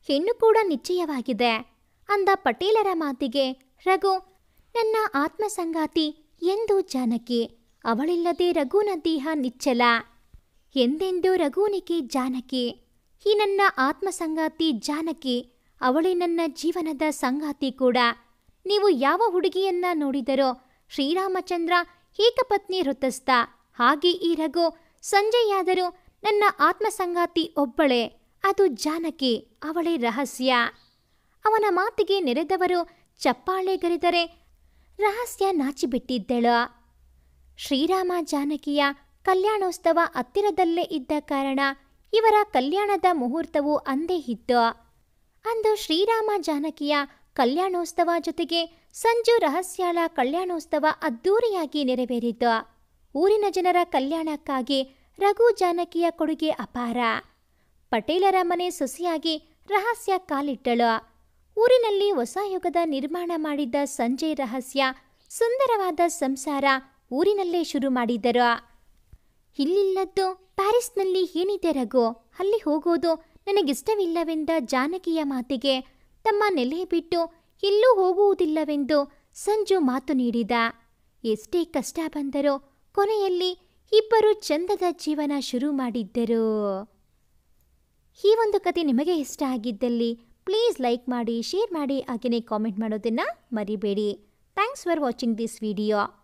ಹೆಣ್ಣು ಕೂಡ ನಿಶ್ಚಯವಾಗಿದೆ ಅಂದ ಪಟೇಲರ ಮಾತಿಗೆ ರಘು, ನನ್ನ ಆತ್ಮ ಸಂಗಾತಿ ಎಂದು ಜಾನಕಿ. ಅವಳಿಲ್ಲದೆ ರಘುನ ದೇಹ ನಿಚ್ಚಲ. ಎಂದೆಂದು ರಘುನಿಗೆ ಜಾನಕಿ. ಈ ನನ್ನ ಆತ್ಮ ಸಂಗಾತಿ ಜಾನಕಿ, ಅವಳೇ ನನ್ನ ಜೀವನದ ಸಂಗಾತಿ ಕೂಡ. ನೀವು ಯಾವ ಹುಡುಗಿಯನ್ನ ನೋಡಿದರೋ ಶ್ರೀರಾಮಚಂದ್ರ ಏಕಪತ್ನಿ ವೃತಸ್ಥ. ಹಾಗೆ ಈ ರಘು ಸಂಜೆಯಾದರೂ ನನ್ನ ಆತ್ಮ ಸಂಗಾತಿ ಒಬ್ಬಳೇ, ಅದು ಜಾನಕಿ. ಅವಳೇ ರಹಸ್ಯ. ಅವನ ಮಾತಿಗೆ ನೆರೆದವರು ಚಪ್ಪಾಳೆಗರೆದರೆ ರಹಸ್ಯ ನಾಚಿಬಿಟ್ಟಿದ್ದಳು. ಶ್ರೀರಾಮ ಜಾನಕಿಯ ಕಲ್ಯಾಣೋತ್ಸವ ಹತ್ತಿರದಲ್ಲೇ ಇದ್ದ ಕಾರಣ ಇವರ ಕಲ್ಯಾಣದ ಮುಹೂರ್ತವು ಅಂದೇ ಇತ್ತು. ಅಂದು ಶ್ರೀರಾಮ ಜಾನಕಿಯ ಕಲ್ಯಾಣೋತ್ಸವ ಜೊತೆಗೆ ಸಂಜು ರಹಸ್ಯಾಳ ಕಲ್ಯಾಣೋತ್ಸವ ಅದ್ದೂರಿಯಾಗಿ ನೆರವೇರಿತು. ಊರಿನ ಜನರ ಕಲ್ಯಾಣಕ್ಕಾಗಿ ರಘು ಜಾನಕಿಯ ಕೊಡುಗೆ ಅಪಾರ. ಪಟೇಲರ ಮನೆ ಸೊಸೆಯಾಗಿ ರಹಸ್ಯ ಕಾಲಿಟ್ಟಳು. ಊರಿನಲ್ಲಿ ಹೊಸ ಯುಗದ ನಿರ್ಮಾಣ ಮಾಡಿದ್ದ ಸಂಜಯ್ ರಹಸ್ಯ ಸುಂದರವಾದ ಸಂಸಾರ ಊರಿನಲ್ಲೇ ಶುರು ಮಾಡಿದರು. ಇಲ್ಲಿಲ್ಲದ್ದು ಪ್ಯಾರಿಸ್ನಲ್ಲಿ ಏನಿದೆ ರಘು, ಅಲ್ಲಿ ಹೋಗೋದು ನನಗಿಷ್ಟವಿಲ್ಲವೆಂದ ಜಾನಕಿಯ ಮಾತಿಗೆ ತಮ್ಮ ನೆಲೆ ಬಿಟ್ಟು ಎಲ್ಲೂ ಹೋಗುವುದಿಲ್ಲವೆಂದು ಸಂಜು ಮಾತು ನೀಡಿದ. ಎಷ್ಟೇ ಕಷ್ಟ ಬಂದರೂ ಕೊನೆಯಲ್ಲಿ ಇಬ್ಬರು ಚಂದದ ಜೀವನ ಶುರು ಮಾಡಿದ್ದರು. ಈ ಒಂದು ಕತೆ ನಿಮಗೆ ಇಷ್ಟ ಆಗಿದ್ದಲ್ಲಿ ಪ್ಲೀಸ್ ಲೈಕ್ ಮಾಡಿ, ಶೇರ್ ಮಾಡಿ, ಹಾಗೆಯೇ ಕಾಮೆಂಟ್ ಮಾಡೋದನ್ನು ಮರಿಬೇಡಿ. Thanks for watching this video.